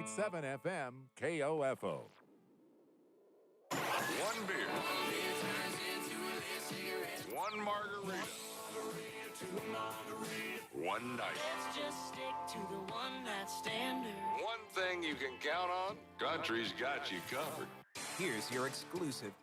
103.7 FM KOFO. One beer. One margarita. One night. Let's just stick to the one night standard. One thing you can count on, Country's got you covered. Here's your exclusive.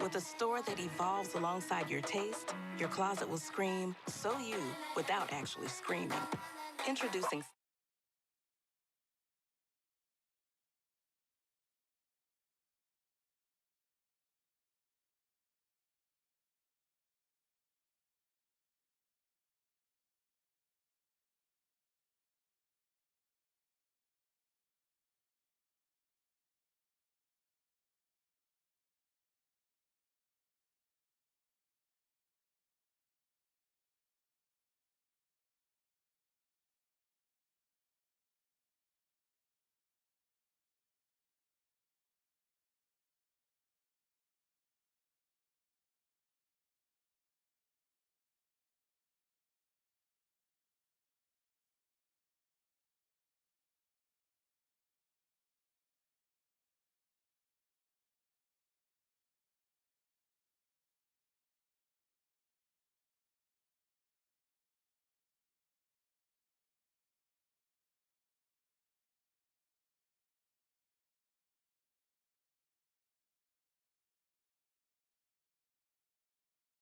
With a store that evolves alongside your taste, your closet will scream, "So you," without actually screaming. Introducing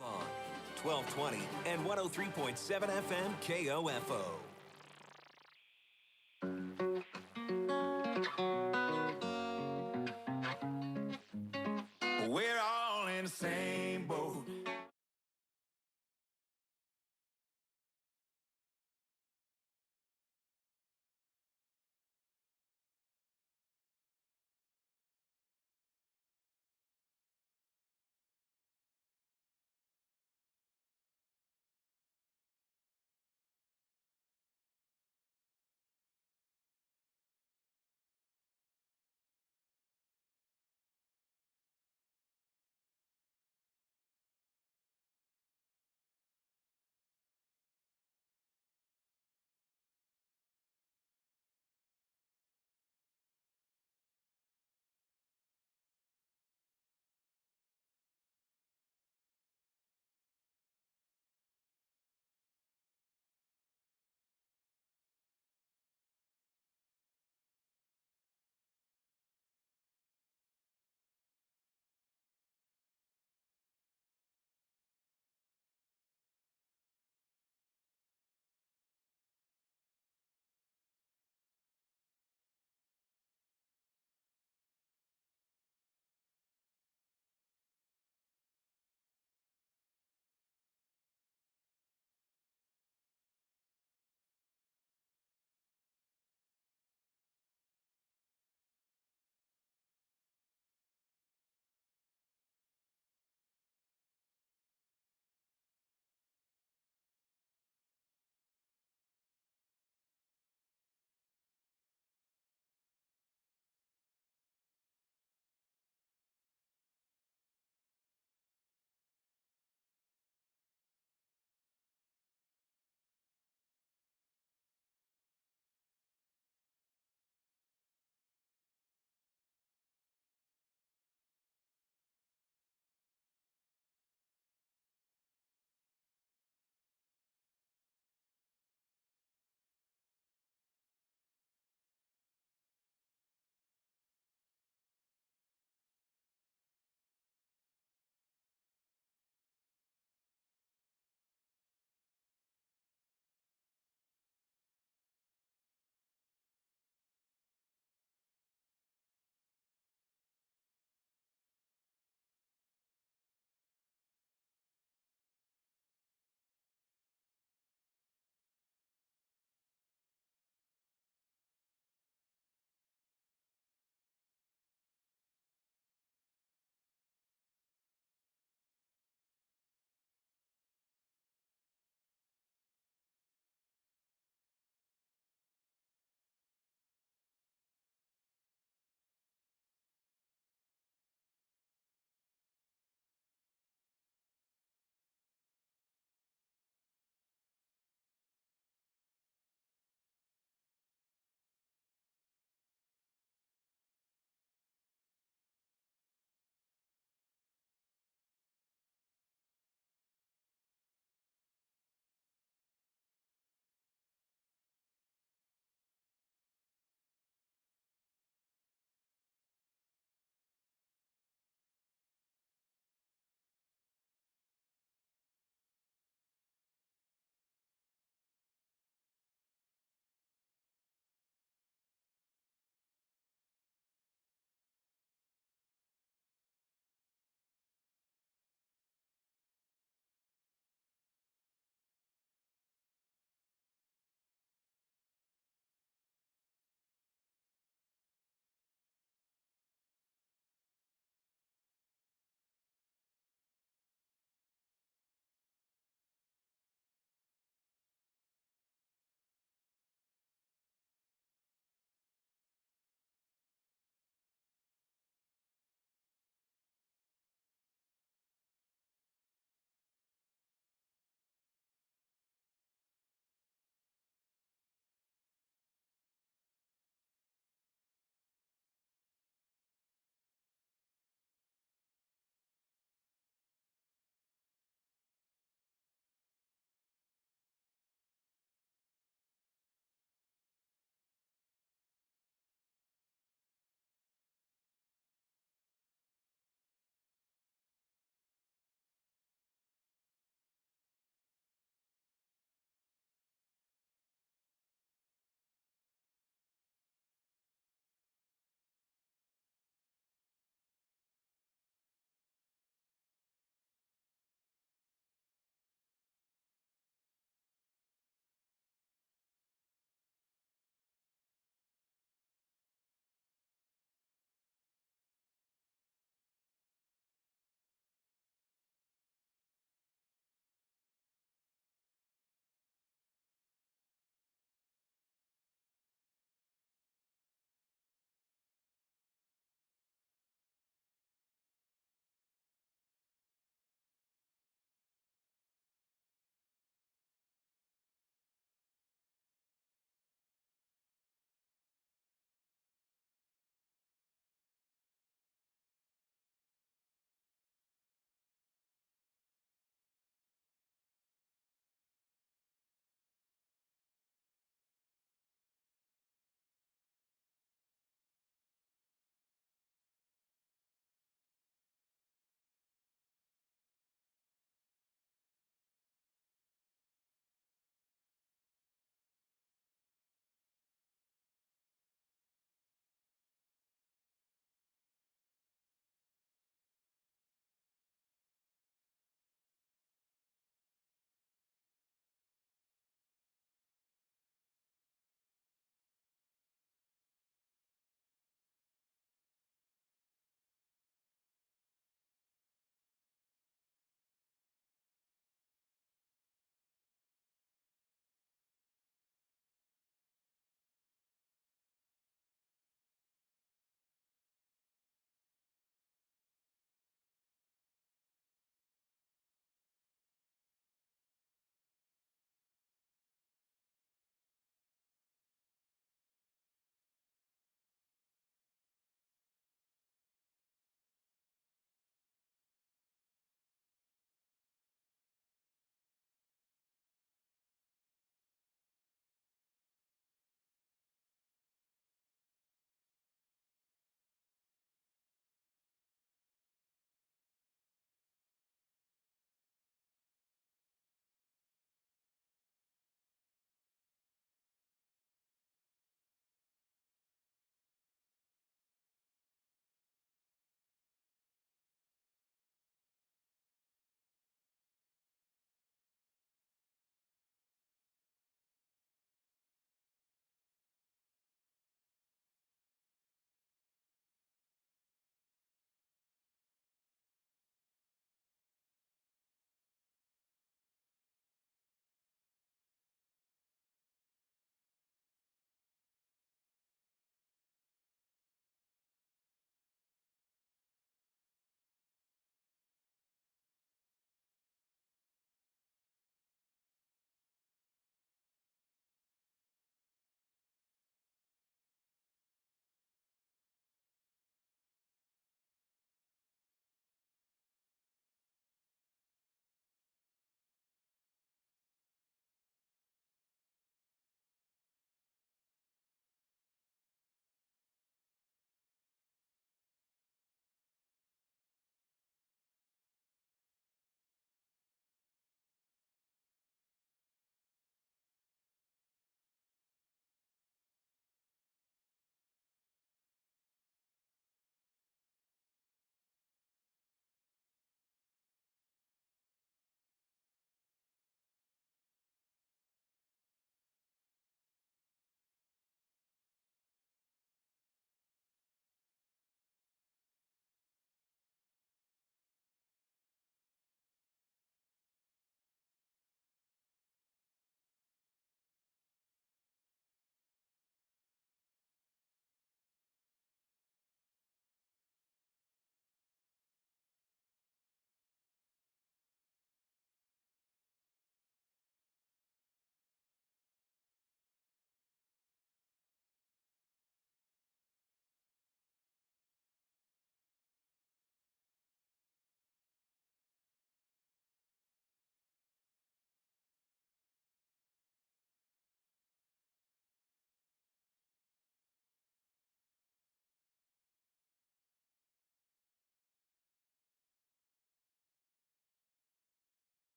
On 1220 and 103.7 FM KOFO.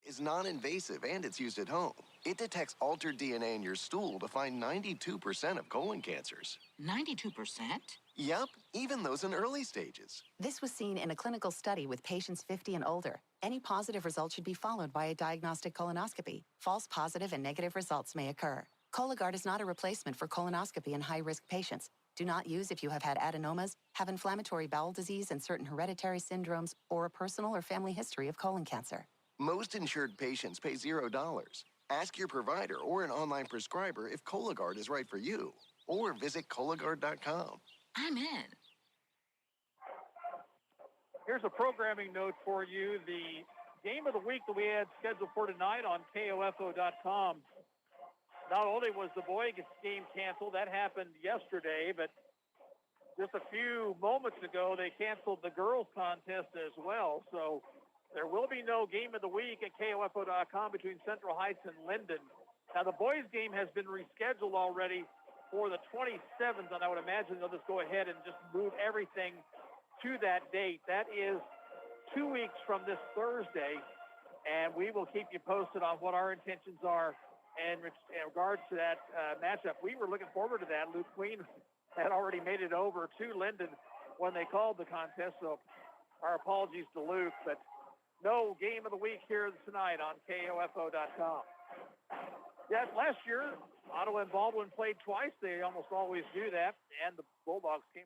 is non-invasive and it's used at home. It detects altered DNA in your stool to find 92% of colon cancers. 92%? Yep, even those in early stages. This was seen in a clinical study with patients 50 and older. Any positive result should be followed by a diagnostic colonoscopy. False positive and negative results may occur. Cologuard is not a replacement for colonoscopy in high-risk patients. Do not use if you have had adenomas, have inflammatory bowel disease and certain hereditary syndromes, or a personal or family history of colon cancer. Most insured patients pay $0. Ask your provider or an online prescriber if Cologuard is right for you, or visit Cologuard.com. I'm in. Here's a programming note for you. The game of the week that we had scheduled for tonight on KOFO.com. Not only was the boys game canceled, that happened yesterday, but just a few moments ago, they canceled the girls contest as well. So there will be no game of the week at KOFO.com between Central Heights and Linden. Now, the boys game has been rescheduled already for the 27th, and I would imagine they'll just go ahead and just move everything to that date. That is 2 weeks from this Thursday, and we will keep you posted on what our intentions are in regards to that matchup. We were looking forward to that. Luke Queen had already made it over to Linden when they called the contest, so our apologies to Luke, but no game of the week here tonight on KOFO.com. Yes, last year, Ottawa and Baldwin played twice. They almost always do that, and the Bulldogs came.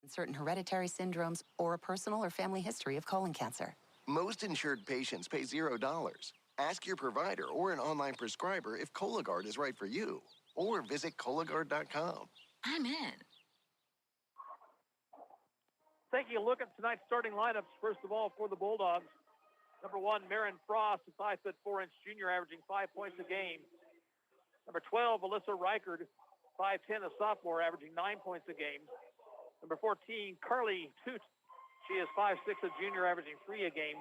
Certain hereditary syndromes, or a personal or family history of colon cancer. Most insured patients pay $0. Ask your provider or an online prescriber if Cologuard is right for you, or visit Cologuard.com. I'm in. Taking a look at tonight's starting lineups, first of all, for the Bulldogs. Number 1, Marin Frost, a 5'4" junior, averaging 5 points a game. Number 12, Alyssa Reichard, 5'10", a sophomore, averaging 9 points a game. Number 14, Carly Toot. She is 5'6", a junior, averaging 3 a game.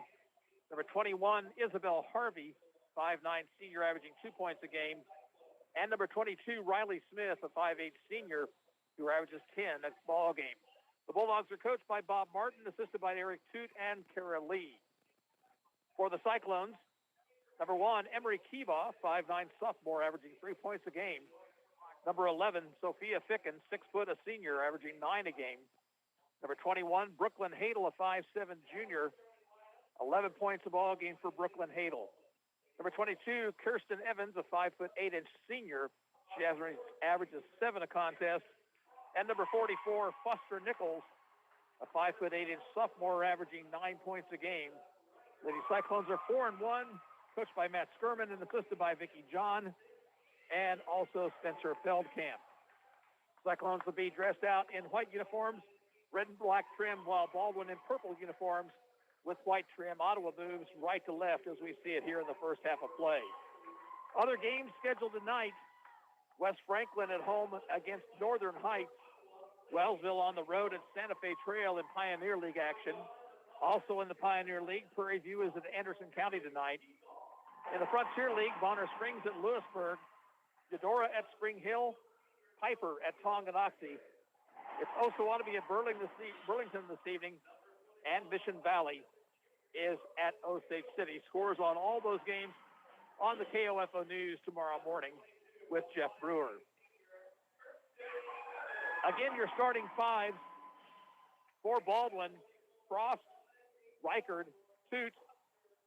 Number 21, Isabel Harvey, 5'9", senior, averaging 2 points a game. And number 22, Riley Smith, a 5'8" senior, who averages 10 at ball game. The Bulldogs are coached by Bob Martin, assisted by Eric Toot and Kara Lee. For the Cyclones, number 1, Emery Kiba, 5'9", sophomore, averaging 3 points a game. Number 11, Sophia Ficken, 6 foot, a senior, averaging 9 a game. Number 21, Brooklyn Hadel, a 5'7" junior, 11 points a ball game for Brooklyn Hadel. Number 22, Kirsten Evans, a 5'8" senior. She averages 7 a contest. And number 44, Foster Nichols, a 5'8" sophomore, averaging 9 points a game. Lady Cyclones are 4-1, coached by Matt Skirman and assisted by Vicki John and also Spencer Feldkamp. Cyclones will be dressed out in white uniforms, red and black trim, while Baldwin in purple uniforms with white trim. Ottawa moves right to left as we see it here in the first half of play. Other games scheduled tonight: West Franklin at home against Northern Heights. Wellsville on the road at Santa Fe Trail in Pioneer League action. Also in the Pioneer League, Prairie View is at Anderson County tonight. In the Frontier League, Bonner Springs at Lewisburg, Eudora at Spring Hill, Piper at Tonganoxie. It's Osawatomie at Burlington this evening, and Mission Valley is at Osage City. Scores on all those games on the KOFO News tomorrow morning with Jeff Brewer. Again, your starting fives for Baldwin: Frost, Reichard, Toot,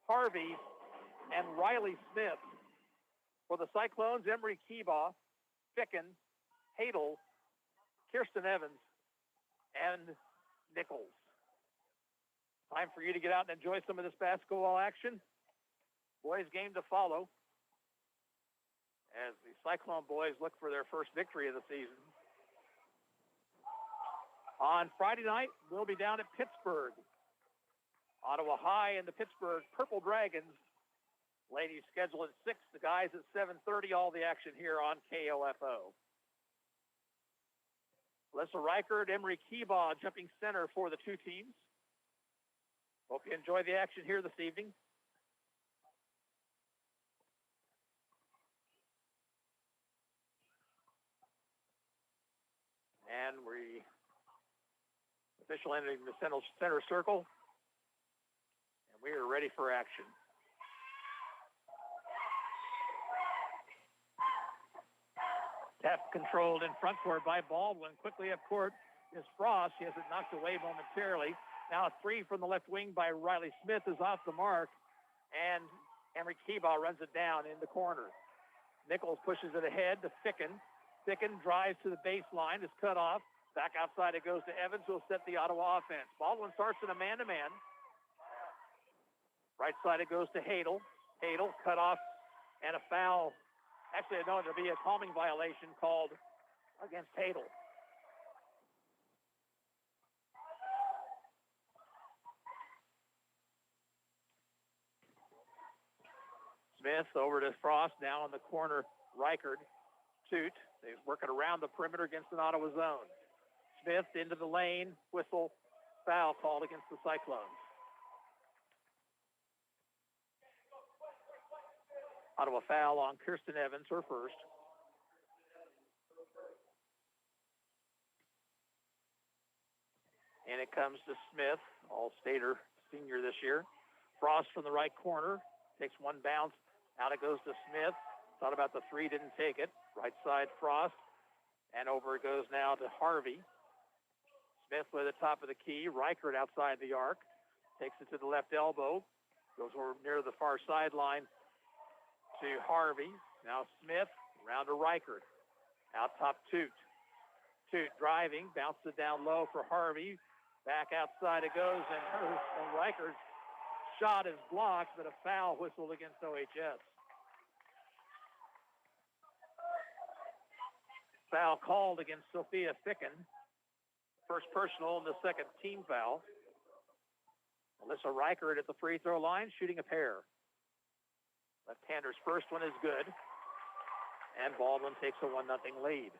Harvey, and Riley Smith. For the Cyclones, Emery Kiba, Ficken, Hadel, Kirsten Evans, and Nichols. Time for you to get out and enjoy some of this basketball action. Boys game to follow as the Cyclone boys look for their first victory of the season. On Friday night, we'll be down at Pittsburgh. Ottawa High and the Pittsburgh Purple Dragons. Ladies scheduled at 6, the guys at 7:30. All the action here on KOFO. Alyssa Reichard, Emery Kiba jumping center for the two teams. Hope you enjoy the action here this evening. And we official entering the center circle. And we are ready for action. Tap controlled in front court by Baldwin. Quickly up court is Frost. She has it knocked away momentarily. Now a three from the left wing by Riley Smith is off the mark. And Emery Kiba runs it down in the corner. Nichols pushes it ahead to Ficken. Ficken drives to the baseline, is cut off. Back outside it goes to Evans, who will set the Ottawa offense. Baldwin starts in a man-to-man. Right side it goes to Hadel. Hadel cut off and a foul. Actually, no, there'll be a calming violation called against Hadel. Smith over to Frost, now in the corner, Reichard. Toot, they're working around the perimeter against an Ottawa zone. Smith into the lane, whistle, foul called against the Cyclones. Ottawa foul on Kirsten Evans, her first. And it comes to Smith, All-Stater senior this year. Frost from the right corner, takes one bounce. Out it goes to Smith. Thought about the three, didn't take it. Right side, Frost. And over it goes now to Harvey. Smith with the top of the key. Reichard outside the arc. Takes it to the left elbow. Goes over near the far sideline to Harvey. Now Smith, around to Reichard. Out top, Toot. Toot driving, bounces it down low for Harvey. Back outside it goes, and Reichard's shot is blocked, but a foul whistled against OHS. Foul called against Sophia Ficken. First personal and the second team foul. Alyssa Reichert at the free throw line, shooting a pair. Left-hander's first one is good. And Baldwin takes a 1-0 lead.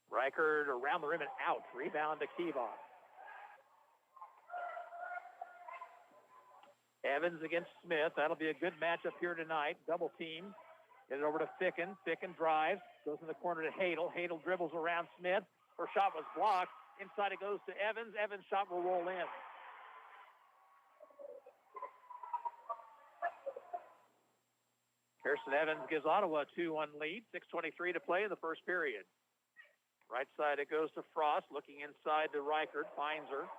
Reichert around the rim and out. Rebound to Kiva. Evans against Smith. That'll be a good matchup here tonight. Double team. Get it over to Ficken. Ficken drives. Goes in the corner to Hadel. Hadel dribbles around Smith. Her shot was blocked. Inside it goes to Evans. Evans' shot will roll in. Kirsten Evans gives Ottawa a 2-1 lead. 6:23 to play in the first period. Right side it goes to Frost. Looking inside to Reichert. Finds her.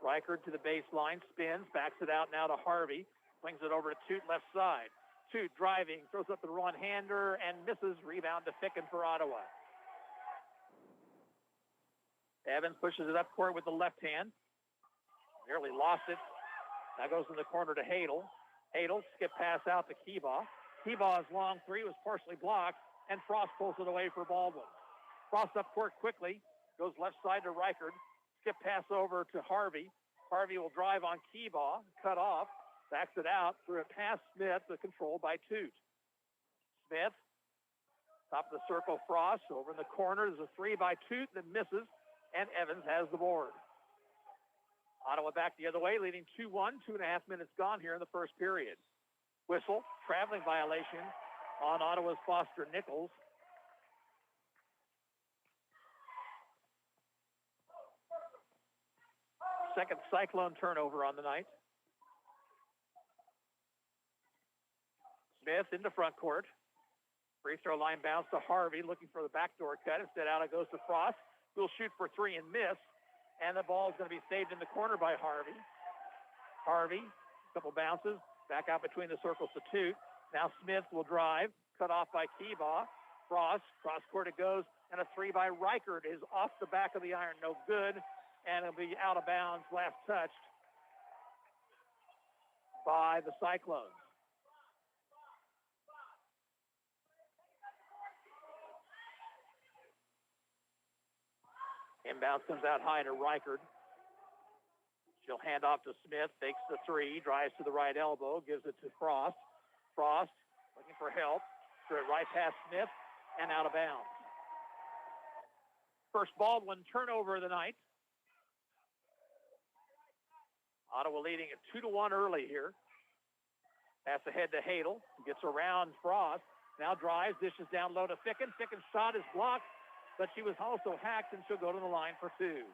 Reichert to the baseline. Spins. Backs it out now to Harvey. Swings it over to Toot left side. Toot driving. Throws up the one-hander and misses. Rebound to Ficken for Ottawa. Evans pushes it up court with the left hand. Nearly lost it. Now goes in the corner to Hadel. Hadel, skip pass out to Kiva. Kiva's long three was partially blocked, and Frost pulls it away for Baldwin. Frost up court quickly. Goes left side to Reichert. Skip pass over to Harvey. Harvey will drive on Kiva. Cut off. Backs it out. Threw it past Smith, but controlled by Toot. Smith. Top of the circle, Frost. Over in the corner. There's a three by Toot that misses. And Evans has the board. Ottawa back the other way, leading 2-1. 2.5 minutes gone here in the first period. Whistle, traveling violation on Ottawa's Foster Nichols. Second Cyclone turnover on the night. Smith into front court. Free throw line bounce to Harvey, looking for the backdoor cut. Instead, out it goes to Frost. Will shoot for three and miss. And the ball is going to be saved in the corner by Harvey. Harvey, couple bounces. Back out between the circles to Toot. Now Smith will drive. Cut off by Kiva. Frost, cross court it goes. And a three by Reichert is off the back of the iron. No good. And it'll be out of bounds. Last touched by the Cyclones. Inbounds comes out high to Reichert. She'll hand off to Smith, fakes the three, drives to the right elbow, gives it to Frost. Frost looking for help. Threw it right past Smith and out of bounds. First Baldwin turnover of the night. Ottawa leading at 2-1 early here. Pass ahead to Hadel. Gets around Frost. Now drives, dishes down low to Ficken. Ficken's shot is blocked, but she was also hacked, and she'll go to the line for two.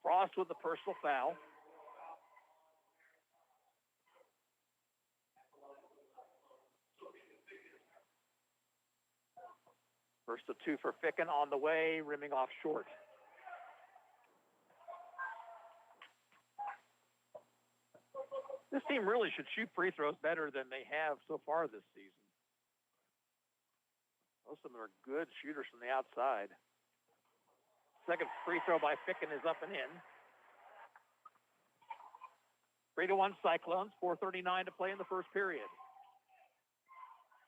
Frost with the personal foul. First of two for Ficken on the way, rimming off short. This team really should shoot free throws better than they have so far this season. Most of them are good shooters from the outside. Second free throw by Ficken is up and in. 3-1 Cyclones, 4:39 to play in the first period.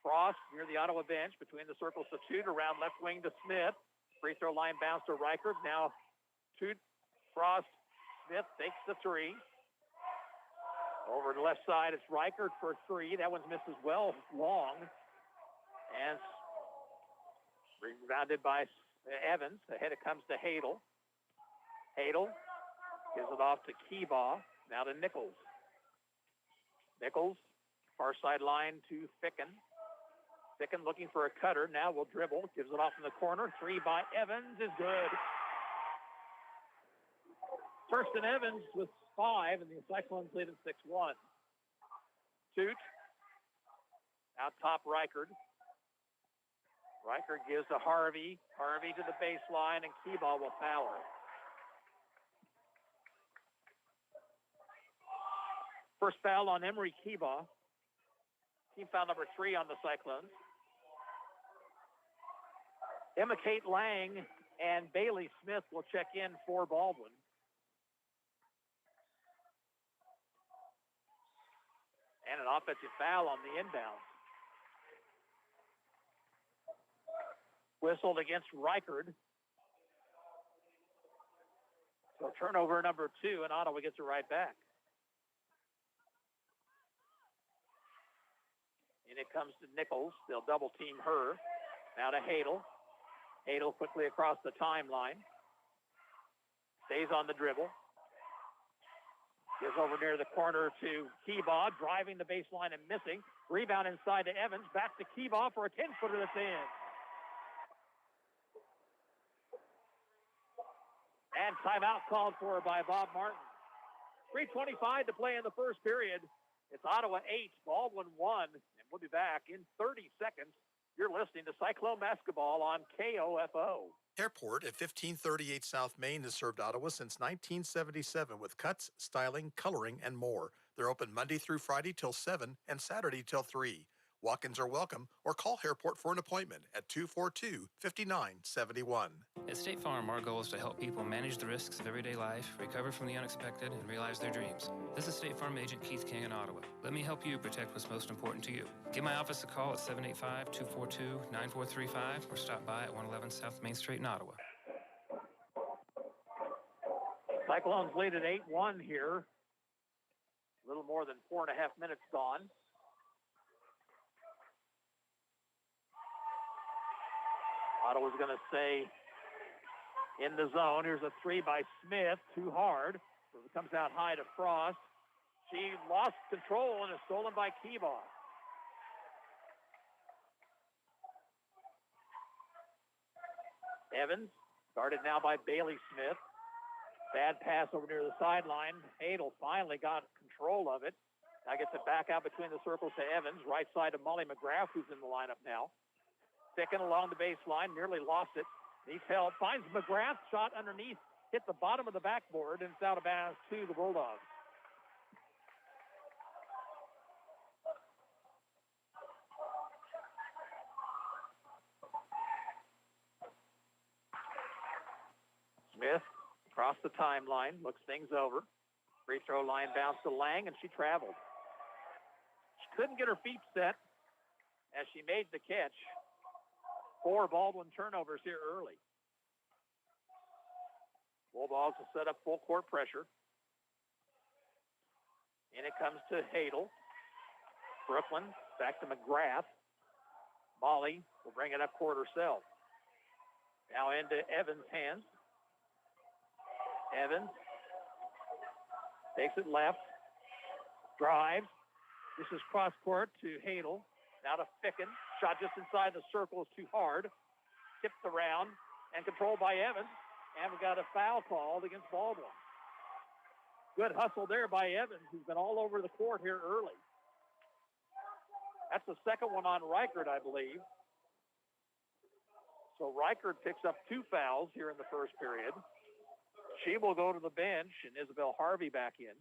Frost near the Ottawa bench between the circles to Toot, around left wing to Smith. Free throw line bounce to Reichert. Now Toot, Frost, Smith takes the three. Over to the left side, it's Reichert for three. That one's missed as well, long. And rebounded by Evans. Ahead it comes to Hadel. Hadel gives it off to Kiva. Now to Nichols. Nichols, far sideline to Ficken. Ficken looking for a cutter. Now will dribble. Gives it off in the corner. Three by Evans is good. Kirsten Evans with 5, and the Cyclones lead at 6-1. Toot. Out top Reichert. Reichert gives to Harvey. Harvey to the baseline, and Kiva will foul her. First foul on Emery Kiva. Team foul number 3 on the Cyclones. Emma Kate Lang and Bailey Smith will check in for Baldwin. And an offensive foul on the inbound. whistled against Reichard. So turnover number 2, and Ottawa gets it right back. And it comes to Nichols. They'll double team her. Now to Hadel. Hadel quickly across the timeline. Stays on the dribble. Gives over near the corner to Keebaugh, driving the baseline and missing. Rebound inside to Evans. Back to Keebaugh for a 10-footer that's in. And timeout called for by Bob Martin. 3:25 to play in the first period. It's Ottawa 8, Baldwin 1, and we'll be back in 30 seconds. You're listening to Cyclone Basketball on KOFO. Airport at 1538 South Main has served Ottawa since 1977 with cuts, styling, coloring, and more. They're open Monday through Friday till 7 and Saturday till 3. Walk-ins are welcome, or call Airport for an appointment at 242-5971. At State Farm, our goal is to help people manage the risks of everyday life, recover from the unexpected, and realize their dreams. This is State Farm Agent Keith King in Ottawa. Let me help you protect what's most important to you. Give my office a call at 785-242-9435 or stop by at 111 South Main Street in Ottawa. Cyclones lead at 8-1 here. A little more than 4.5 minutes gone. Ottawa's going to stay in the zone. Here's a 3 by Smith, too hard. So it comes out high to Frost. She lost control and is stolen by Keebaugh. Evans, guarded now by Bailey Smith. Bad pass over near the sideline. Hadel finally got control of it. Now gets it back out between the circles to Evans. Right side to Molly McGrath, who's in the lineup now. Sticking along the baseline, nearly lost it. Needs help, finds McGrath, shot underneath, hit the bottom of the backboard, and it's out of bounds to the Bulldogs. Smith across the timeline, looks things over. Free throw line bounce to Lang, and she traveled. She couldn't get her feet set as she made the catch. 4 Baldwin turnovers here early. Bulldogs will set up full court pressure. And it comes to Hadel. Brooklyn back to McGrath. Molly will bring it up court herself. Now into Evans' hands. Evans takes it left. Drives. This is cross court to Hadel. Now to Ficken. Shot just inside the circle is too hard. Tipped around and controlled by Evans. And we got a foul called against Baldwin. Good hustle there by Evans, who's been all over the court here early. That's the second one on Reichard, I believe. So Reichard picks up 2 fouls here in the first period. She will go to the bench, and Isabel Harvey back in.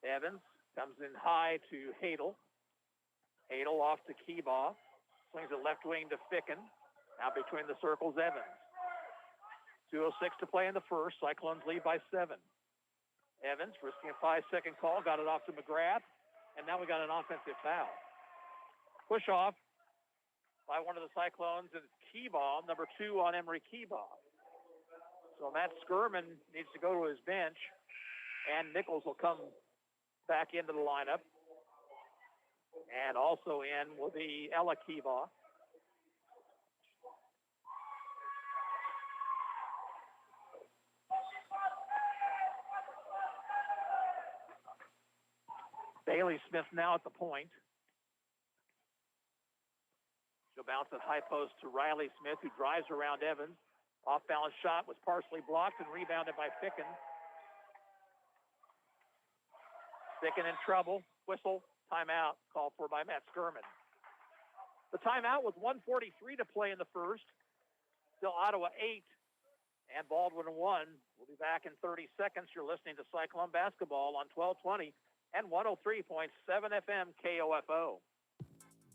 Evans comes in high to Hadel. Hadel off to Keebaugh. Swings it left wing to Ficken. Now between the circles, Evans. 2:06 to play in the first. Cyclones lead by 7. Evans risking a 5-second call. Got it off to McGrath. And now we got an offensive foul. Push off by one of the Cyclones, and it's Keebaugh, number 2 on Emery Keebaugh. So Matt Skirman needs to go to his bench, and Nichols will come back into the lineup. And also in will be Ella Keebaugh. Bailey Smith now at the point. She'll bounce at high post to Riley Smith, who drives around Evans. Off-balance shot was partially blocked and rebounded by Ficken. Ficken in trouble. Whistle. Timeout called for by Matt Skirman. The timeout with 1:43 to play in the first. Still Ottawa 8 and Baldwin 1. We'll be back in 30 seconds. You're listening to Cyclone Basketball on 1220 and 103.7 FM KOFO.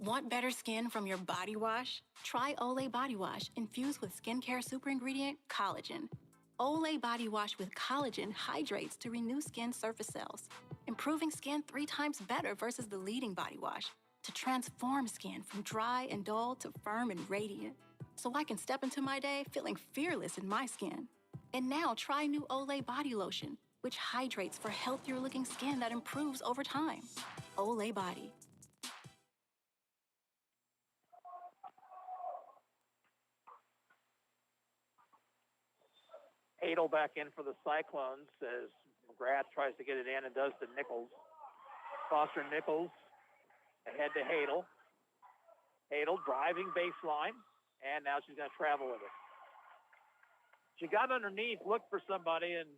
Want better skin from your body wash? Try Olay Body Wash infused with skincare super ingredient collagen. Olay Body Wash with collagen hydrates to renew skin surface cells, improving skin 3 times better versus the leading body wash. to transform skin from dry and dull to firm and radiant, so I can step into my day feeling fearless in my skin. And now try new Olay Body Lotion, which hydrates for healthier-looking skin that improves over time. Olay Body. Hadel back in for the Cyclones as McGrath tries to get it in and does to Nichols. Foster Nichols ahead to Hadel. Hadel driving baseline, and now she's going to travel with it. She got underneath, looked for somebody, and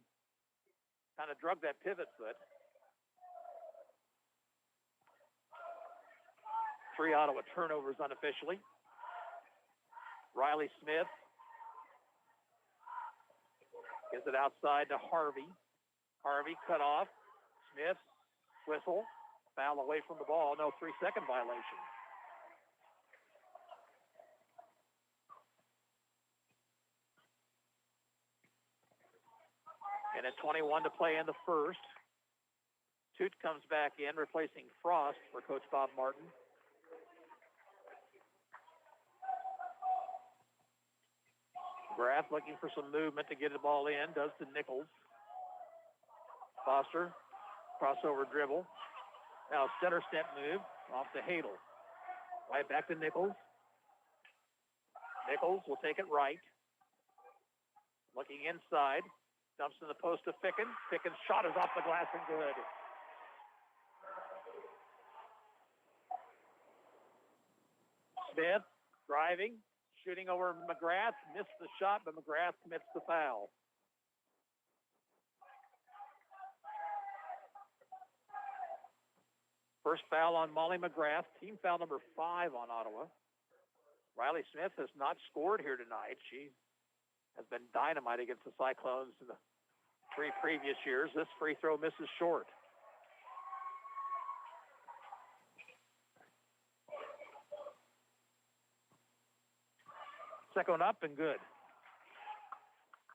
kind of drug that pivot foot. 3 Ottawa turnovers unofficially. Riley Smith gives it outside to Harvey. Harvey cut off. Smith, whistle, foul away from the ball. No 3-second violation. And at 21 to play in the first. Toot comes back in, replacing Frost for Coach Bob Martin. Graff looking for some movement to get the ball in, does to Nichols. Foster, crossover dribble. Now center step move, off to Hadel. Right back to Nichols. Nichols will take it right. Looking inside, dumps in the post to Ficken. Ficken's shot is off the glass and good. Smith driving. Shooting over McGrath, missed the shot, but McGrath commits the foul. First foul on Molly McGrath, team foul number 5 on Ottawa. Riley Smith has not scored here tonight. She has been dynamite against the Cyclones in the 3 previous years. This free throw misses short. Second up and good.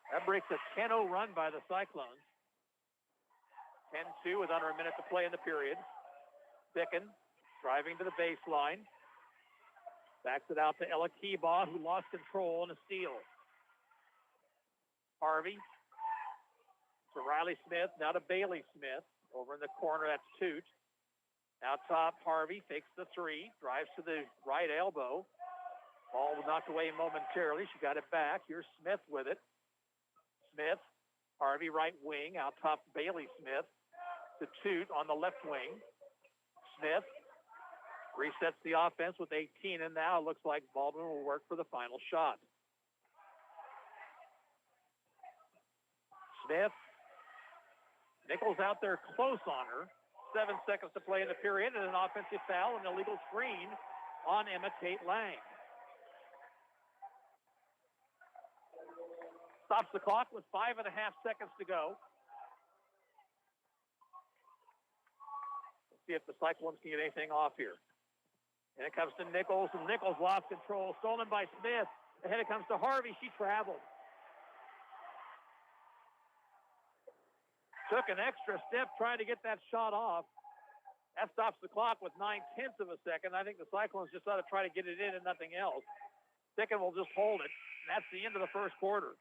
That breaks a 10-0 run by the Cyclones. 10-2 with under a minute to play in the period. Ficken driving to the baseline. Backs it out to Ella Keebaugh, who lost control in a steal. Harvey to Riley Smith, now to Bailey Smith. Over in the corner, that's Toot. Now top, Harvey fakes the 3, drives to the right elbow. Ball was knocked away momentarily. She got it back. Here's Smith with it. Smith, Harvey right wing, out top Bailey Smith to Toot on the left wing. Smith resets the offense with 18, and now it looks like Baldwin will work for the final shot. Smith, Nichols out there close on her. 7 seconds to play in the period, and an offensive foul and illegal screen on Emma Kate Lang. Stops the clock with 5.5 seconds to go. Let's see if the Cyclones can get anything off here. And it comes to Nichols, and Nichols lost control. Stolen by Smith. Ahead it comes to Harvey. She traveled. Took an extra step trying to get that shot off. That stops the clock with 0.9 of a second. I think the Cyclones just ought to try to get it in and nothing else. Ficken will just hold it. And that's the end of the first quarter.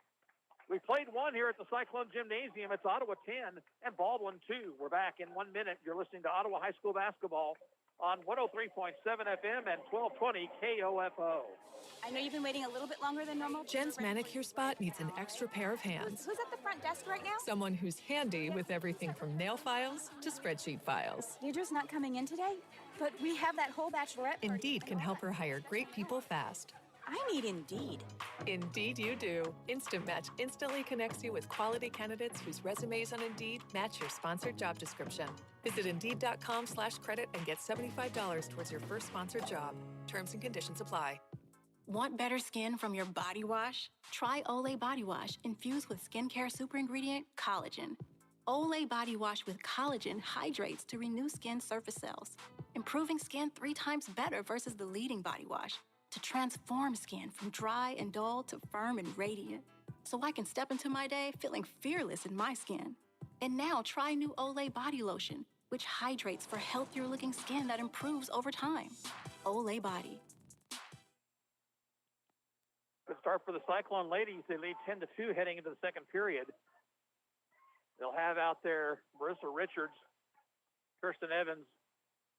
We played 1 here at the Cyclone Gymnasium. It's Ottawa 10 and Baldwin 2. We're back in 1 minute. You're listening to Ottawa High School basketball on 103.7 FM and 1220 KOFO. I know you've been waiting a little bit longer than normal. Jen's manicure spot needs an extra pair of hands. Who's at the front desk right now? Someone who's handy with everything from nail files to spreadsheet files. Deirdre's not coming in today, but we have that whole bachelorette. Indeed can help her hire great people fast. I need Indeed. Indeed you do. Instant Match instantly connects you with quality candidates whose resumes on Indeed match your sponsored job description. Visit Indeed.com/credit and get $75 towards your first sponsored job. Terms and conditions apply. Want better skin from your body wash? Try Olay Body Wash infused with skincare super ingredient collagen. Olay Body Wash with collagen hydrates to renew skin surface cells, improving skin 3 times better versus the leading body wash, to transform skin from dry and dull to firm and radiant, so I can step into my day feeling fearless in my skin. And now try new Olay Body Lotion, which hydrates for healthier looking skin that improves over time. Olay Body. Good start for the Cyclone ladies. They lead 10-2 heading into the second period. They'll have out there Marissa Richards, Kirsten Evans,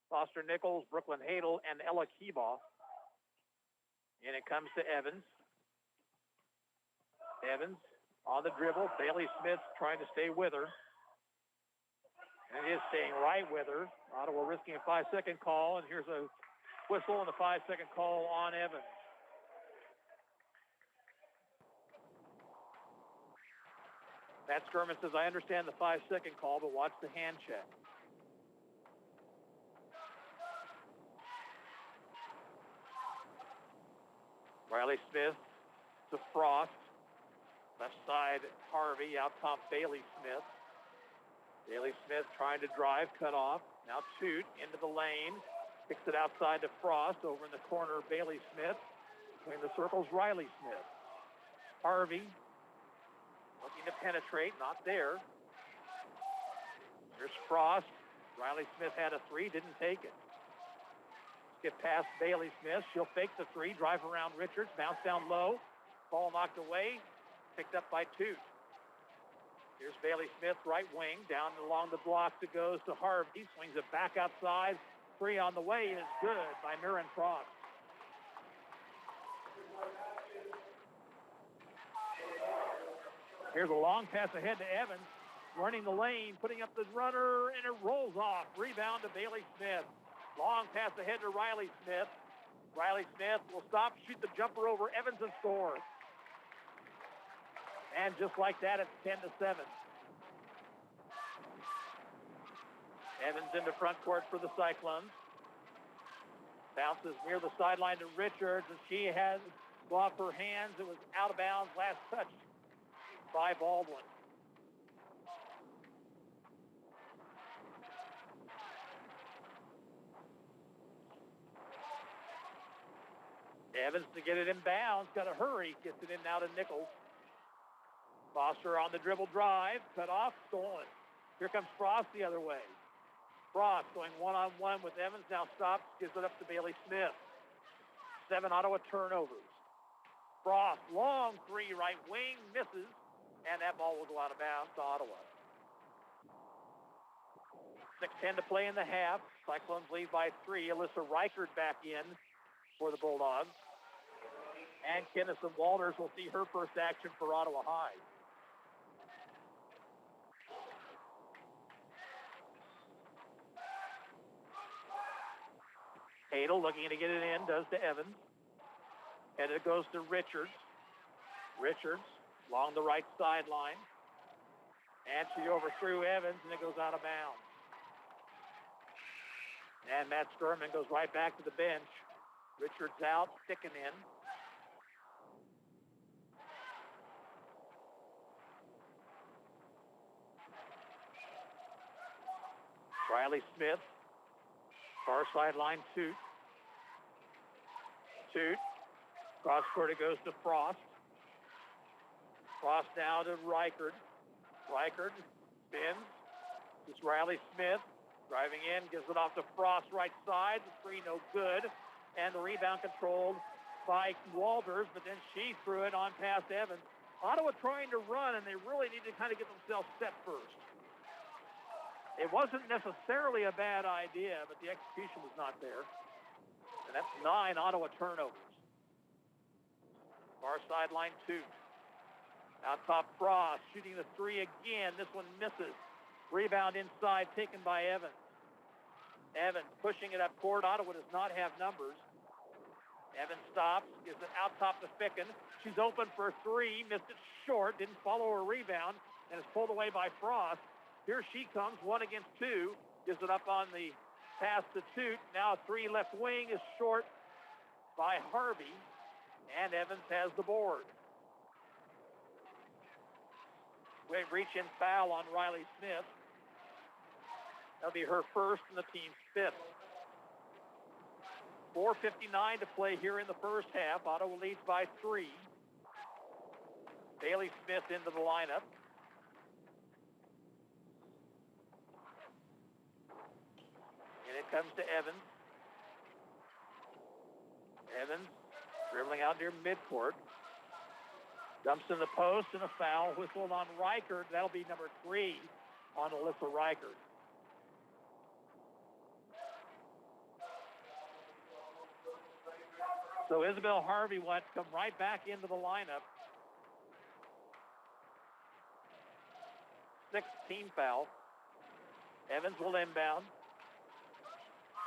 Foster Nichols, Brooklyn Hadel, and Ella Keebaugh. And it comes to Evans. Evans on the dribble. Bailey Smith trying to stay with her. And it is staying right with her. Ottawa risking a 5-second call, and here's a whistle and a 5-second call on Evans. Matt Skirman says, I understand the 5-second call, but watch the hand check. Riley Smith to Frost. Left side, Harvey. Out top, Bailey Smith. Bailey Smith trying to drive, cut off. Now Toot into the lane. Kicks it outside to Frost. Over in the corner, Bailey Smith. Between the circles, Riley Smith. Harvey looking to penetrate. Not there. Here's Frost. Riley Smith had a three. Didn't take it. Skip past Bailey Smith. She'll fake the three. Drive around Richards. Bounce down low. Ball knocked away. Picked up by Toot. Here's Bailey Smith, right wing. Down along the blocks it goes to Harvey. Swings it back outside. Three on the way is good by Mirren Frost. Here's a long pass ahead to Evans. Running the lane, putting up the runner, and it rolls off. Rebound to Bailey Smith. Long pass ahead to Riley Smith. Riley Smith will stop, shoot the jumper over Evans and score. And just like that, it's 10-7. Evans into front court for the Cyclones. Bounces near the sideline to Richards, and she has off her hands. It was out of bounds, last touch by Baldwin. Evans to get it in bounds, got to hurry, gets it in now to Nichols. Foster on the dribble drive, cut off, stolen. Here comes Frost the other way. Frost going one-on-one with Evans, now stops, gives it up to Bailey Smith. 7 Ottawa turnovers. Frost, long three, right wing, misses, and that ball will go out of bounds to Ottawa. 6:10 to play in the half. Cyclones lead by 3. Alyssa Reichert back in for the Bulldogs. And Kennison Walters will see her first action for Ottawa High. Hadel looking to get it in, does to Evans. And it goes to Richards. Richards along the right sideline. And she overthrew Evans, and it goes out of bounds. And Matt Skirman goes right back to the bench. Richards out, sticking in. Riley Smith, far sideline, Toot. Toot, cross court it goes to Frost. Frost now to Reichert. Reichert spins. It's Riley Smith driving in, gives it off to Frost right side. The three no good. And the rebound controlled by Walters, but then she threw it on past Evans. Ottawa trying to run, and they really need to kind of get themselves set first. It wasn't necessarily a bad idea, but the execution was not there. And that's 9 Ottawa turnovers. Far sideline, Toot. Out top, Frost shooting the three again. This one misses. Rebound inside, taken by Evans. Evans pushing it up court. Ottawa does not have numbers. Evans stops, gives it out top to Ficken. She's open for three, missed it short, didn't follow her rebound, and is pulled away by Frost. Here she comes, 1 against 2, gives it up on the pass to Toot. Now a three left wing is short by Harvey, and Evans has the board. We reach in foul on Riley Smith. That'll be her first and the team's 5th. 4:59 to play here in the first half. Ottawa leads by 3. Bailey Smith into the lineup. And it comes to Evans. Evans dribbling out near midcourt. Dumps in the post and a foul whistled on Reichert. That'll be number 3 on Alyssa Reichert. So Isabel Harvey will come right back into the lineup. 6th team foul. Evans will inbound.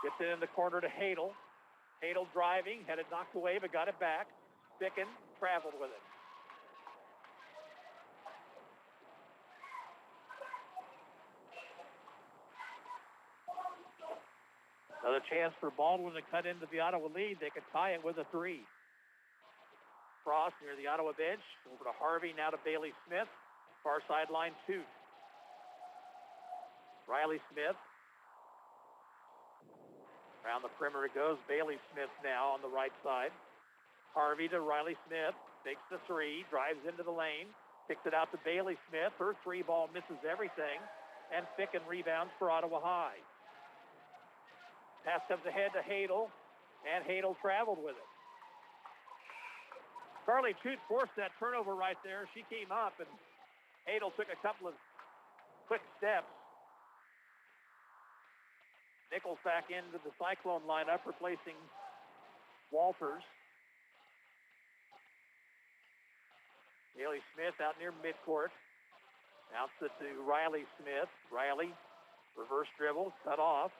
Gets it in the corner to Hadel. Hadel driving, had it knocked away, but got it back. Ficken traveled with it. Another chance for Baldwin to cut into the Ottawa lead. They could tie it with a 3. Frost near the Ottawa bench. Over to Harvey, now to Bailey Smith. Far sideline 2. Riley Smith. Around the perimeter it goes. Bailey Smith now on the right side. Harvey to Riley Smith. Takes the 3. Drives into the lane. Kicks it out to Bailey Smith. Her 3 ball misses everything. And Ficken rebounds for Ottawa High. Pass comes ahead to Hadel. And Hadel traveled with it. Carly Toot forced that turnover right there. She came up and Hadel took a couple of quick steps. Nichols back into the Cyclone lineup, replacing Walters. Bailey Smith out near midcourt. Bounce it to Riley Smith. Riley, reverse dribble, cut off.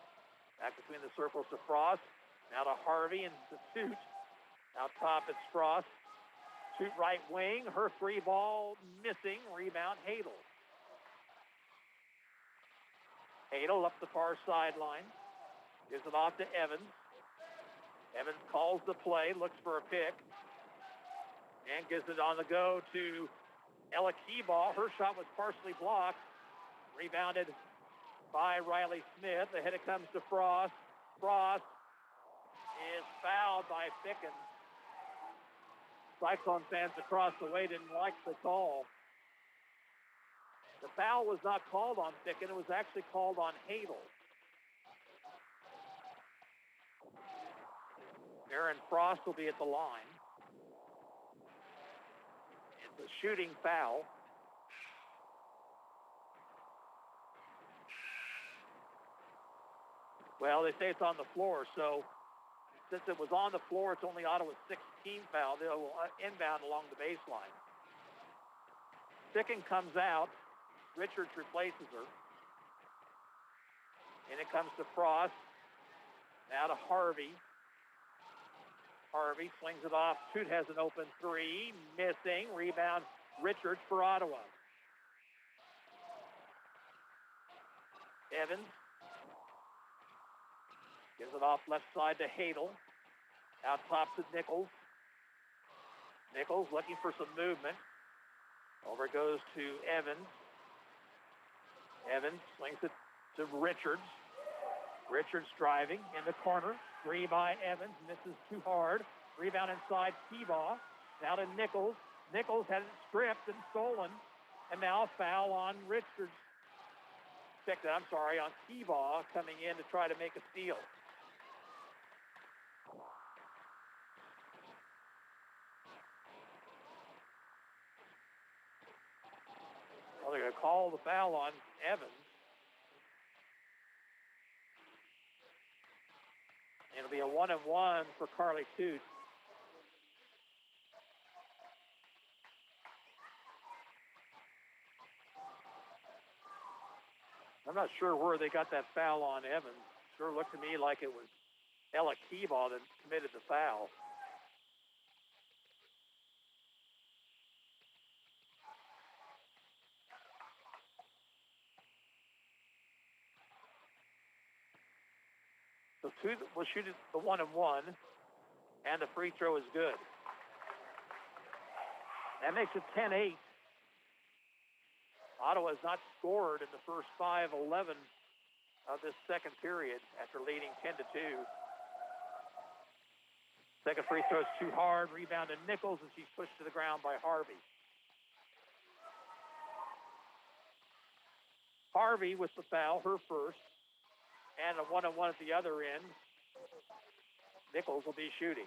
Back between the circles to Frost. Now to Harvey and to Toot. Out top it's Frost. Toot right wing. Her 3 ball missing. Rebound Hadel. Hadel up the far sideline. Gives it off to Evans. Evans calls the play, looks for a pick. And gives it on the go to Ella Keeball. Her shot was partially blocked. Rebounded by Riley Smith. Ahead it comes to Frost. Frost is fouled by Ficken. Cyclone fans across the way didn't like the call. The foul was not called on Ficken. It was actually called on Hadel. Aaron Frost will be at the line. It's a shooting foul. Well, they say it's on the floor, so since it was on the floor, it's only Ottawa's 16th foul. They'll inbound along the baseline. Ficken comes out. Richards replaces her. And it comes to Frost. Now to Harvey. Harvey swings it off. Toot has an open 3. Missing. Rebound Richards for Ottawa. Evans. Gives it off left side to Hadel. Out top to Nichols. Nichols looking for some movement. Over it goes to Evans. Evans swings it to Richards. Richards driving in the corner. 3 by Evans. Misses too hard. Rebound inside Keebaugh. Now to Nichols. Nichols had it stripped and stolen. And now a foul on Richards. On Keebaugh coming in to try to make a steal. Well, they're going to call the foul on Evans. It'll be a 1-and-1 for Carly Toot. I'm not sure where they got that foul on Evans. Sure looked to me like it was Ella Keebaugh that committed the foul. So Toot will shoot it the 1-and-1, and the free throw is good. That makes it 10-8. Ottawa has not scored in the first 5:11 of this second period after leading 10-2. Second free throw is too hard. Rebound to Nichols, and she's pushed to the ground by Harvey. Harvey with the foul, her first. and a 1-on-1 at the other end. Nichols will be shooting.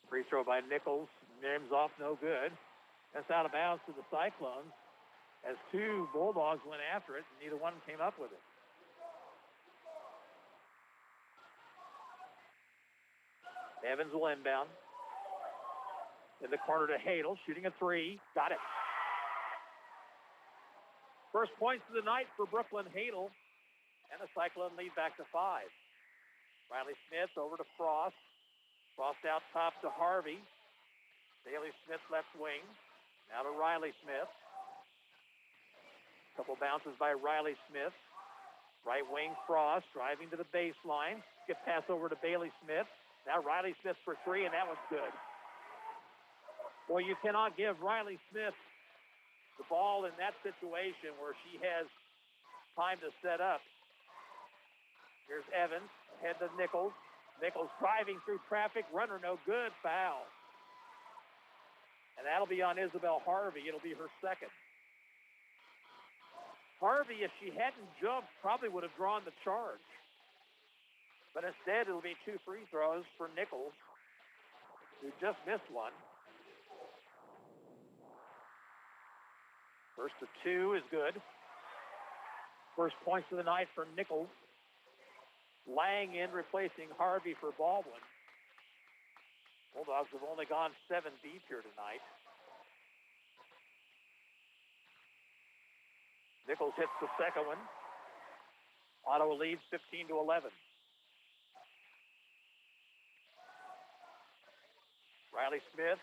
Free throw by Nichols. Rims off, no good. That's out of bounds to the Cyclones as two Bulldogs went after it, and neither one came up with it. Evans will inbound. In the corner to Hadel, shooting a three. Got it. First points of the night for Brooklyn Hadel, and the Cyclone lead back to 5. Riley Smith over to Frost. Frost out top to Harvey. Bailey Smith left wing. Now to Riley Smith. Couple bounces by Riley Smith. Right wing Frost driving to the baseline. Skip pass over to Bailey Smith. Now Riley Smith for three, and that was good. Well, you cannot give Riley Smith the ball in that situation where she has time to set up. Here's Evans, head to Nichols. Nichols driving through traffic, runner no good, foul. And that'll be on Isabel Harvey. It'll be her second. Harvey, if she hadn't jumped, probably would have drawn the charge. But instead, it'll be 2 free throws for Nichols, who just missed one. First to 2 is good. First points of the night for Nichols. Lang in, replacing Harvey for Baldwin. Bulldogs have only gone 7 deep here tonight. Nichols hits the second one. Ottawa leads 15-11. Riley Smith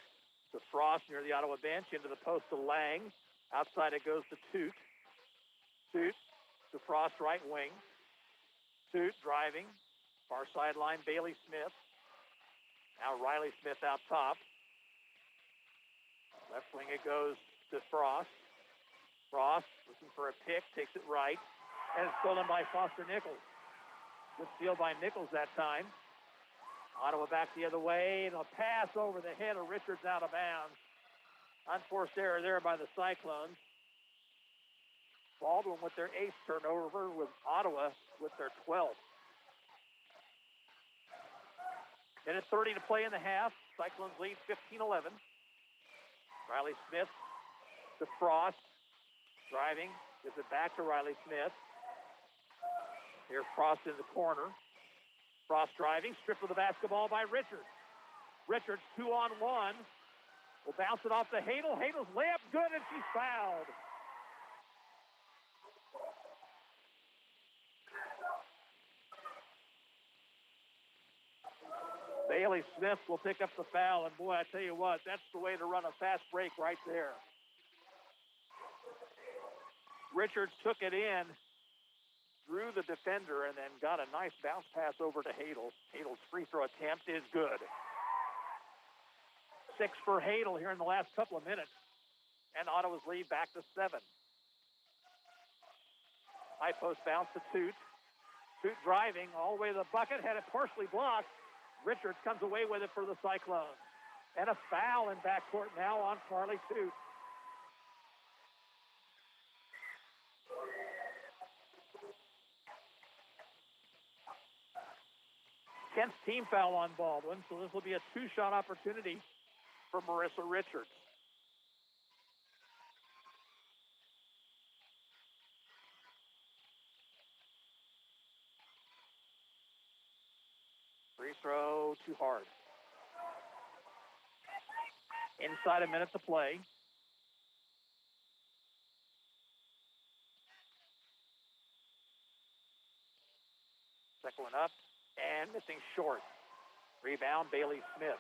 to Frost near the Ottawa bench, into the post to Lang. Outside it goes to Toot. Toot to Frost right wing. Toot driving. Far sideline, Bailey Smith. Now Riley Smith out top. Left wing it goes to Frost. Frost looking for a pick, takes it right. And it's stolen by Foster Nichols. Good steal by Nichols that time. Ottawa back the other way, and a pass over the head of Richards out of bounds. Unforced error there by the Cyclones. Baldwin with their 8th turnover, with Ottawa with their 12th. Minute 30 to play in the half. Cyclones lead 15-11. Riley Smith to Frost. Driving. Gives it back to Riley Smith. Here's Frost in the corner. Frost driving. Stripped of the basketball by Richards. Richards 2-on-1. Will bounce it off to Hadel. Hadel's layup good, and she's fouled. Bailey Smith will pick up the foul, and boy, I tell you what, that's the way to run a fast break right there. Richards took it in, drew the defender, and then got a nice bounce pass over to Hadel. Hadel's free throw attempt is good. 6 for Hadel here in the last couple of minutes, and Ottawa's lead back to 7. High post bounce to Toot. Toot driving all the way to the bucket, had it partially blocked. Richards comes away with it for the Cyclones. And a foul in backcourt now on Carly Toot. Kent's team foul on Baldwin, so this will be a 2-shot opportunity for Marissa Richards. Free throw too hard. Inside a minute to play. Second one up and missing short. Rebound, Bailey Smith.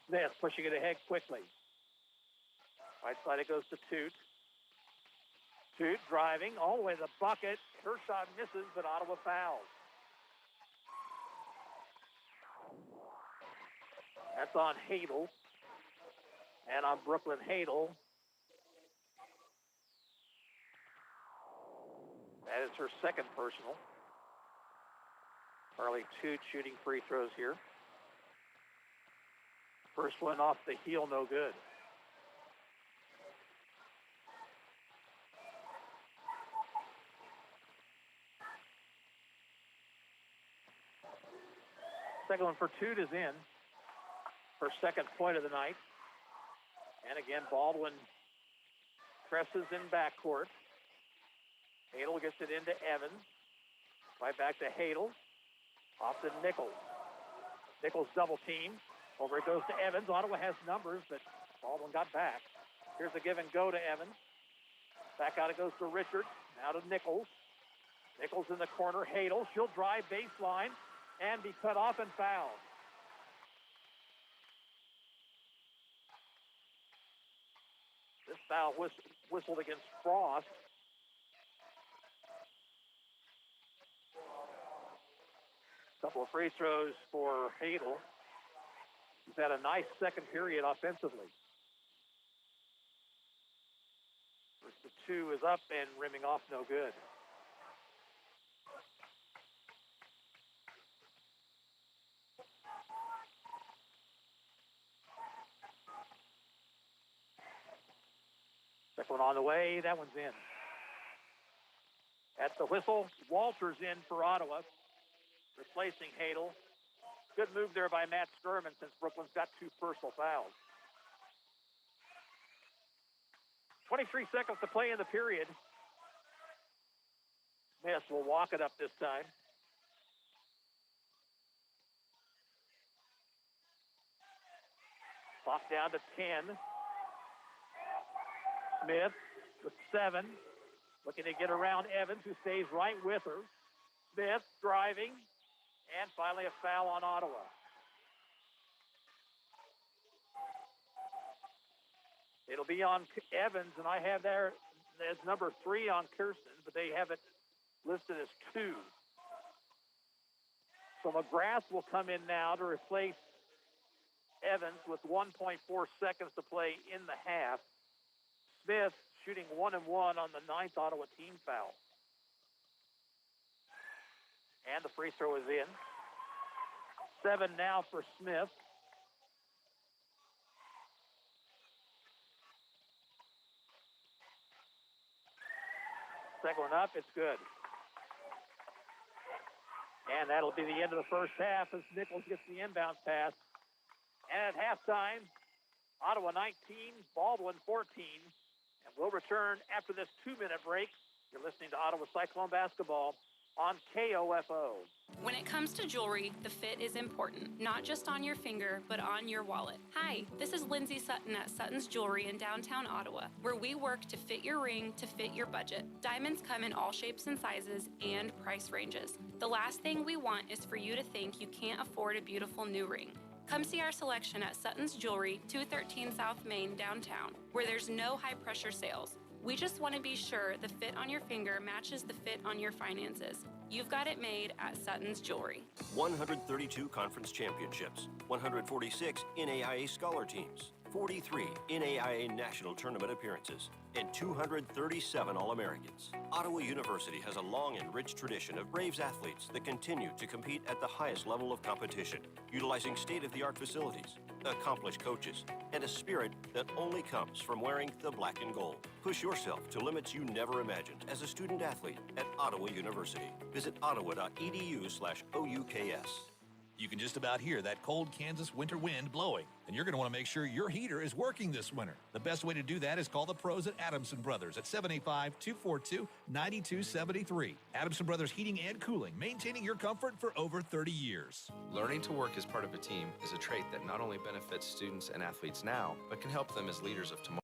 Smith pushing it ahead quickly. Right side it goes to Toot. Toot driving all the way to the bucket. Her shot misses, but Ottawa fouls. That's on Hadel. And on Brooklyn Hadel. That is her second personal. Carly Toot shooting free throws here. First one off the heel, no good. Second one for Toot is in. Her second point of the night. And again, Baldwin presses in backcourt. Hadel gets it into Evans. Right back to Hadel. Off to Nichols. Nichols double team. Over it goes to Evans. Ottawa has numbers, but Baldwin got back. Here's a give and go to Evans. Back out it goes to Richards. Now to Nichols. Nichols in the corner. Hadel. She'll drive baseline and be cut off and fouled. This foul whistled against Frost. Couple of free throws for Hadel. He's had a nice second period offensively. First to two is up and rimming off, no good. Second one on the way, that one's in. At the whistle, Walters in for Ottawa, replacing Hadel. Good move there by Matt Sturman since Brooklyn's got two personal fouls. 23 seconds to play in the period. Smith will walk it up this time. Clock down to 10. Smith with 7. Looking to get around Evans, who stays right with her. Smith driving. And finally a foul on Ottawa. It'll be on Evans, and I have there as number 3 on Kirsten, but they have it listed as 2. So McGrath will come in now to replace Evans with 1.4 seconds to play in the half. Smith shooting 1 and 1 on the 9th Ottawa team foul. And the free throw is in. 7 now for Smith. Second one up, it's good. And that'll be the end of the first half as Nichols gets the inbound pass. And at halftime, Ottawa 19, Baldwin 14. And we'll return after this 2-minute break. You're listening to Ottawa Cyclone Basketball on KOFO. When it comes to jewelry, the fit is important, not just on your finger, but on your wallet. Hi, this is Lindsay Sutton at Sutton's Jewelry in downtown Ottawa, where we work to fit your ring to fit your budget. Diamonds come in all shapes and sizes and price ranges. The last thing we want is for you to think you can't afford a beautiful new ring. Come see our selection at Sutton's Jewelry, 213 South Main, downtown, where there's no high-pressure sales. We just want to be sure the fit on your finger matches the fit on your finances. You've got it made at Sutton's Jewelry. 132 conference championships, 146 NAIA scholar teams, 43 NAIA national tournament appearances, and 237 All-Americans. Ottawa University has a long and rich tradition of Braves athletes that continue to compete at the highest level of competition, utilizing state-of-the-art facilities, accomplished coaches, and a spirit that only comes from wearing the black and gold. Push yourself to limits you never imagined as a student athlete at Ottawa University. Visit ottawa.edu/OUKS. You can just about hear that cold Kansas winter wind blowing, and you're going to want to make sure your heater is working this winter. The best way to do that is call the pros at Adamson Brothers at 785-242-9273. Adamson Brothers Heating and Cooling, maintaining your comfort for over 30 years. Learning to work as part of a team is a trait that not only benefits students and athletes now, but can help them as leaders of tomorrow.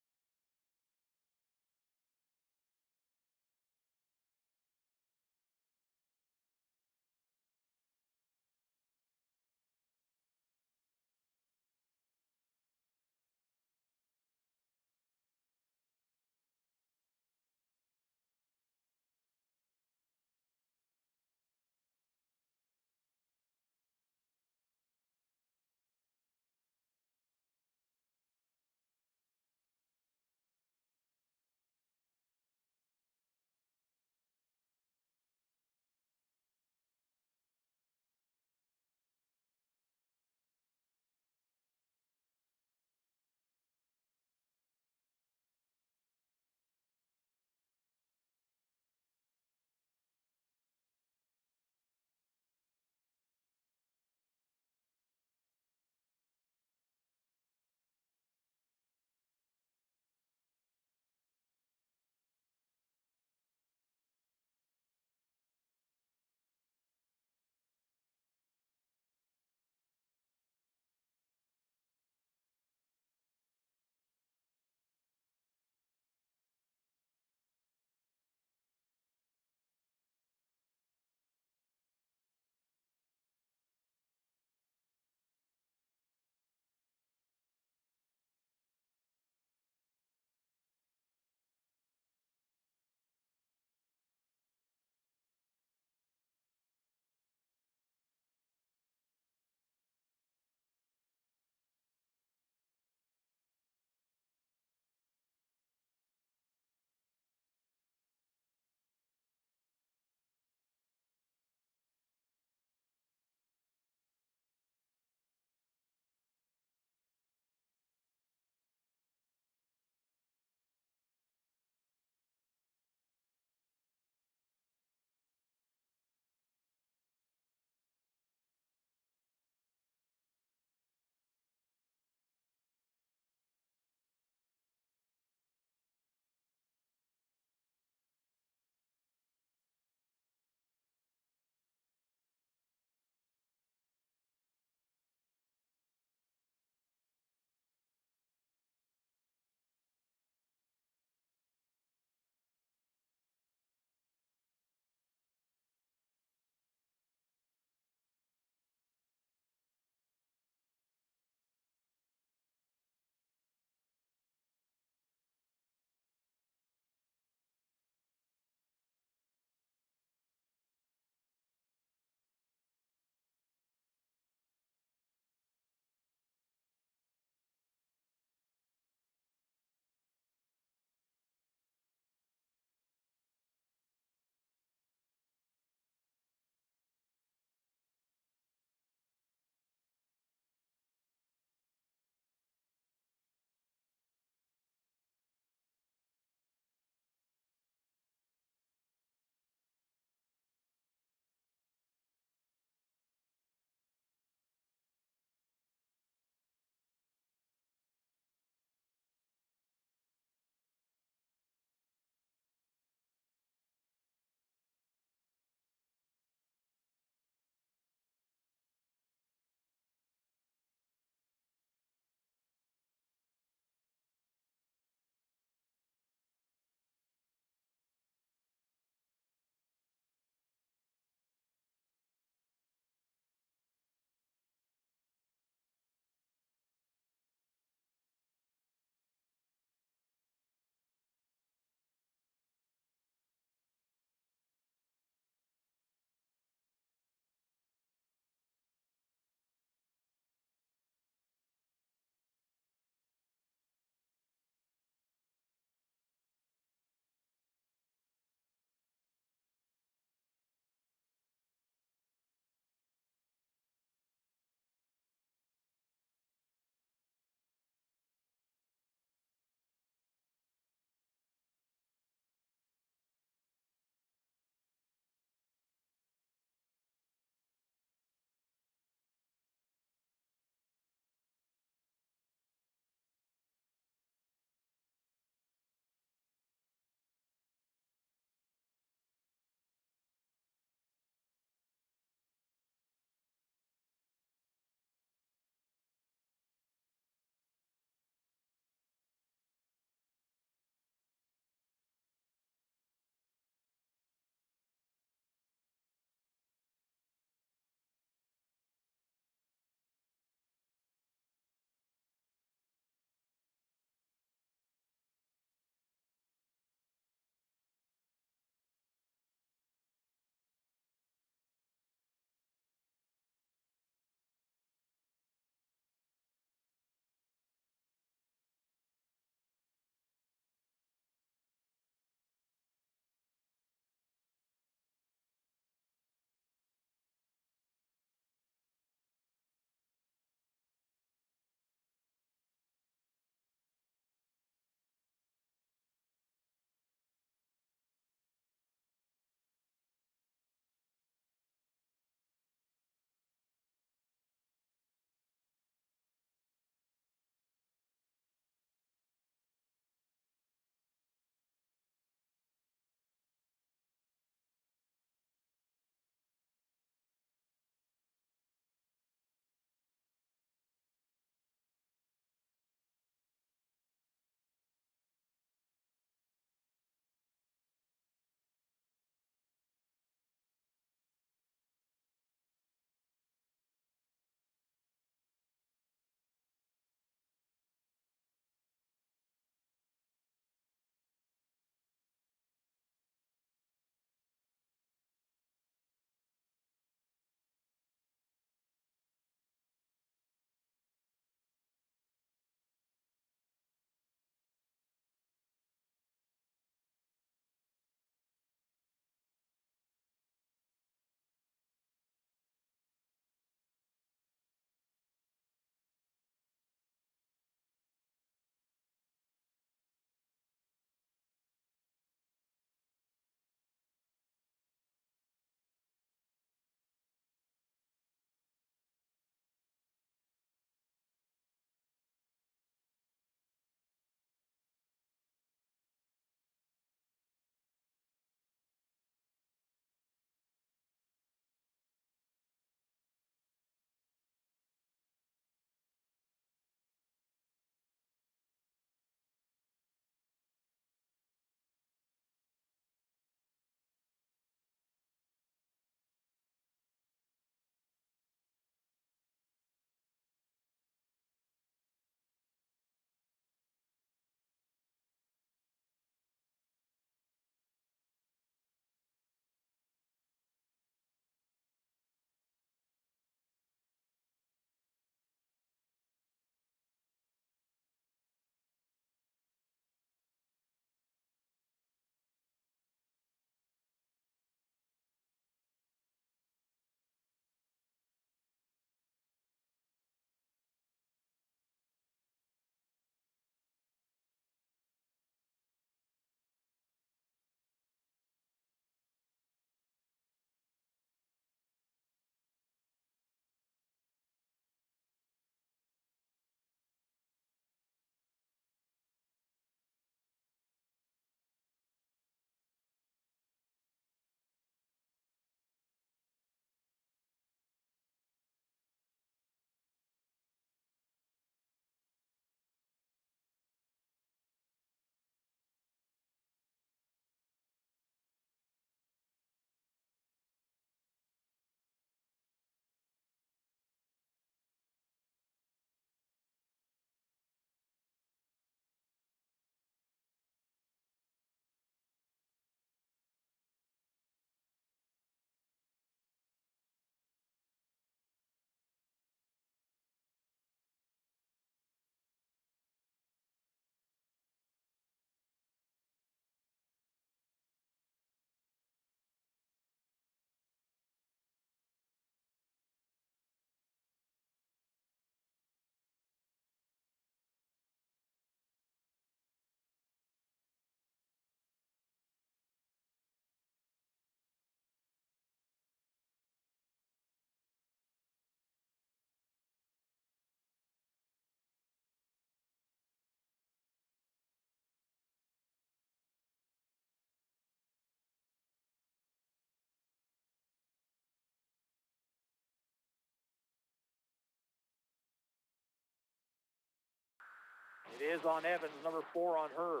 It is on Evans, number 4 on her.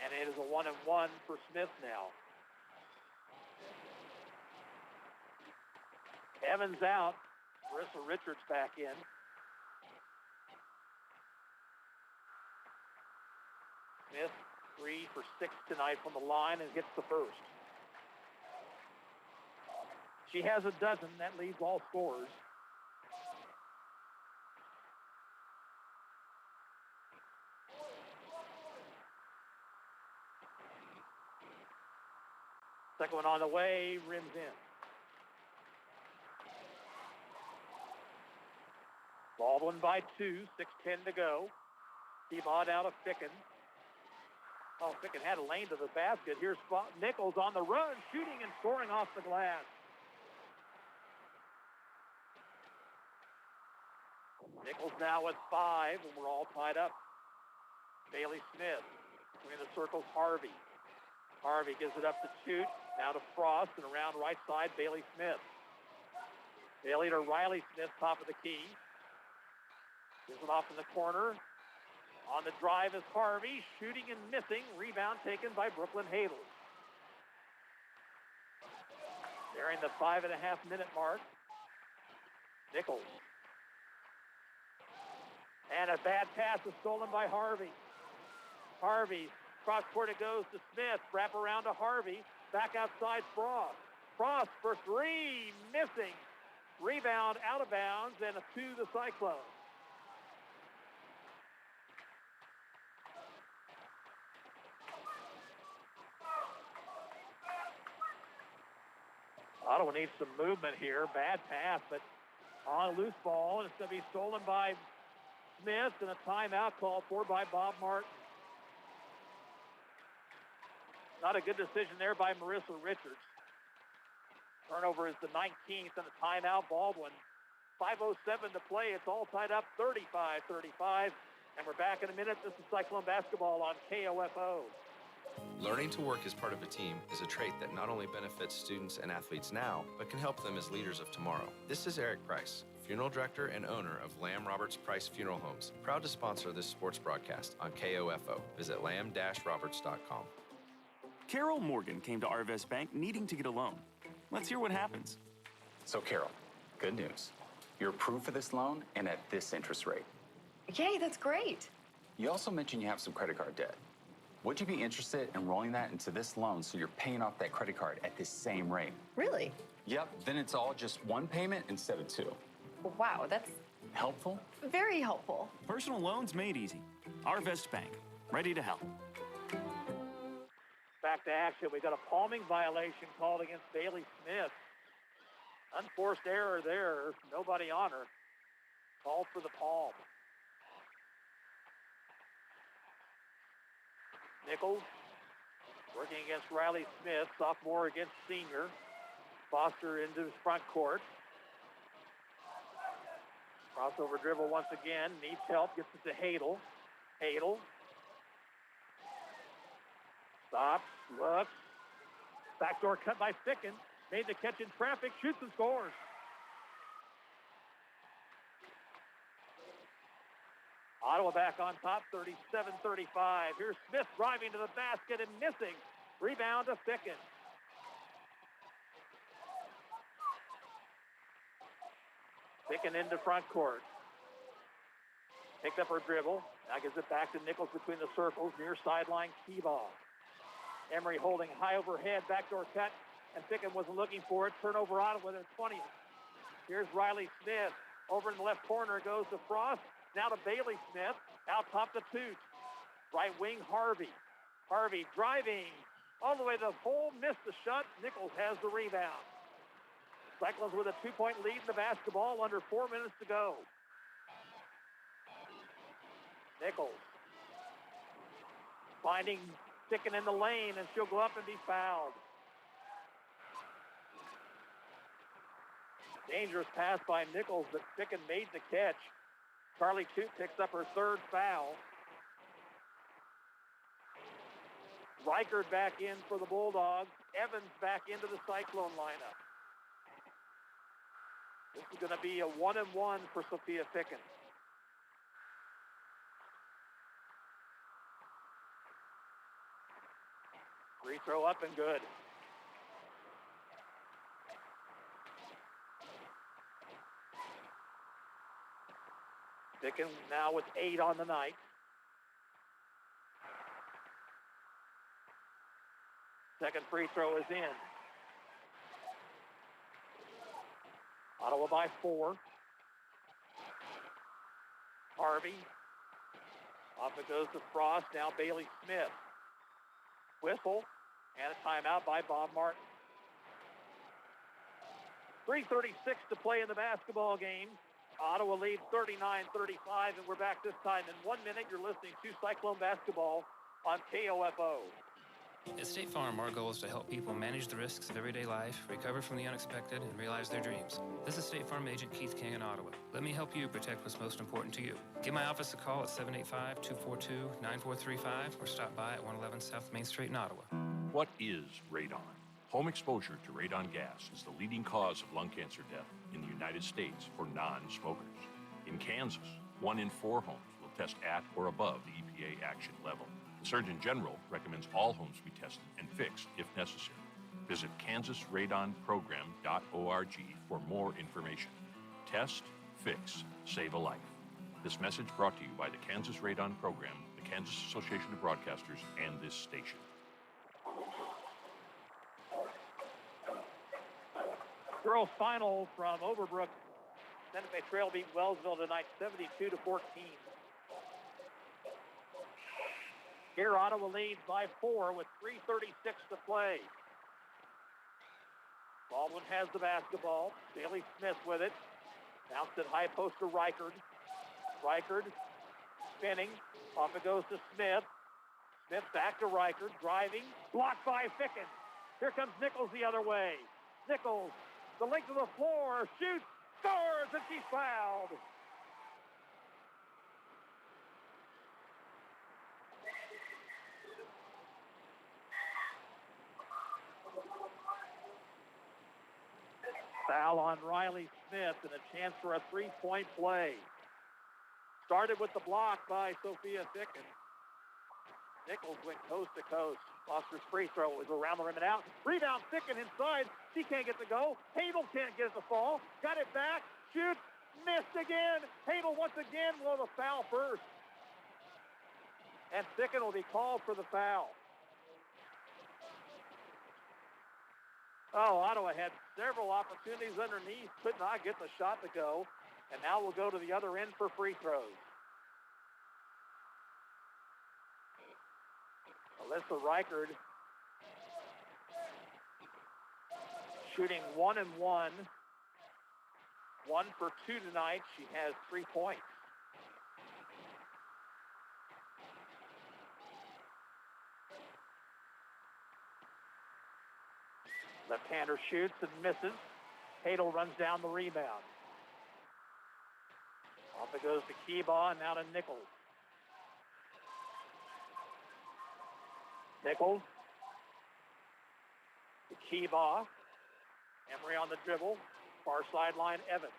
And it is a 1-and-1 for Smith now. Evans out. Marissa Richards back in. Smith 3 for 6 tonight from the line and hits the first. She has a dozen. That leads all scorers. Second one on the way, rims in. Baldwin by 2, 6:10 to go. T-Bod out of Ficken. Oh, Ficken had a lane to the basket. Here's Nichols on the run, shooting and scoring off the glass. Nichols now with 5, and we're all tied up. Bailey Smith between the circles, Harvey. Harvey gives it up to Chute, now to Frost, and around right side, Bailey Smith. Bailey to Riley Smith, top of the key. Gives it off in the corner. On the drive is Harvey, shooting and missing. Rebound taken by Brooklyn Hadel. Nearing the 5.5-minute mark. Nichols. And a bad pass is stolen by Harvey. Harvey, cross court it goes to Smith. Wrap around to Harvey. Back outside Frost. Frost for 3, missing. Rebound out of bounds and to the Cyclones. Ottawa needs some movement here. Bad pass, but on a loose ball, and it's going to be stolen by Smith, and a timeout called for by Bob Martin. Not a good decision there by Marissa Richards. Turnover is the 19th, and a timeout, Baldwin. 5:07 to play. It's all tied up, 35-35. And we're back in a minute. This is Cyclone Basketball on KOFO. Learning to work as part of a team is a trait that not only benefits students and athletes now, but can help them as leaders of tomorrow. This is Eric Price, Funeral Director and owner of Lamb Roberts Price Funeral Homes, proud to sponsor this sports broadcast on KOFO. Visit lamb-roberts.com. Carol Morgan came to Arvest Bank needing to get a loan. Let's hear what happens. So, Carol, good news. You're approved for this loan and at this interest rate. Yay, that's great. You also mentioned you have some credit card debt. Would you be interested in rolling that into this loan so you're paying off that credit card at this same rate? Really? Yep, then it's all just one payment instead of 2. Wow, that's helpful? Very helpful. Personal loans made easy. Arvest Bank, ready to help. Back to action. We got a palming violation called against Bailey Smith. Unforced error there. Nobody on her. Called for the palm. Nichols working against Riley Smith. Sophomore against senior. Foster into his front court. Crossover dribble once again. Needs help. Gets it to Hadel. Hadel. Stops. Looks. Backdoor cut by Ficken. Made the catch in traffic. Shoots and scores. Ottawa back on top, 37-35. Here's Smith driving to the basket and missing. Rebound to Ficken. Ficken into front court. Picked up her dribble. Now gives it back to Nichols between the circles. Near sideline, key ball. Emery holding high overhead. Backdoor cut. And Ficken wasn't looking for it. Turnover Ottawa with their 20th. Here's Riley Smith. Over in the left corner goes to Frost. Now to Bailey Smith. Out top to Toot. Right wing, Harvey. Harvey driving all the way to the hole. Missed the shot. Nichols has the rebound. Cyclones with a 2-point lead in the basketball. Under 4 minutes to go. Nichols. Finding Ficken in the lane, and she'll go up and be fouled. Dangerous pass by Nichols, but Ficken made the catch. Carly Toot picks up her 3rd foul. Reichert back in for the Bulldogs. Evans back into the Cyclone lineup. This is going to be a 1-and-1 for Sophia Ficken. Free throw up and good. Dickens now with 8 on the night. Second free throw is in. Ottawa by 4. Harvey. Off it goes to Frost. Now Bailey Smith. Whistle and a timeout by Bob Martin. 3:36 to play in the basketball game. Ottawa leads 39-35, and we're back this time in 1 minute. You're listening to Cyclone Basketball on KOFO. At State Farm, our goal is to help people manage the risks of everyday life, recover from the unexpected, and realize their dreams. This is State Farm Agent Keith King in Ottawa. Let me help you protect what's most important to you. Give my office a call at 785-242-9435 or stop by at 111 South Main Street in Ottawa. What is radon? Home exposure to radon gas is the leading cause of lung cancer death in the United States for non-smokers. In Kansas, 1 in 4 homes will test at or above the EPA action level. The Surgeon General recommends all homes be tested and fixed if necessary. Visit kansasradonprogram.org for more information. Test, fix, save a life. This message brought to you by the Kansas Radon Program, the Kansas Association of Broadcasters, and this station. Girls final from Overbrook. Santa Fe Trail beat Wellsville tonight 72-14. Here Ottawa leads by 4 with 3:36 to play. Baldwin has the basketball. Bailey Smith with it. Bounced it high post to Reichard. Reichard spinning. Off it goes to Smith. Smith back to Reichard. Driving. Blocked by Ficken. Here comes Nichols the other way. Nichols, the length of the floor, shoots, scores, and she's fouled. Foul on Riley Smith and a chance for a three-point play. Started with the block by Sophia Ficken. Nichols went coast to coast. Foster's free throw is around the rim and out. Rebound Ficken inside. She can't get to go. Hadel can't get it to fall. Got it back. Shoots. Missed again. Hadel once again will the foul first. And Ficken will be called for the foul. Oh, Ottawa had several opportunities underneath, could not get the shot to go. And now we'll go to the other end for free throws. Alyssa Reichard shooting 1 and 1. 1 for 2 tonight. She has 3 points. Left-hander shoots and misses. Hadel runs down the rebound. Off it goes to Keebaugh and now to Nichols. Nichols to Keebaugh. Emery on the dribble. Far sideline, Evans.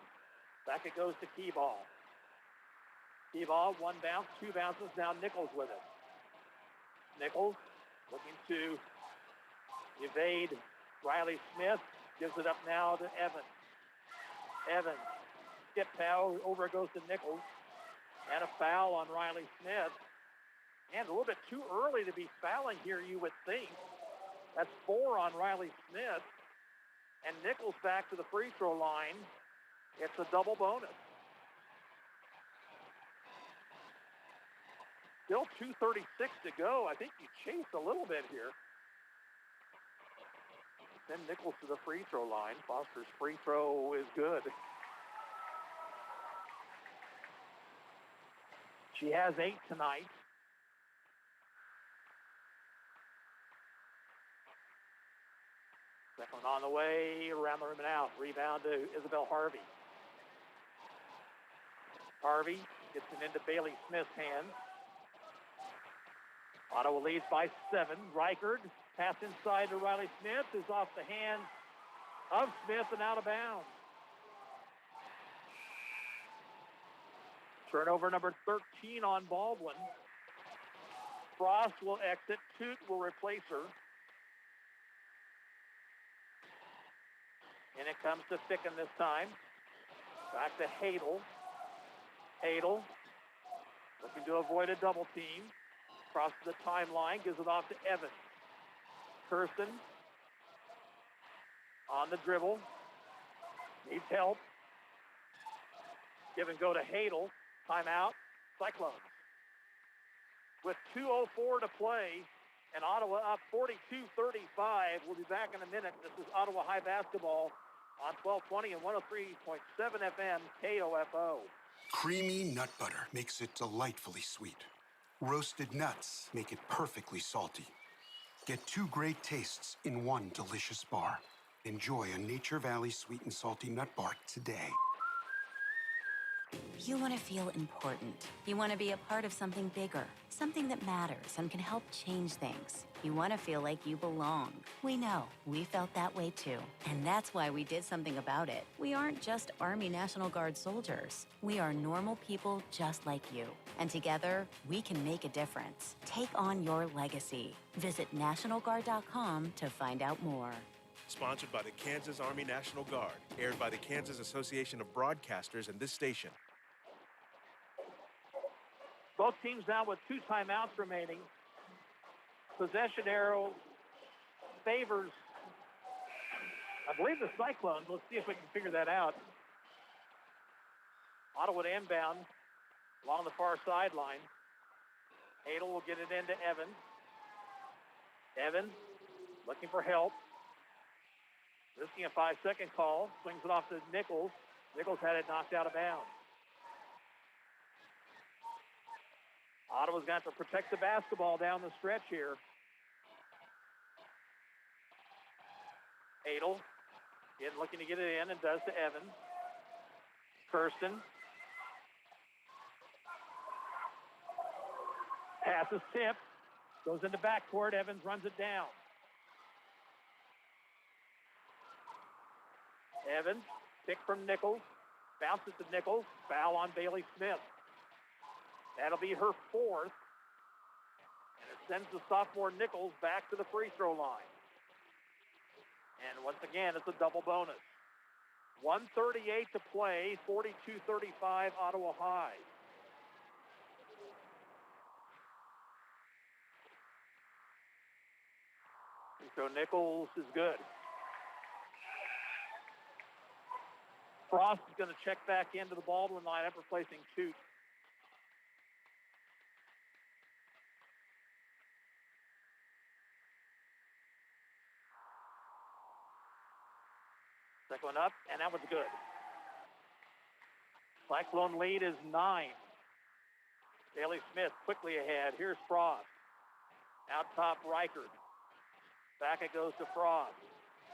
Back it goes to Keebaugh. Keebaugh, 1 bounce, 2 bounces. Now Nichols with it. Nichols looking to evade Riley Smith. Gives it up now to Evans. Evans. Skip foul. Over it goes to Nichols. And a foul on Riley Smith. And a little bit too early to be fouling here, you would think. That's 4 on Riley Smith. And Nichols back to the free throw line. It's a double bonus. Still 2:36 to go. I think you chased a little bit here. Then Nichols to the free throw line. Foster's free throw is good. She has 8 tonight. Second on the way, around the rim and out. Rebound to Isabel Harvey. Harvey gets it into Bailey Smith's hands. Ottawa leads by 7. Reichard, pass inside to Riley Smith, is off the hands of Smith and out of bounds. Turnover number 13 on Baldwin. Frost will exit. Toot will replace her. And it comes to Ficken this time. Back to Hadel. Hadel looking to avoid a double team. Crosses the timeline, gives it off to Evans. Kirsten on the dribble. Needs help. Give and go to Hadel. Timeout. Cyclones. With 2:04 to play, and Ottawa up 42-35. We'll be back in a minute. This is Ottawa High Basketball on 1220 and 103.7 FM KOFO. Creamy nut butter makes it delightfully sweet. Roasted nuts make it perfectly salty. Get two great tastes in one delicious bar. Enjoy a Nature Valley sweet and salty nut bar today. You want to feel important. You want to be a part of something bigger, something that matters and can help change things. You want to feel like you belong. We know. We felt that way too. And that's why we did something about it. We aren't just Army National Guard soldiers. We are normal people just like you. And together, we can make a difference. Take on your legacy. Visit NationalGuard.com to find out more. Sponsored by the Kansas Army National Guard. Aired by the Kansas Association of Broadcasters and this station. Both teams now with 2 timeouts remaining. Possession arrow favors, I believe, the Cyclones. Let's see if we can figure that out. Ottawa to inbound along the far sideline. Hadel will get it into Evans. Evans looking for help. Risking a 5-second call. Swings it off to Nichols. Nichols had it knocked out of bounds. Ottawa's got to protect the basketball down the stretch here. Hadel looking to get it in and does to Evans. Kirsten. Pass is tipped. Goes into backcourt. Evans runs it down. Evans, pick from Nichols. Bounces to Nichols. Foul on Bailey Smith. That'll be her 4th. And it sends the sophomore Nichols back to the free throw line. And once again, it's a double bonus. 1:38 to play, 42-35 Ottawa High. So Nichols is good. Frost is going to check back into the Baldwin lineup, replacing Toot. Second one up, and that was good. Cyclone lead is 9. Bailey Smith quickly ahead. Here's Frost. Out top, Reichert. Back it goes to Frost.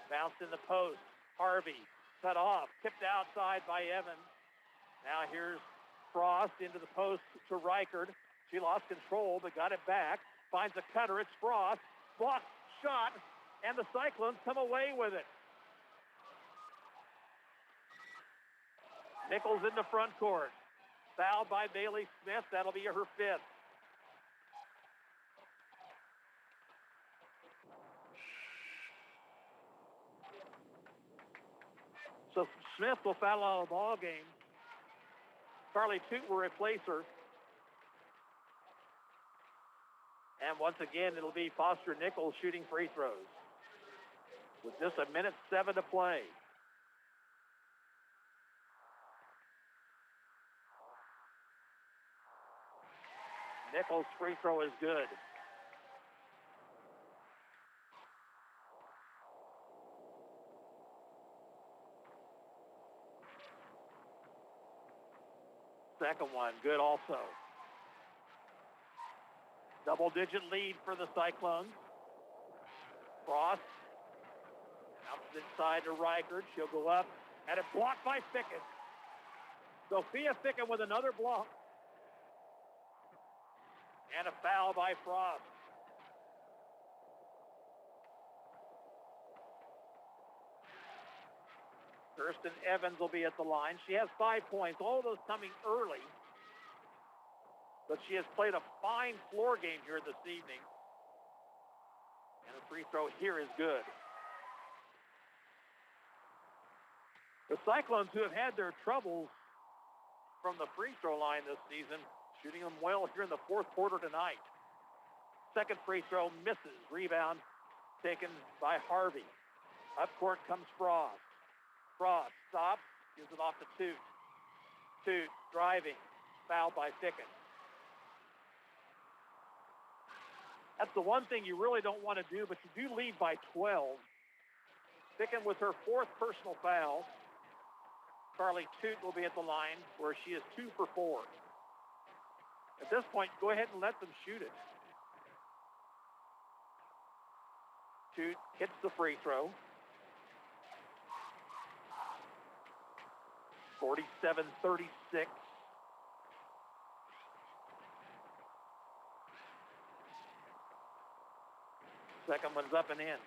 Bounce in the post. Harvey cut off. Tipped outside by Evans. Now here's Frost into the post to Reichert. She lost control, but got it back. Finds a cutter. It's Frost. Blocked shot, and the Cyclones come away with it. Nichols in the front court. Fouled by Bailey Smith. That'll be her 5th. So Smith will foul out of the ball game. Carly Toot will replace her. And once again, it'll be Foster Nichols shooting free throws. With just 1:07 to play. Nichols' free throw is good. Second one, good also. Double-digit lead for the Cyclones. Frost. Bounces inside to Reichert. She'll go up. And it blocked by Ficken. Sophia Ficken with another block. And a foul by Frost. Kirsten Evans will be at the line. She has 5 points, all of those coming early. But she has played a fine floor game here this evening. And the free throw here is good. The Cyclones, who have had their troubles from the free throw line this season, shooting them well here in the fourth quarter tonight. Second free throw misses. Rebound taken by Harvey. Up court comes Frost. Frost stops, gives it off to Toot. Toot driving, fouled by Ficken. That's the one thing you really don't want to do, but you do lead by 12. Ficken with her fourth personal foul. Carly Toot will be at the line where she is 2 for 4. At this point, go ahead and let them shoot it. Toot hits the free throw. 47-36. Second one's up and in.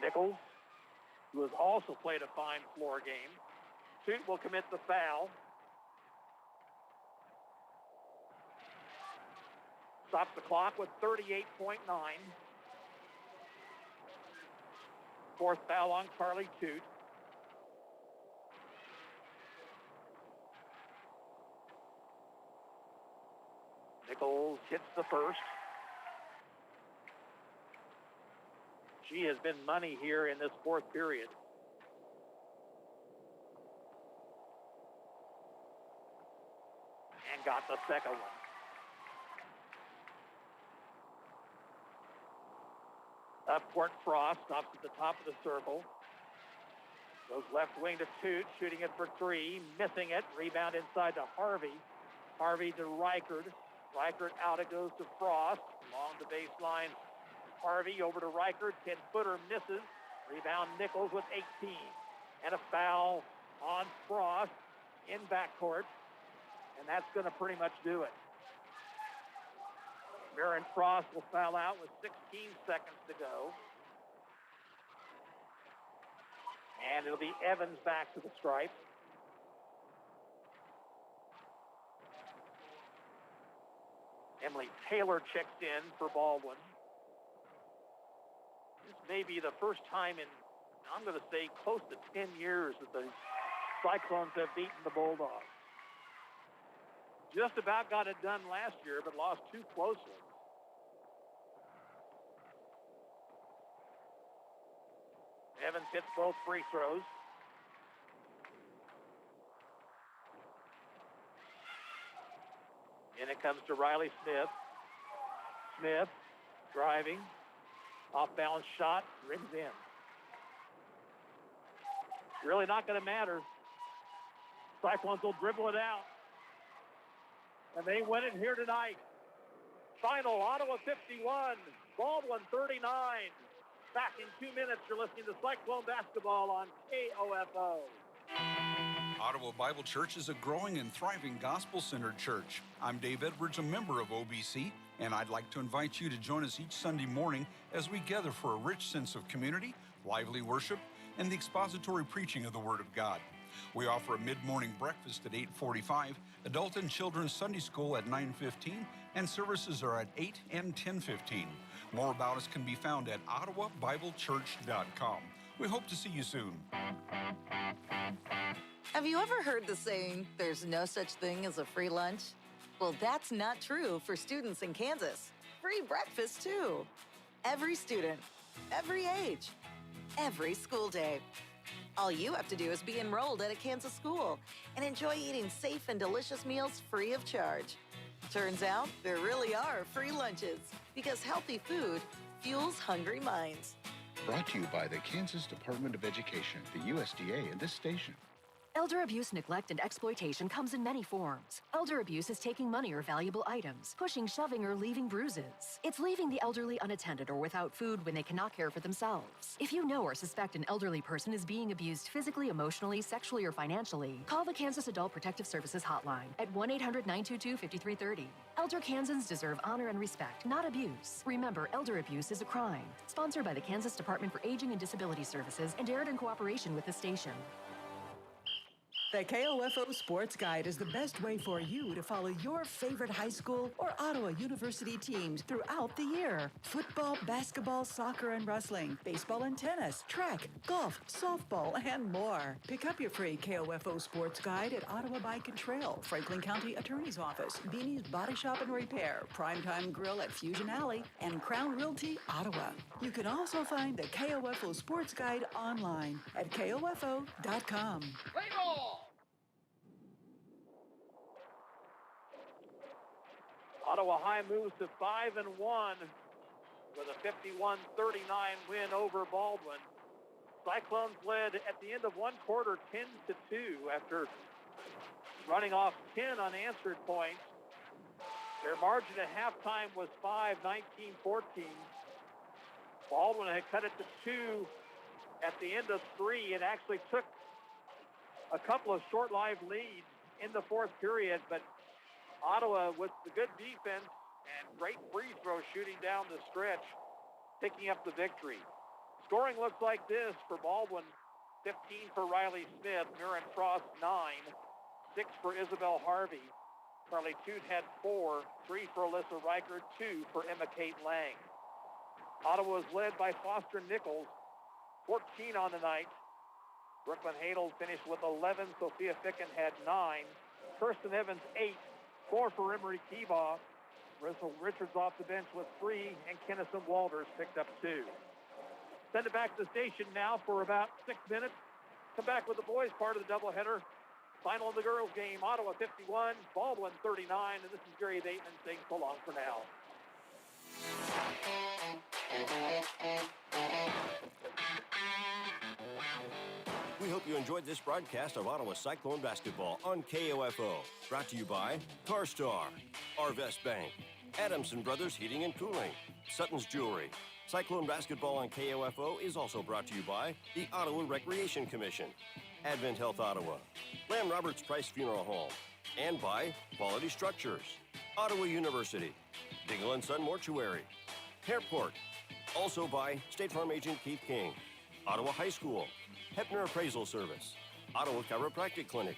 Nichols, who has also played a fine floor game. Toot will commit the foul. Stops the clock with 38.9. Fourth foul on Carly Toot. Nichols hits the first. She has been money here in this fourth period. And got the second one. Up court, Frost stops at the top of the circle. Goes left wing to Toot, shooting it for 3, missing it. Rebound inside to Harvey. Harvey to Reichard. Reichard out, it goes to Frost. Along the baseline, Harvey over to Reichard. 10-footer misses. Rebound Nichols with 18. And a foul on Frost in backcourt. And that's going to pretty much do it. Maren Frost will foul out with 16 seconds to go. And it'll be Evans back to the stripe. Emily Taylor checks in for Baldwin. This may be the first time in, I'm going to say, close to 10 years that the Cyclones have beaten the Bulldogs. Just about got it done last year, but lost 2 close ones. Evans hits both free throws. And it comes to Riley Smith. Smith driving. Off-balance shot, rims in. Really not going to matter. Cyclones will dribble it out. And they win it here tonight. Final, Ottawa 51, Baldwin 39. Back in 2 minutes, you're listening to Cyclone Basketball on KOFO. Ottawa Bible Church is a growing and thriving gospel-centered church. I'm Dave Edwards, a member of OBC, and I'd like to invite you to join us each Sunday morning as we gather for a rich sense of community, lively worship, and the expository preaching of the Word of God. We offer a mid-morning breakfast at 8:45, adult and children's Sunday school at 9:15, and services are at 8 and 10:15. More about us can be found at ottawabiblechurch.com. We hope to see you soon. Have you ever heard the saying, there's no such thing as a free lunch? Well, that's not true for students in Kansas. Free breakfast, too. Every student, every age, every school day. All you have to do is be enrolled at a Kansas school and enjoy eating safe and delicious meals free of charge. Turns out there really are free lunches because healthy food fuels hungry minds. Brought to you by the Kansas Department of Education, the USDA, and this station. Elder abuse, neglect, and exploitation comes in many forms. Elder abuse is taking money or valuable items, pushing, shoving, or leaving bruises. It's leaving the elderly unattended or without food when they cannot care for themselves. If you know or suspect an elderly person is being abused physically, emotionally, sexually, or financially, call the Kansas Adult Protective Services Hotline at 1-800-922-5330. Elder Kansans deserve honor and respect, not abuse. Remember, elder abuse is a crime. Sponsored by the Kansas Department for Aging and Disability Services and aired in cooperation with the station. The KOFO Sports Guide is the best way for you to follow your favorite high school or Ottawa University teams throughout the year. Football, basketball, soccer, and wrestling, baseball and tennis, track, golf, softball, and more. Pick up your free KOFO Sports Guide at Ottawa Bike and Trail, Franklin County Attorney's Office, Beanie's Body Shop and Repair, Primetime Grill at Fusion Alley, and Crown Realty, Ottawa. You can also find the KOFO Sports Guide online at KOFO.com. Play ball! Ottawa High moves to 5-1 with a 51-39 win over Baldwin. Cyclones led at the end of one quarter 10-2 after running off 10 unanswered points. Their margin at halftime was 5, 19-14. Baldwin had cut it to 2 at the end of 3 and actually took a couple of short-lived leads in the fourth period, but Ottawa, with the good defense and great free throw shooting down the stretch, picking up the victory. Scoring looks like this for Baldwin: 15 for Riley Smith, Mirren Frost 9, 6 for Isabel Harvey. Carly Toot had 4, 3 for Alyssa Riker, 2 for Emma Kate Lang. Ottawa was led by Foster Nichols, 14 on the night. Brooklyn Hadel finished with 11. Sophia Ficken had 9. Kirsten Evans 8. 4 for Emery Keebaugh. Russell Richards off the bench with 3, and Kennison Walters picked up 2. Send it back to the station now for about 6 minutes. Come back with the boys part of the doubleheader. Final of the girls game, Ottawa 51, Baldwin 39, and this is Gary Bateman saying so long for now. We hope you enjoyed this broadcast of Ottawa Cyclone basketball on KOFO. Brought to you by CarStar, Arvest Bank, Adamson Brothers Heating and Cooling, Sutton's Jewelry. Cyclone basketball on KOFO is also brought to you by the Ottawa Recreation Commission, Advent Health Ottawa, Lamb Roberts Price Funeral Home, and by Quality Structures, Ottawa University, Dingle & Son Mortuary, Airport. Also by State Farm Agent Keith King, Ottawa High School, Hepner Appraisal Service, Ottawa Chiropractic Clinic,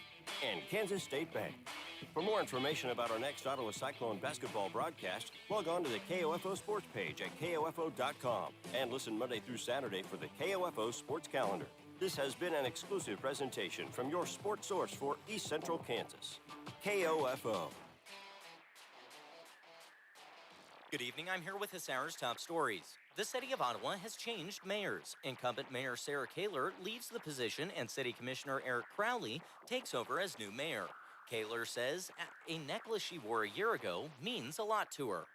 and Kansas State Bank. For more information about our next Ottawa Cyclone basketball broadcast, log on to the KOFO Sports page at KOFO.com and listen Monday through Saturday for the KOFO Sports Calendar. This has been an exclusive presentation from your sports source for East Central Kansas, KOFO. Good evening, I'm here with this hour's top stories. The city of Ottawa has changed mayors. Incumbent Mayor Sarah Kaler leaves the position and City Commissioner Eric Crowley takes over as new mayor. Kaler says a necklace she wore a year ago means a lot to her.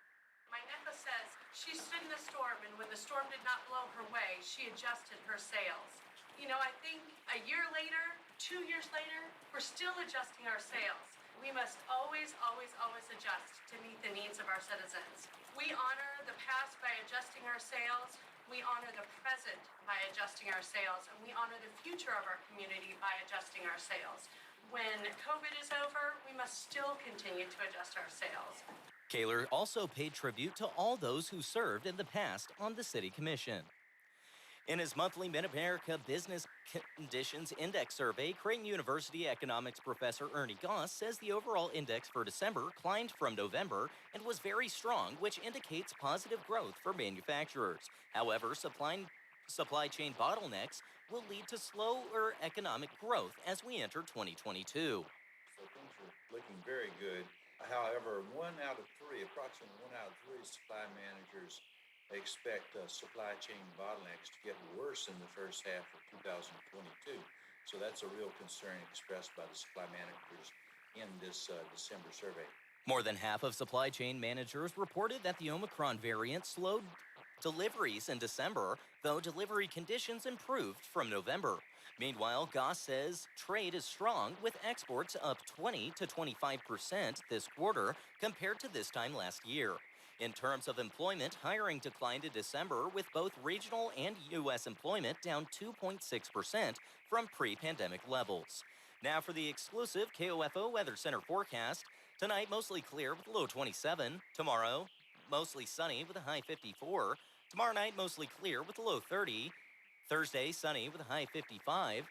My necklace says she stood in the storm, and when the storm did not blow her way, she adjusted her sails. You know, I think a year later, 2 years later, we're still adjusting our sails. We must always, always, always adjust to meet the needs of our citizens. We honor the past by adjusting our sails. We honor the present by adjusting our sails. And we honor the future of our community by adjusting our sails. When COVID is over, we must still continue to adjust our sails. Kaler also paid tribute to all those who served in the past on the City Commission. In his monthly Mid-America Business Conditions Index survey, Creighton University economics professor Ernie Goss says the overall index for December climbed from November and was very strong, which indicates positive growth for manufacturers. However, supply chain bottlenecks will lead to slower economic growth as we enter 2022. So things are looking very good. However, approximately one out of three supply managers expect supply chain bottlenecks to get worse in the first half of 2022. So that's a real concern expressed by the supply managers in this December survey. More than half of supply chain managers reported that the Omicron variant slowed deliveries in December, though delivery conditions improved from November. Meanwhile, Goss says trade is strong, with exports up 20 to 25% this quarter compared to this time last year. In terms of employment, hiring declined in December, with both regional and U.S. employment down 2.6% from pre-pandemic levels. Now for the exclusive KOFO Weather Center forecast. Tonight, mostly clear with a low 27. Tomorrow, mostly sunny with a high 54. Tomorrow night, mostly clear with a low 30. Thursday, sunny with a high 55.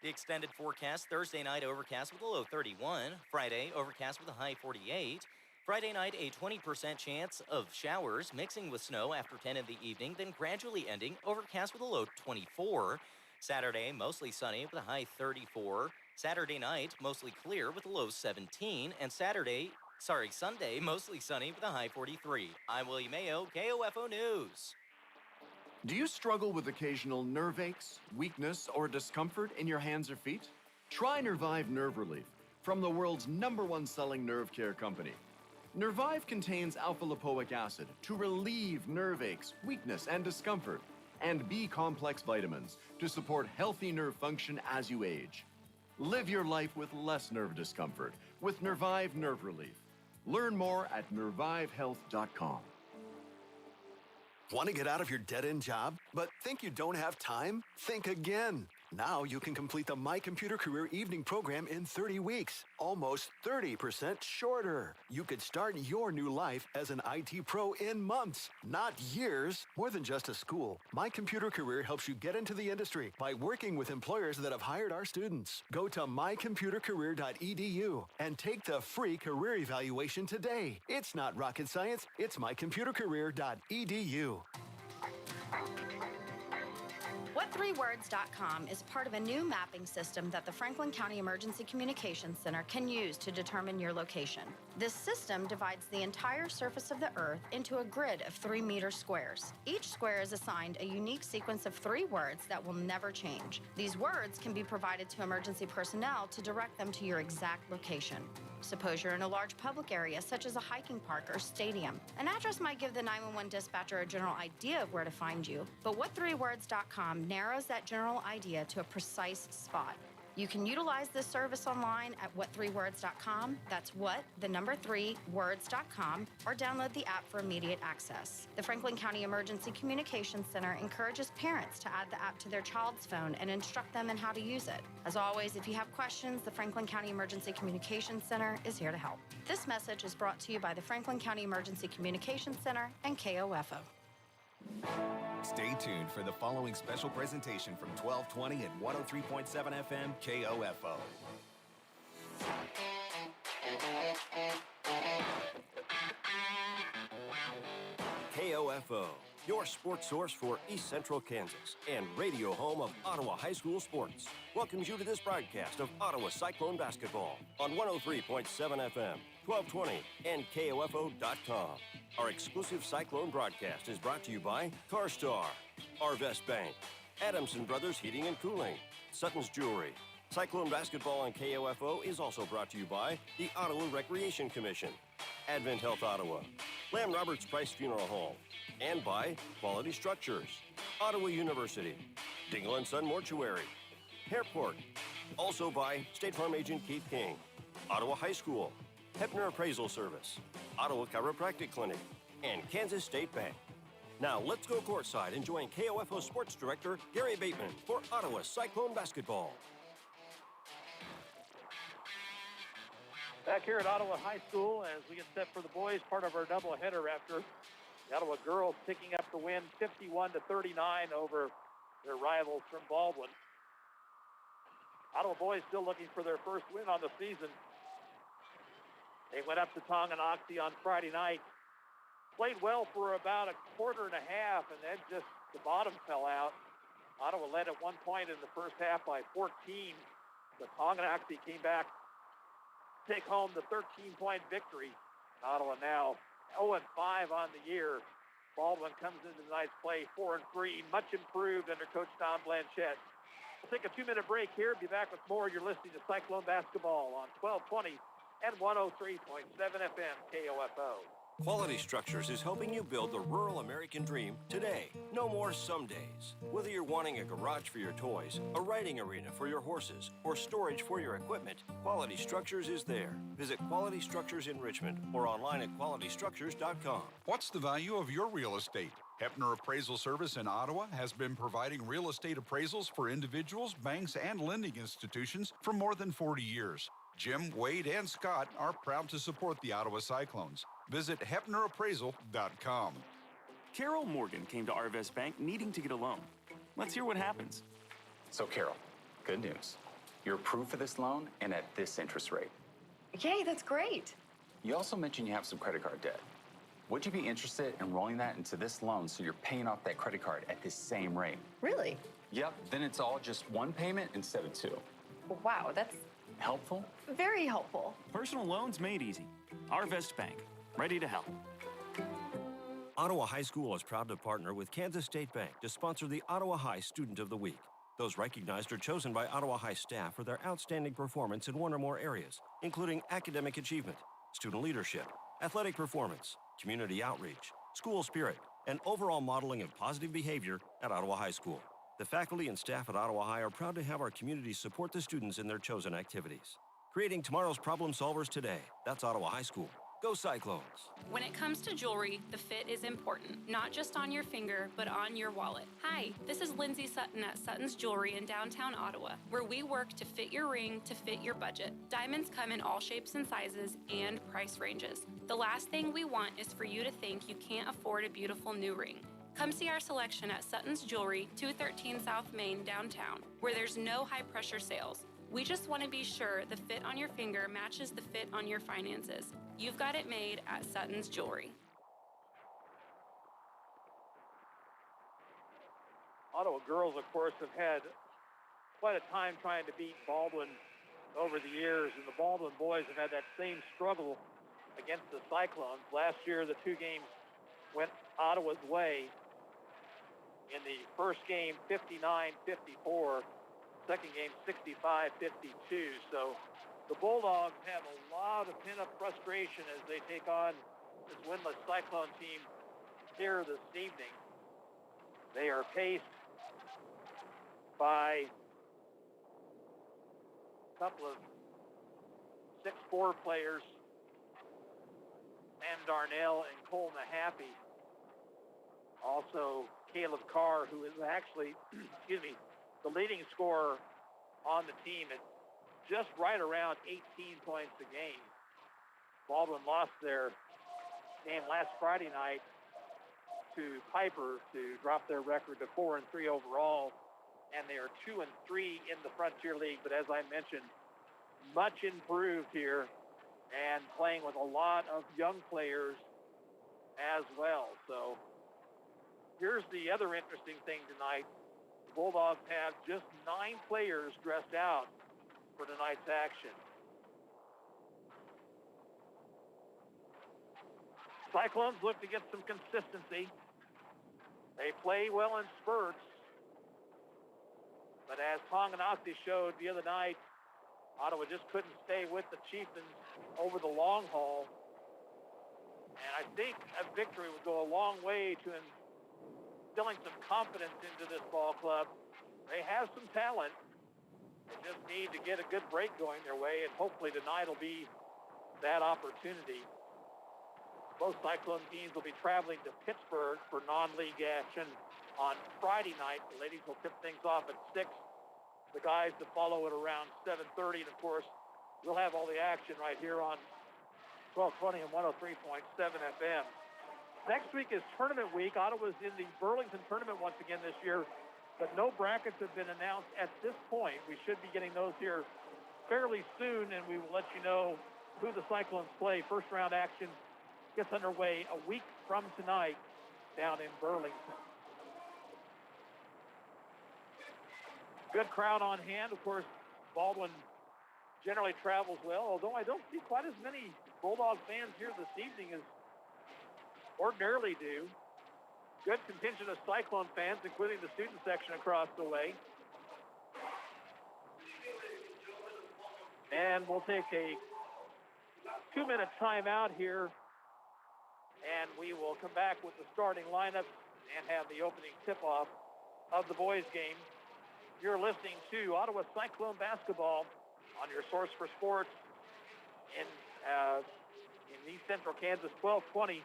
The extended forecast: Thursday night overcast with a low 31. Friday overcast with a high 48. Friday night, a 20% chance of showers mixing with snow after 10 in the evening, then gradually ending overcast with a low 24. Saturday, mostly sunny with a high 34. Saturday night, mostly clear with a low 17. And Sunday, mostly sunny with a high 43. I'm William Mayo, KOFO News. Do you struggle with occasional nerve aches, weakness, or discomfort in your hands or feet? Try Nervive Nerve Relief from the world's #1 selling nerve care company. Nervive contains alpha-lipoic acid to relieve nerve aches, weakness, and discomfort, and B-complex vitamins to support healthy nerve function as you age. Live your life with less nerve discomfort with Nervive Nerve Relief. Learn more at nervivehealth.com. Want to get out of your dead-end job, but think you don't have time? Think again. Now you can complete the My Computer Career Evening program in 30 weeks, almost 30% shorter. You could start your new life as an IT pro in months, not years. More than just a school, My Computer Career helps you get into the industry by working with employers that have hired our students. Go to mycomputercareer.edu and take the free career evaluation today. It's not rocket science, it's mycomputercareer.edu. What3words.com is part of a new mapping system that the Franklin County Emergency Communications Center can use to determine your location. This system divides the entire surface of the Earth into a grid of 3-meter squares. Each square is assigned a unique sequence of 3 words that will never change. These words can be provided to emergency personnel to direct them to your exact location. Suppose you're in a large public area, such as a hiking park or stadium. An address might give the 911 dispatcher a general idea of where to find you, but What3words.com narrows that general idea to a precise spot. You can utilize this service online at What3words.com. That's 3words.com, or download the app for immediate access. The Franklin County Emergency Communications Center encourages parents to add the app to their child's phone and instruct them in how to use it. As always, if you have questions, the Franklin County Emergency Communications Center is here to help. This message is brought to you by the Franklin County Emergency Communications Center and KOFO. Stay tuned for the following special presentation from 1220 and 103.7 FM KOFO. KOFO, your sports source for East Central Kansas and radio home of Ottawa High School sports, welcomes you to this broadcast of Ottawa Cyclone basketball on 103.7 FM, 1220, and KOFO.com. Our exclusive Cyclone broadcast is brought to you by CarStar, Arvest Bank, Adamson Brothers Heating and Cooling, Sutton's Jewelry. Cyclone basketball on KOFO is also brought to you by the Ottawa Recreation Commission, Advent Health Ottawa, Lamb Roberts Price Funeral Home, and by Quality Structures, Ottawa University, Dingle & Son Mortuary, Airport. Also by State Farm Agent Keith King, Ottawa High School, Hepner Appraisal Service, Ottawa Chiropractic Clinic, and Kansas State Bank. Now let's go courtside and join KOFO Sports Director Gary Bateman for Ottawa Cyclone basketball. Back here at Ottawa High School as we get set for the boys, part of our doubleheader after the Ottawa girls picking up the win 51-39 over their rivals from Baldwin. Ottawa boys still looking for their first win on the season. They went up to Tonganoxie on Friday night, played well for about a quarter and a half, and then just the bottom fell out. Ottawa led at one point in the first half by 14. The Tonganoxie came back to take home the 13-point victory. Ottawa now 0-5 on the year. Baldwin comes into tonight's play 4-3, much improved under Coach Don Blanchette. We'll take a 2-minute break here. Be back with more. You're listening to Cyclone Basketball on 1220 and 103.7 FM KOFO. Quality Structures is helping you build the rural American dream today. No more some days. Whether you're wanting a garage for your toys, a riding arena for your horses, or storage for your equipment, Quality Structures is there. Visit Quality Structures in Richmond or online at qualitystructures.com. What's the value of your real estate? Hepner Appraisal Service in Ottawa has been providing real estate appraisals for individuals, banks, and lending institutions for more than 40 years. Jim, Wade, and Scott are proud to support the Ottawa Cyclones. Visit HepnerAppraisal.com. Carol Morgan came to Arvest Bank needing to get a loan. Let's hear what happens. So, Carol, good news. You're approved for this loan and at this interest rate. Yay, that's great. You also mentioned you have some credit card debt. Would you be interested in rolling that into this loan so you're paying off that credit card at this same rate? Really? Yep, then it's all just one payment instead of two. Wow, that's Helpful? very helpful. Personal loans made easy. Arvest Bank, ready to help. Ottawa High School is proud to partner with Kansas State Bank to sponsor the Ottawa High Student of the Week. Those recognized are chosen by Ottawa High staff for their outstanding performance in one or more areas, including academic achievement, student leadership, athletic performance, community outreach, school spirit, and overall modeling of positive behavior at Ottawa High School. The faculty and staff at Ottawa High are proud to have our community support the students in their chosen activities. Creating tomorrow's problem solvers today. That's Ottawa High School. Go Cyclones! When it comes to jewelry, the fit is important, not just on your finger, but on your wallet. Hi, this is Lindsay Sutton at Sutton's Jewelry in downtown Ottawa, where we work to fit your ring to fit your budget. Diamonds come in all shapes and sizes and price ranges. The last thing we want is for you to think you can't afford a beautiful new ring. Come see our selection at Sutton's Jewelry, 213 South Main, downtown, where there's no high-pressure sales. We just want to be sure the fit on your finger matches the fit on your finances. You've got it made at Sutton's Jewelry. Ottawa girls, of course, have had quite a time trying to beat Baldwin over the years, and the Baldwin boys have had that same struggle against the Cyclones. Last year, the two games went Ottawa's way. In the first game, 59-54. Second game, 65-52. So the Bulldogs have a lot of pent-up frustration as they take on this winless Cyclone team here this evening. They are paced by a couple of 6'4" players, Sam Darnell and Cole Mahaffey. Also, Caleb Carr, who is actually, the leading scorer on the team at just right around 18 points a game. Baldwin lost their game last Friday night to Piper to drop their record to 4-3 overall, and they are 2-3 in the Frontier League. But as I mentioned, much improved here and playing with a lot of young players as well. So here's the other interesting thing tonight. The Bulldogs have just 9 players dressed out for tonight's action. Cyclones look to get some consistency. They play well in spurts. But as Tonganoxie showed the other night, Ottawa just couldn't stay with the Chieftains over the long haul. And I think a victory would go a long way to instilling some confidence into this ball club. They have some talent. They just need to get a good break going their way, and hopefully tonight will be that opportunity. Both Cyclone teams will be traveling to Pittsburgh for non-league action on Friday night. The ladies will tip things off at 6. The guys to follow at around 7:30. And, of course, we'll have all the action right here on 1220 and 103.7 FM. Next week is tournament week. Ottawa's in the Burlington tournament once again this year, but no brackets have been announced at this point. We should be getting those here fairly soon, and we will let you know who the Cyclones play. First round action gets underway a week from tonight down in Burlington. Good crowd on hand. Of course, Baldwin generally travels well, although I don't see quite as many Bulldog fans here this evening as ordinarily do. Good contingent of Cyclone fans, including the student section across the way. And we'll take a 2-minute timeout here, and we will come back with the starting lineups and have the opening tip-off of the boys' game. You're listening to Ottawa Cyclone basketball on your source for sports in East Central Kansas, 1220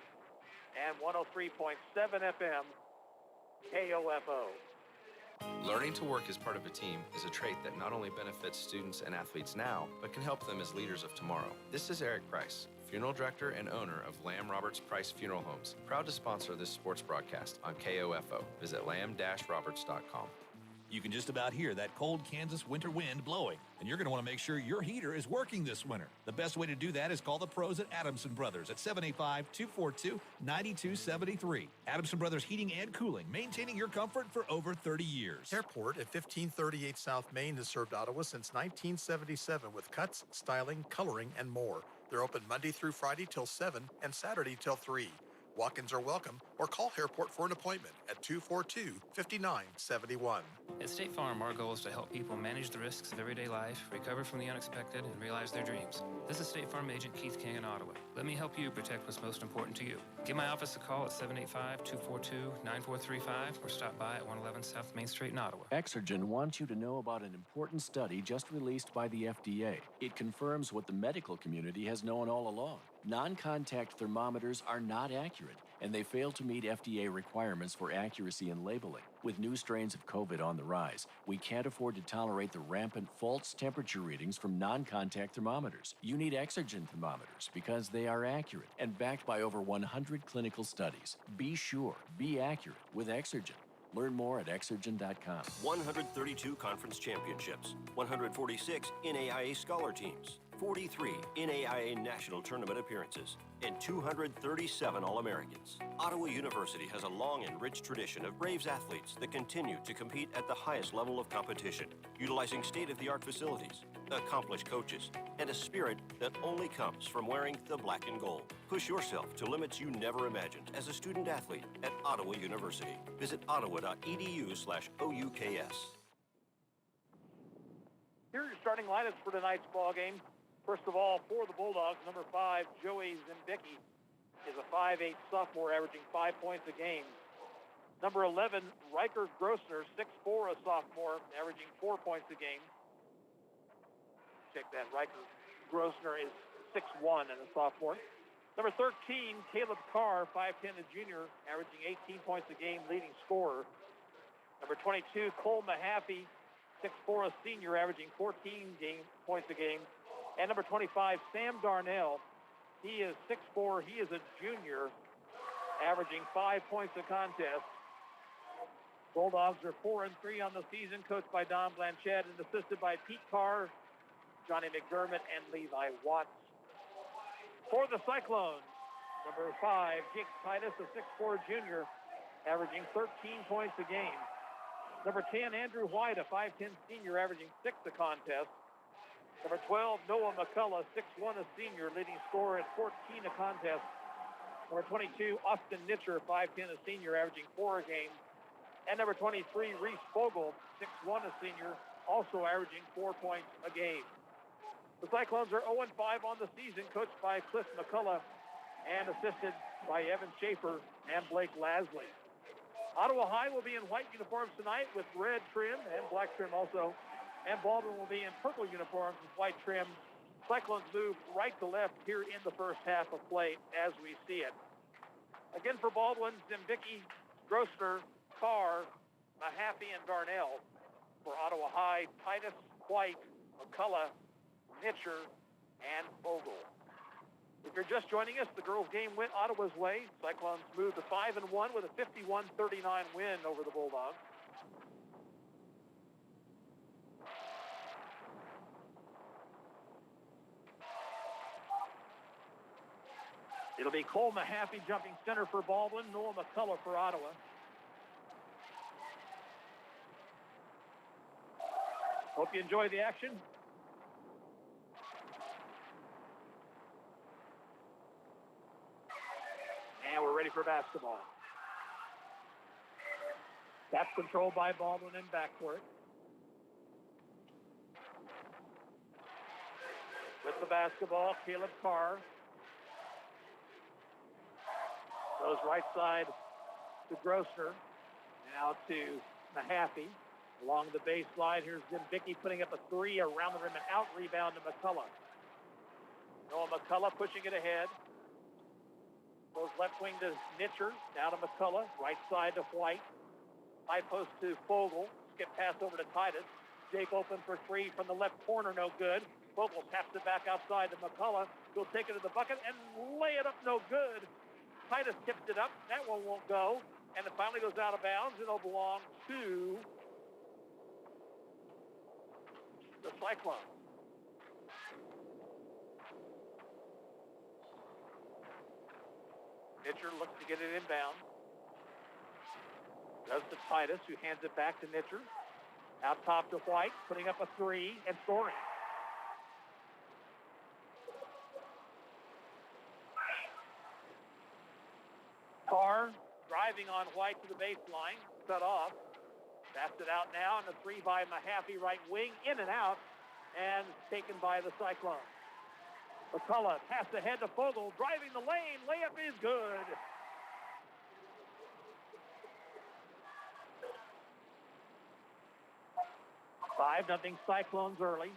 and 103.7 FM, KOFO. Learning to work as part of a team is a trait that not only benefits students and athletes now, but can help them as leaders of tomorrow. This is Eric Price, Funeral Director and owner of Lamb Roberts Price Funeral Homes, proud to sponsor this sports broadcast on KOFO. Visit lamb-roberts.com. You can just about hear that cold Kansas winter wind blowing, and you're going to want to make sure your heater is working this winter. The best way to do that is call the pros at Adamson Brothers at 785-242-9273. Adamson Brothers Heating and Cooling, maintaining your comfort for over 30 years. Airport at 1538 South Main has served Ottawa since 1977 with cuts, styling, coloring, and more. They're open Monday through Friday till 7 and Saturday till 3. Walk-ins are welcome, or call Airport for an appointment at 242-5971. At State Farm, our goal is to help people manage the risks of everyday life, recover from the unexpected, and realize their dreams. This is State Farm Agent Keith King in Ottawa. Let me help you protect what's most important to you. Give my office a call at 785-242-9435 or stop by at 111 South Main Street in Ottawa. Exergen wants you to know about an important study just released by the FDA. It confirms what the medical community has known all along. Non-contact thermometers are not accurate, and they fail to meet FDA requirements for accuracy in labeling. With new strains of COVID on the rise, we can't afford to tolerate the rampant false temperature readings from non-contact thermometers. You need Exergen thermometers because they are accurate and backed by over 100 clinical studies. Be sure, be accurate with Exergen. Learn more at Exergen.com. 132 conference championships, 146 NAIA scholar teams, 43 NAIA national tournament appearances, and 237 All-Americans. Ottawa University has a long and rich tradition of Braves athletes that continue to compete at the highest level of competition, utilizing state-of-the-art facilities, accomplished coaches, and a spirit that only comes from wearing the black and gold. Push yourself to limits you never imagined as a student athlete at Ottawa University. Visit ottawa.edu/OUKS. Here are your starting lineups for tonight's ball game. First of all, for the Bulldogs, number 5, Joey Zimbicki, is a 5'8 sophomore averaging 5 points a game. Number 11, Riker Grossner, 6'4", a sophomore, averaging 4 points a game. Check that, Riker Grossner is 6'1" and a sophomore. Number 13, Caleb Carr, 5'10", a junior, averaging 18 points a game, leading scorer. Number 22, Cole Mahaffey, 6'4", a senior, averaging 14 points a game. And number 25, Sam Darnell, he is 6'4", he is a junior, averaging 5 points a contest. Bulldogs are 4-3 on the season, coached by Don Blanchett and assisted by Pete Carr, Johnny McDermott, and Levi Watts. For the Cyclones, number 5, Jake Titus, a 6'4" junior, averaging 13 points a game. Number 10, Andrew White, a 5'10" senior, averaging 6 a contest. Number 12, Noah McCullough, 6'1", a senior, leading scorer at 14 a contest. Number 22, Austin Nitcher, 5'10", a senior, averaging 4 a game. And number 23, Reese Fogle, 6'1", a senior, also averaging 4 points a game. The Cyclones are 0-5 on the season, coached by Cliff McCullough and assisted by Evan Schaefer and Blake Lasley. Ottawa High will be in white uniforms tonight with red trim and black trim also. And Baldwin will be in purple uniforms with white trim. Cyclones move right to left here in the first half of play as we see it. Again for Baldwin, Zimbicki, Grossner, Carr, Mahaffey, and Darnell. For Ottawa High, Titus, White, McCullough, Nitcher, and Fogle. If you're just joining us, the girls' game went Ottawa's way. Cyclones moved to 5-1 with a 51-39 win over the Bulldogs. It'll be Cole Mahaffey jumping center for Baldwin, Noah McCullough for Ottawa. Hope you enjoy the action. And we're ready for basketball. That's controlled by Baldwin and backcourt. With the basketball, Caleb Carr. Goes right side to Grossner. Now to Mahaffey. Along the baseline, here's Zimbicki putting up a 3 around the rim and out. Rebound to McCullough. Noah McCullough pushing it ahead. Goes left wing to Nitcher. Down to McCullough. Right side to White. High post to Fogle. Skip pass over to Titus. Jake open for 3 from the left corner. No good. Fogle taps it back outside to McCullough. He'll take it to the bucket and lay it up. No good. Titus tipped it up. That one won't go. And it finally goes out of bounds. It'll belong to the Cyclones. Nitcher looks to get it inbound. Does to Titus, who hands it back to Nitcher. Out top to White, putting up a three and scoring. Carr driving on White to the baseline, cut off. Passed it out now, and a three by Mahaffey, right wing, in and out, and taken by the Cyclones. McCullough pass ahead to Fogle, driving the lane, layup is good. Nothing Cyclones early.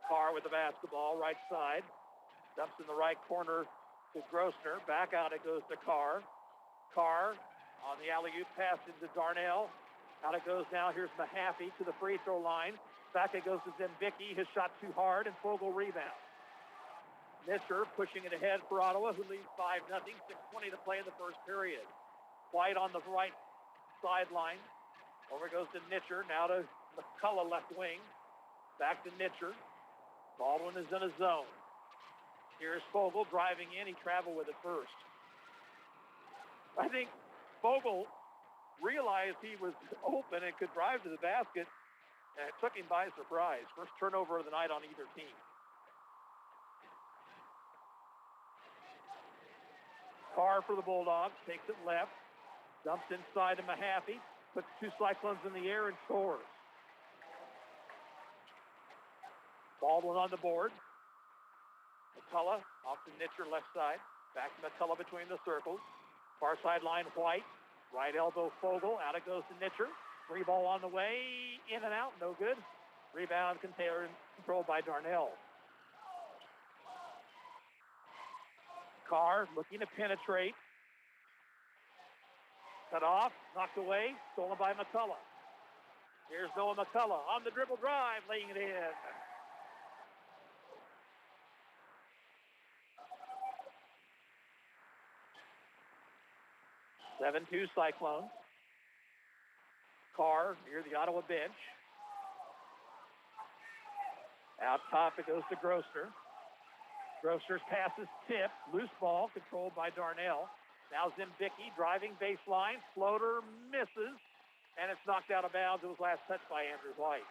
Carr with the basketball, right side. Dumps in the right corner to Grossner. Back out it goes to Carr. Carr on the alley-oop pass into Darnell. Out it goes now. Here's Mahaffey to the free throw line. Back it goes to Zimbicki. His shot too hard, and Fogle rebound. Nitcher pushing it ahead for Ottawa, who leads 5-0. 6:20 to play in the first period. White on the right sideline. Over goes to Nitcher. Now to McCullough, left wing. Back to Nitcher. Baldwin is in a zone. Here's Fogle driving in. He traveled with it first. I think Fogle realized he was open and could drive to the basket, and it took him by surprise. First turnover of the night on either team. Carr for the Bulldogs, takes it left, dumps inside to Mahaffey, puts two Cyclones in the air and scores. Baldwin on the board. McCullough off to Nitcher, left side. Back to McCullough between the circles. Far sideline, White. Right elbow, Fogle. Out it goes to Nitcher. Free ball on the way. In and out. No good. Rebound controlled by Darnell. Carr looking to penetrate. Cut off. Knocked away. Stolen by McCullough. Here's Noah McCullough on the dribble drive, laying it in. (7-2) Cyclones. Carr near the Ottawa bench. Out top it goes to Grossner. Grossner's pass is tipped. Loose ball controlled by Darnell. Now Zimbicki driving baseline. Floater misses. And it's knocked out of bounds. It was last touched by Andrew White.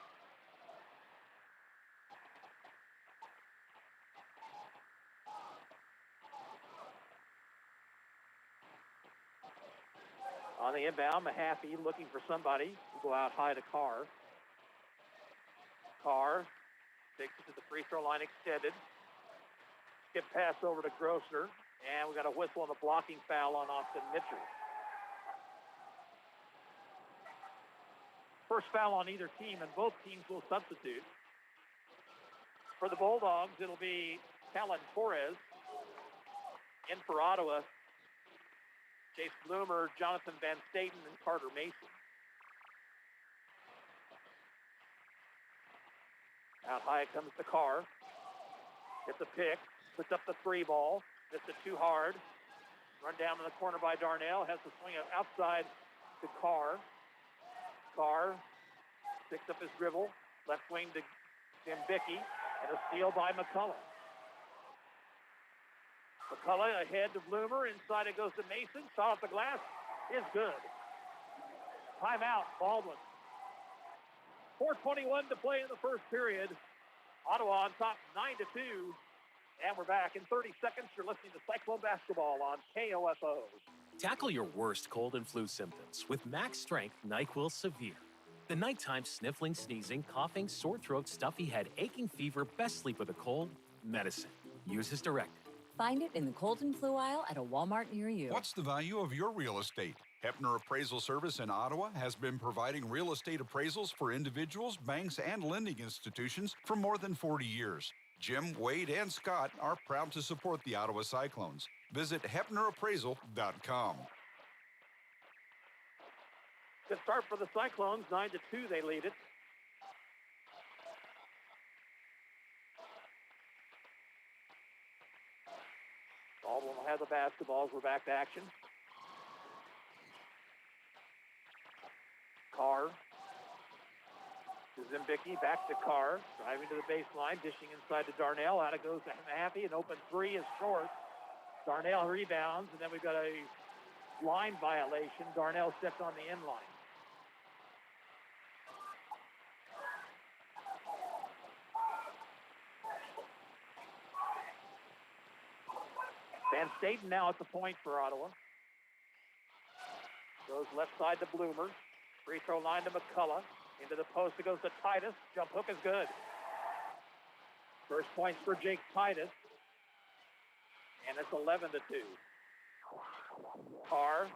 On the inbound, Mahaffey looking for somebody to go out high to Carr. Carr takes it to the free throw line extended. Skip pass over to Grossner. And we got a whistle on the blocking foul on Austin Nitcher. First foul on either team, and both teams will substitute. For the Bulldogs, it'll be Talon Torres. In for Ottawa, Chase Bloomer, Jonathan Van Staten, and Carter Mason. Out high it comes to Carr. Gets a pick, puts up the three ball. Missed it too hard. Run down in the corner by Darnell. Has to swing it outside to Carr. Carr picks up his dribble. Left wing to Zimbicki. And a steal by McCullough. McCullough ahead to Bloomer. Inside it goes to Mason. Shot off the glass is good. Timeout, Baldwin. 4:21 to play in the first period. Ottawa on top 9-2. And we're back in 30 seconds. You're listening to Cyclone Basketball on KOFO. Tackle your worst cold and flu symptoms with Max Strength NyQuil Severe. The nighttime sniffling, sneezing, coughing, sore throat, stuffy head, aching fever, best sleep with a cold, medicine. Use as directed. Find it in the cold and flu aisle at a Walmart near you. What's the value of your real estate? Hepner Appraisal Service in Ottawa has been providing real estate appraisals for individuals, banks, and lending institutions for more than 40 years. Jim, Wade, and Scott are proud to support the Ottawa Cyclones. Visit HepnerAppraisal.com. Good start for the Cyclones. 9-2, they lead it. Baldwin will have the basketballs. We're back to action. Carr to Zimbicki back to Carr, driving to the baseline, dishing inside to Darnell. Out it goes to Mahaffey. An open three is short. Darnell rebounds, and then we've got a line violation. Darnell stepped on the end line. Van Staten now at the point for Ottawa. Goes left side to Bloomer. Free throw line to McCullough. Into the post it goes to Titus. Jump hook is good. First points for Jake Titus. And it's 11-2. Carr.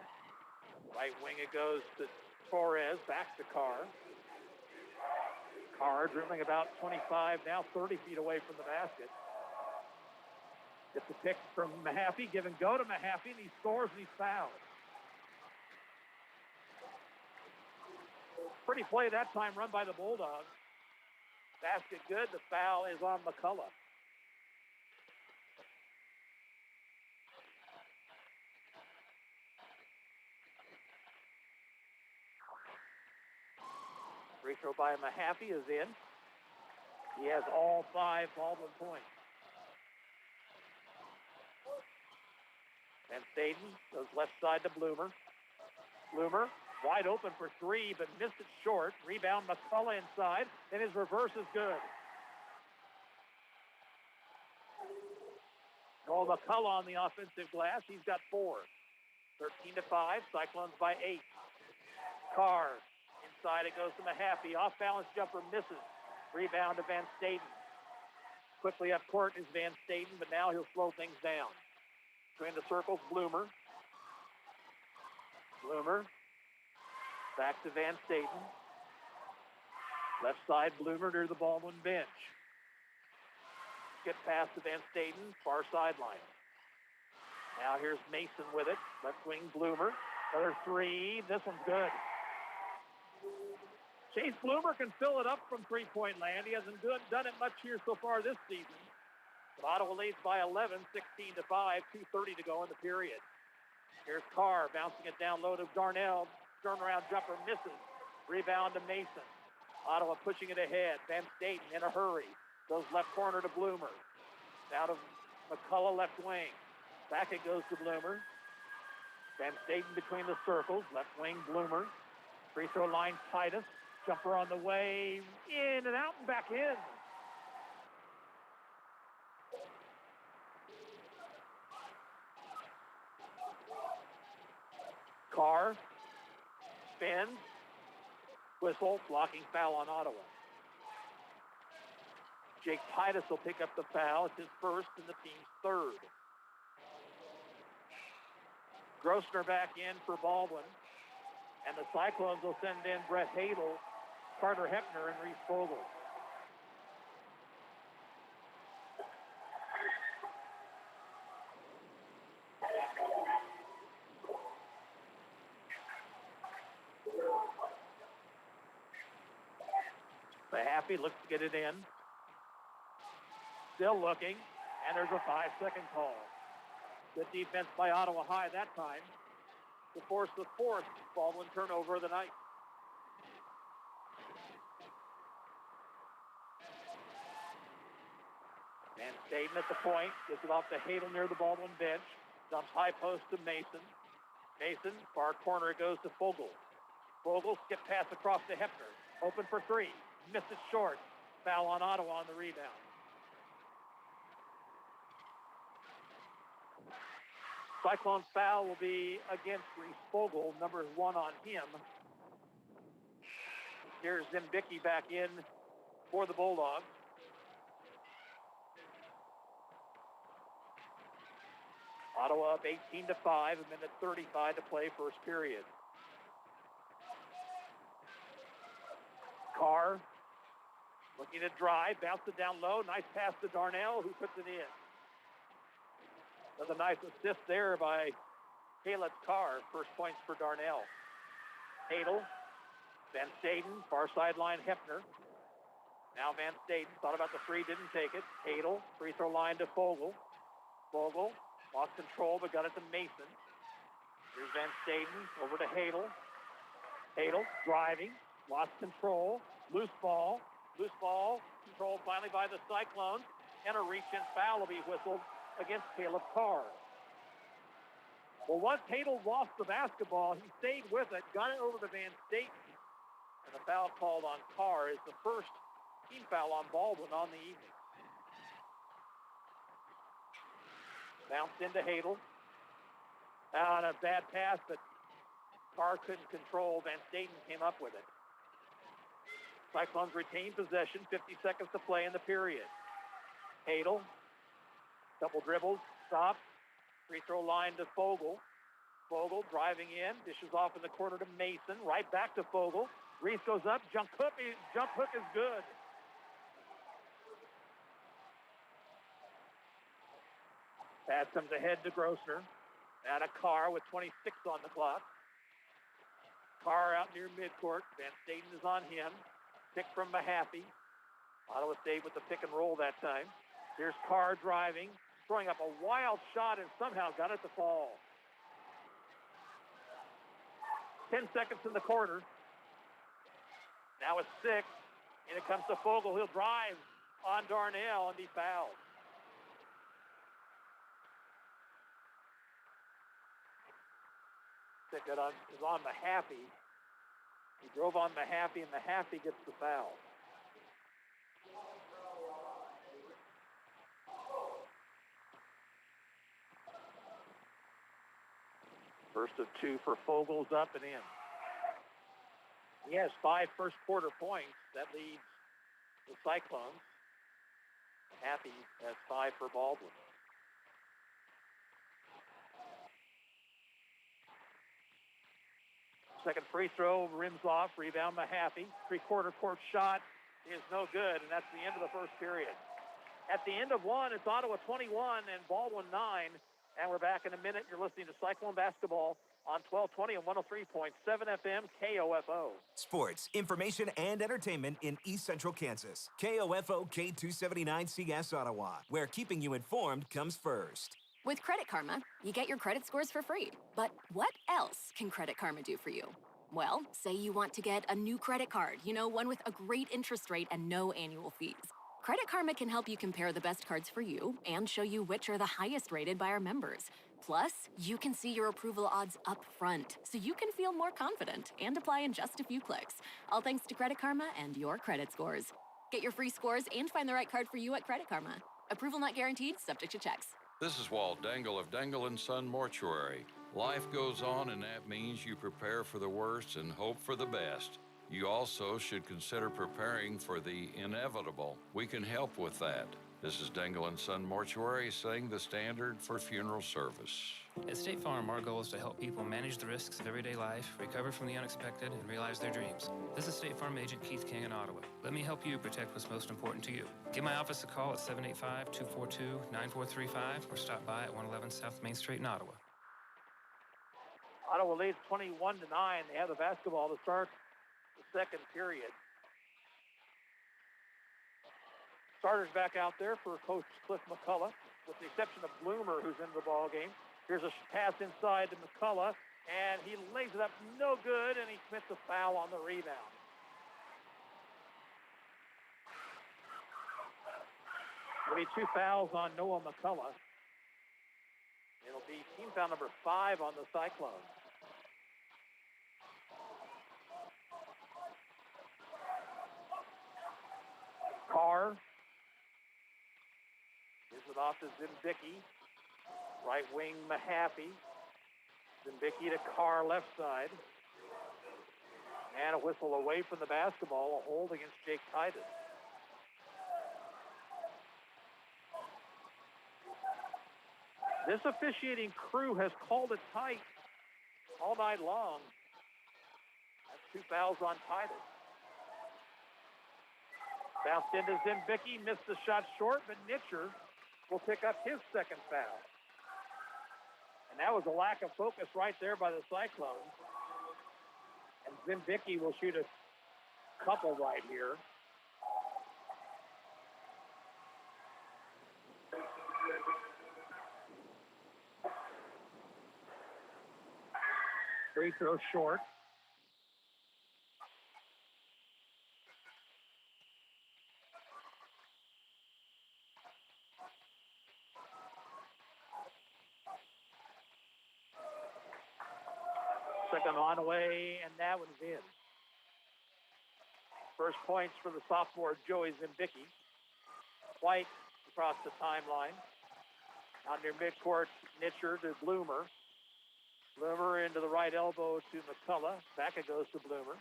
Right wing it goes to Torres. Back to Carr. Carr dribbling about 25, now 30 feet away from the basket. Gets a pick from Mahaffey. Give and go to Mahaffey, and he scores and he's fouled. Pretty play that time run by the Bulldogs. Basket good. The foul is on McCullough. Free throw by Mahaffey is in. He has all 5 Baldwin points. Van Staten goes left side to Bloomer. Bloomer wide open for 3, but missed it short. Rebound McCullough inside, and his reverse is good. Noel McCullough on the offensive glass. He's got 4. 13-5. Cyclones by 8. Carr inside. It goes to Mahaffey. Off balance jumper misses. Rebound to Van Staten. Quickly up court is Van Staten, but now he'll slow things down. Between the circles, Bloomer. Bloomer. Back to Van Staten. Left side, Bloomer near the Baldwin bench. Get past to Van Staten, far sideline. Now here's Mason with it. Left wing, Bloomer. Another 3. This one's good. Chase Bloomer can fill it up from three-point land. He hasn't done it much here so far this season. But Ottawa leads by 11, 16-5, 2:30 to go in the period. Here's Carr bouncing it down low to Darnell. Turnaround jumper misses. Rebound to Mason. Ottawa pushing it ahead. Van Staten in a hurry. Goes left corner to Bloomer. Down to McCullough left wing. Back it goes to Bloomer. Van Staten between the circles. Left wing Bloomer. Free throw line Titus. Jumper on the way. In and out and back in. Carr spins, whistle, blocking foul on Ottawa. Jake Titus will pick up the foul. It's his first and the team's third. Grossner back in for Baldwin. And the Cyclones will send in Brett Hadel, Carter Heppner, and Reese Vogel. Mahaffey looks to get it in. Still looking, and there's a 5-second call. Good defense by Ottawa High that time to force the 4th Baldwin turnover of the night. Van Staten at the point, gets it off to Hadel near the Baldwin bench. Dumps high post to Mason. Mason, far corner, it goes to Vogel. Vogel, skip pass across to Heppner. Open for 3. Missed it short. Foul on Ottawa on the rebound. Cyclone foul will be against Reese Vogel, number 1 on him. Here's Zimbicki back in for the Bulldogs. Ottawa up 18-5, a minute 35 to play first period. Carr looking to drive, bounce it down low. Nice pass to Darnell, who puts it in. Another nice assist there by Caleb Carr. First points for Darnell. Hadel, Van Staten, far sideline Heppner. Now Van Staten thought about the 3, didn't take it. Hadel, free throw line to Vogel. Vogel lost control, but got it to Mason. Here's Van Staten over to Hadel. Hadel driving, lost control, Loose ball controlled finally by the Cyclones, and a reach-in foul will be whistled against Caleb Carr. Well, once Hadel lost the basketball, he stayed with it, got it over to Van Staten, and the foul called on Carr is the first team foul on Baldwin on the evening. Bounced into Hadel. On a bad pass, but Carr couldn't control. Van Staten came up with it. Cyclones retain possession, 50 seconds to play in the period. Hadel, couple dribbles, stops, free throw line to Fogle. Fogle driving in, dishes off in the corner to Mason, right back to Fogle. Reese goes up, jump hook is good. Pass comes ahead to Grossner. Out of Carr with 26 on the clock. Carr out near midcourt. Van Staten is on him. Pick from Mahaffey. Ottawa State with the pick and roll that time. Here's Carr driving, throwing up a wild shot and somehow got it to fall. 10 seconds in the quarter. Now it's 6. And it comes to Fogle. He'll drive on Darnell and be fouled. That is on Mahaffey. He drove on Mahaffey, and Mahaffey gets the foul. First of 2 for Fogel's up and in. He has 5 first quarter points. That leads the Cyclones. Mahaffey has 5 for Baldwin. Second free throw, rims off, rebound Mahaffey. Three-quarter court shot is no good, and that's the end of the first period. At the end of 1, it's Ottawa 21 and Baldwin 9. And we're back in a minute. You're listening to Cyclone Basketball on 1220 and 103.7 FM KOFO. Sports, information, and entertainment in East Central Kansas. KOFO K279CS Ottawa, where keeping you informed comes first. With Credit Karma, you get your credit scores for free. But what else can Credit Karma do for you? Well, say you want to get a new credit card, one with a great interest rate and no annual fees. Credit Karma can help you compare the best cards for you and show you which are the highest rated by our members. Plus, you can see your approval odds up front, so you can feel more confident and apply in just a few clicks. All thanks to Credit Karma and your credit scores. Get your free scores and find the right card for you at Credit Karma. Approval not guaranteed, subject to checks. This is Walt Dangle of Dangle & Son Mortuary. Life goes on, and that means you prepare for the worst and hope for the best. You also should consider preparing for the inevitable. We can help with that. This is Dangle & Son Mortuary, setting the standard for funeral service. At State Farm, our goal is to help people manage the risks of everyday life, recover from the unexpected, and realize their dreams. This is State Farm Agent Keith King in Ottawa. Let me help you protect what's most important to you. Give my office a call at 785-242-9435 or stop by at 111 South Main Street in Ottawa. Ottawa leads 21-9. They have the basketball to start the second period. Starters back out there for Coach Cliff McCullough, with the exception of Bloomer, who's in the ball game. Here's a pass inside to McCullough, and he lays it up no good, and he commits a foul on the rebound. There'll be 2 fouls on Noah McCullough. It'll be team foul number 5 on the Cyclones. Carr gives it off to Zimbicki. Right wing Mahaffey. Zimbicki to Carr left side. And a whistle away from the basketball. A hold against Jake Titus. This officiating crew has called it tight all night long. That's 2 fouls on Titus. Bounced into Zimbicki, missed the shot short, but Nitcher will pick up his second foul. And that was a lack of focus right there by the Cyclones. And Zimbicki will shoot a couple right here. Free throw short. them on the way, and that one's in. First points for the sophomore Joey Zimbicki. White across the timeline. Out near midcourt, Nitcher to Bloomer. Bloomer into the right elbow to McCullough. Back it goes to Bloomer.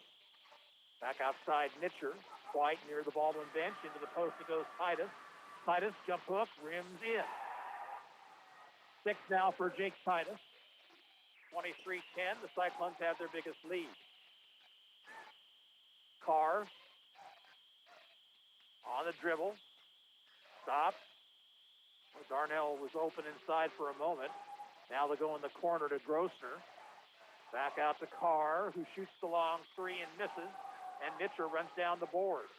Back outside Nitcher. White near the Baldwin bench. Into the post it goes Titus. Titus, jump hook, rims in. 6 now for Jake Titus. 23-10. The Cyclones have their biggest lead. Carr on the dribble. Stops. Darnell was open inside for a moment. Now they go in the corner to Grossner. Back out to Carr, who shoots the long 3 and misses. And Nitcher runs down the board.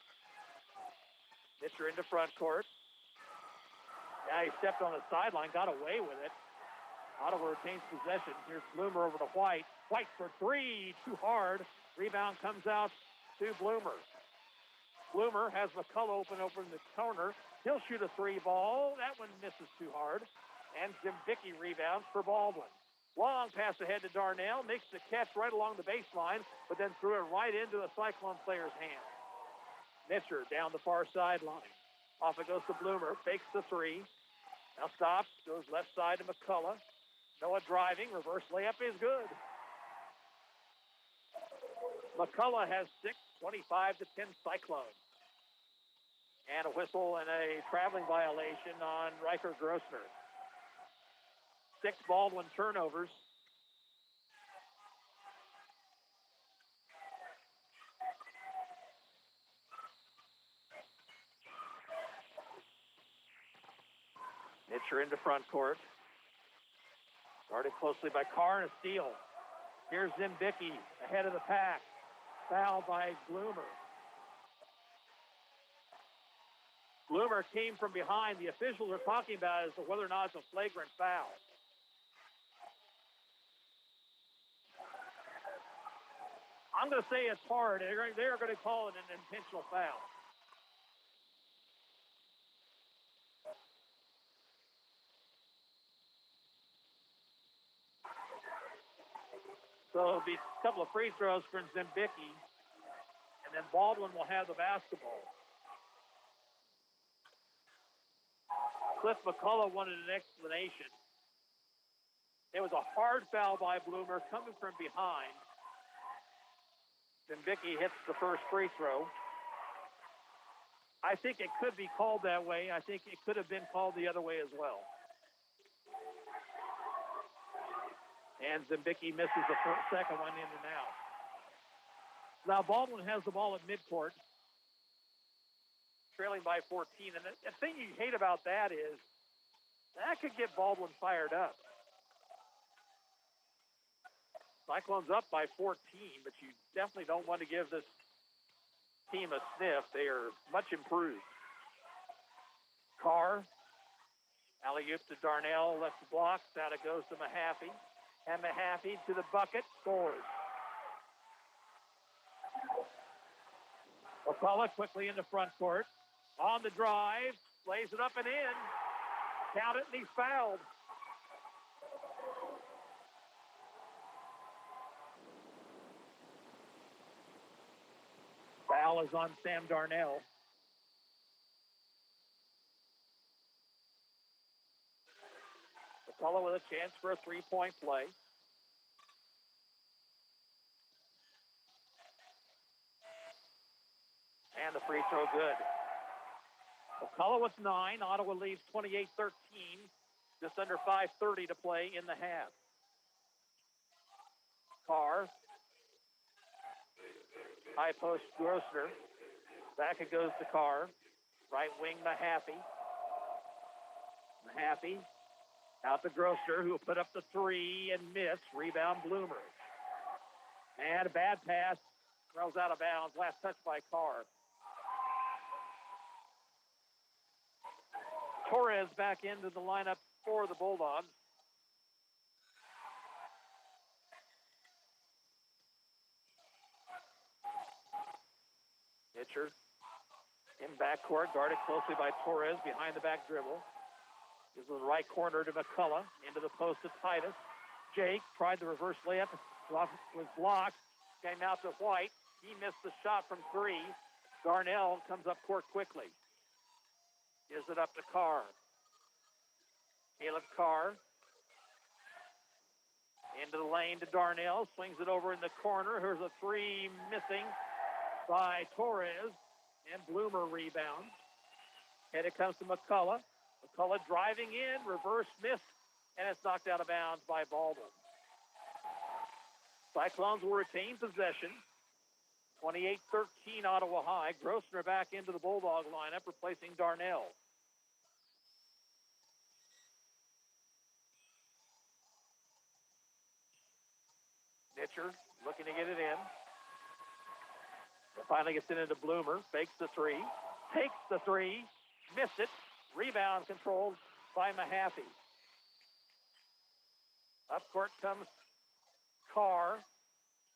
Nitcher into front court. Now he stepped on the sideline, got away with it. Ottawa retains possession. Here's Bloomer over to White. White for 3, too hard. Rebound comes out to Bloomer. Bloomer has McCullough open over in the corner. He'll shoot a 3 ball. That one misses too hard. And Zimbicki rebounds for Baldwin. Long pass ahead to Darnell. Makes the catch right along the baseline, but then threw it right into a Cyclone player's hand. Nitcher down the far sideline. Off it goes to Bloomer. Fakes the 3. Now stops. Goes left side to McCullough. Noah driving. Reverse layup is good. McCullough has 6, 25-10 Cyclones. And a whistle and a traveling violation on Riker Grossner. 6 Baldwin turnovers. Nitcher into front court. Guarded closely by Carr and a steal. Here's Zimbicki ahead of the pack. Foul by Bloomer. Bloomer came from behind. The officials are talking about as to whether or not it's a flagrant foul. I'm going to say it's hard. They're going to call it an intentional foul. So it'll be a couple of free throws for Zimbicki, and then Baldwin will have the basketball. Cliff McCullough wanted an explanation. It was a hard foul by Bloomer coming from behind. Zimbicki hits the first free throw. I think it could be called that way. I think it could have been called the other way as well. And Zimbicki misses the second one in and out. Now Baldwin has the ball at midcourt, trailing by 14. And the thing you hate about that is that could get Baldwin fired up. Cyclones up by 14, but you definitely don't want to give this team a sniff. They are much improved. Carr, alley-oop to Darnell, left the block. Out it goes to Mahaffey. And Mahaffey to the bucket, scores. McCullough quickly into front court. On the drive, lays it up and in. Count it, and he's fouled. Foul is on Sam Darnell. McCullough with a chance for a three-point play. And the free throw good. McCullough with 9. Ottawa leads 28-13. Just under 5:30 to play in the half. Carr. High post Grossner. Back it goes to Carr. Right wing Mahaffey. Mahaffey. Out to Grossner, who will put up the 3 and miss. Rebound Bloomer. And a bad pass. Throws out of bounds. Last touch by Carr. Torres back into the lineup for the Bulldogs. Nitcher in backcourt, guarded closely by Torres behind the back dribble. Gives the right corner to McCullough, into the post to Titus. Jake tried the reverse layup, Was blocked. Came out to White. He missed the shot from three. Darnell comes up court quickly. Gives it up to Carr. Caleb Carr. Into the lane to Darnell. Swings it over in the corner. Here's a three missing by Torres. And Bloomer rebounds. And it comes to McCullough. McCullough driving in. Reverse miss. And it's knocked out of bounds by Baldwin. Cyclones will retain possession. 28-13 Ottawa High. Grossner back into the Bulldog lineup, replacing Darnell. Nitcher looking to get it in. Finally gets it into Bloomer. Fakes the three. Takes the three. Missed it. Rebound controlled by Mahaffey. Up court comes Carr.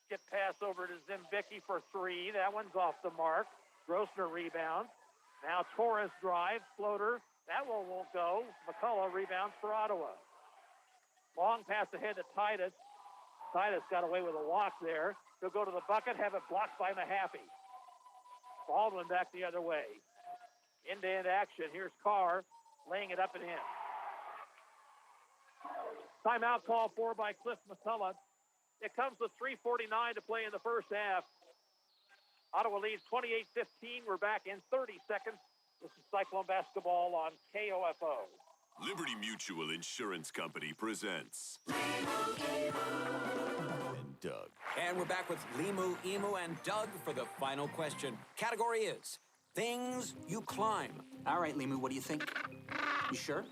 Get pass over to Zimbicki for three. That one's off the mark. Grossner rebounds. Now Torres drives. Floater. That one won't go. McCullough rebounds for Ottawa. Long pass ahead to Titus. Titus got away with a walk there. He'll go to the bucket, have it blocked by Mahaffey. Baldwin back the other way. End-to-end action. Here's Carr laying it up and in. Timeout call for by Cliff McCullough. It comes with 3:49 to play in the first half. Ottawa leads 28-15. We're back in 30 seconds. This is Cyclone Basketball on KOFO. Liberty Mutual Insurance Company presents and Doug. And we're back with Limu, Emu, and Doug for the final question. Category is things you climb. All right, Limu, what do you think? You sure?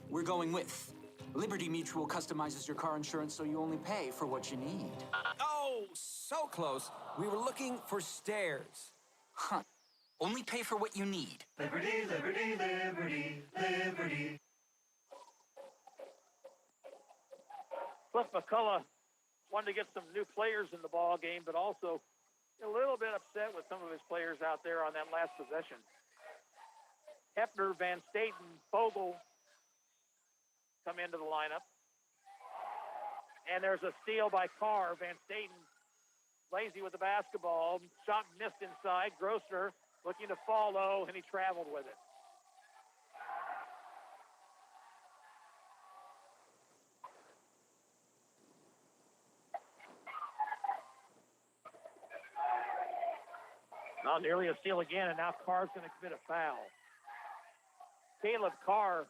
We're going with Liberty Mutual customizes your car insurance so you only pay for what you need. Oh, so close. We were looking for stairs. Huh. Only pay for what you need. Liberty, liberty, liberty, liberty. Cliff McCullough wanted to get some new players in the ball game, but also a little bit upset with some of his players out there on that last possession. Hefner, Van Staten, Fogle come into the lineup. And there's a steal by Carr. Van Staten lazy with the basketball. Shot missed inside. Grossner looking to follow, and he traveled with it. Now nearly a steal again, and now Carr's going to commit a foul. Caleb Carr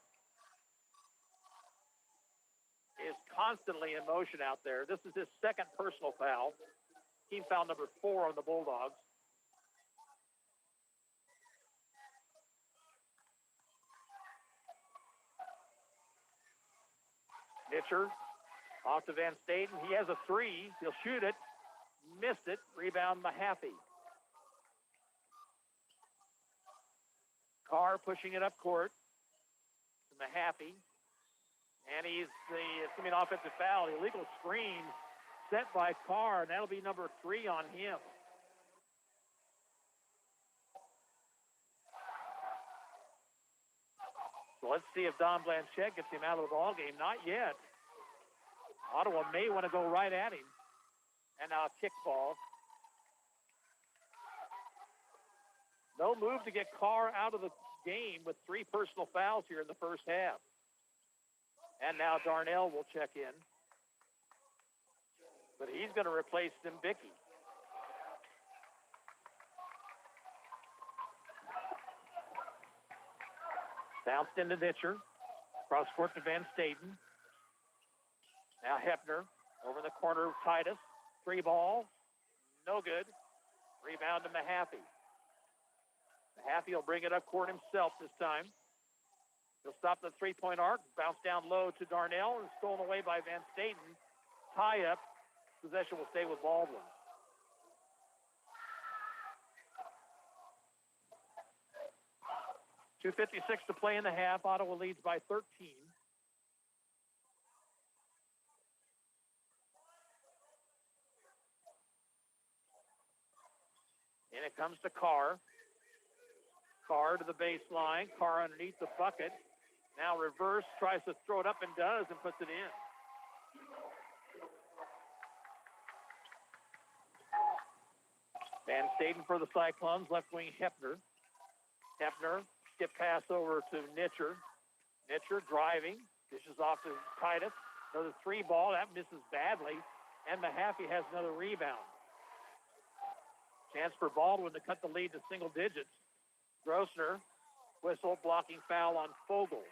is constantly in motion out there. This is his second personal foul. Team foul number 4 on the Bulldogs. Nitcher off to Van Staten. He has a three. He'll shoot it. Missed it. Rebound Mahaffey. Carr pushing it up court to Mahaffey. And it's going to be an offensive foul. Illegal screen set by Carr. And that'll be number 3 on him. So let's see if Don Blanchett gets him out of the ball game. Not yet. Ottawa may want to go right at him. And now a kick ball. No move to get Carr out of the game with 3 personal fouls here in the first half. And now Darnell will check in. But he's going to replace Zimbicki. Bounced into Nitcher. Cross court to Van Staten. Now Hefner over in the corner of Titus. 3 ball. No good. Rebound to Mahaffey. Mahaffey will bring it up court himself this time. He'll stop the 3-point arc. Bounce down low to Darnell and stolen away by Van Staten. Tie up. Possession will stay with Baldwin. .256 to play in the half. Ottawa leads by 13. And it comes to Carr. Carr to the baseline. Carr underneath the bucket. Now reverse, tries to throw it up and does, and puts it in. Van Staden for the Cyclones, left wing Hepner. Hepner, skip pass over to Nitcher. Nitcher driving, dishes off to Titus. Another 3 ball, that misses badly. And Mahaffey has another rebound. Chance for Baldwin to cut the lead to single digits. Grossner, whistle, blocking foul on Fogel.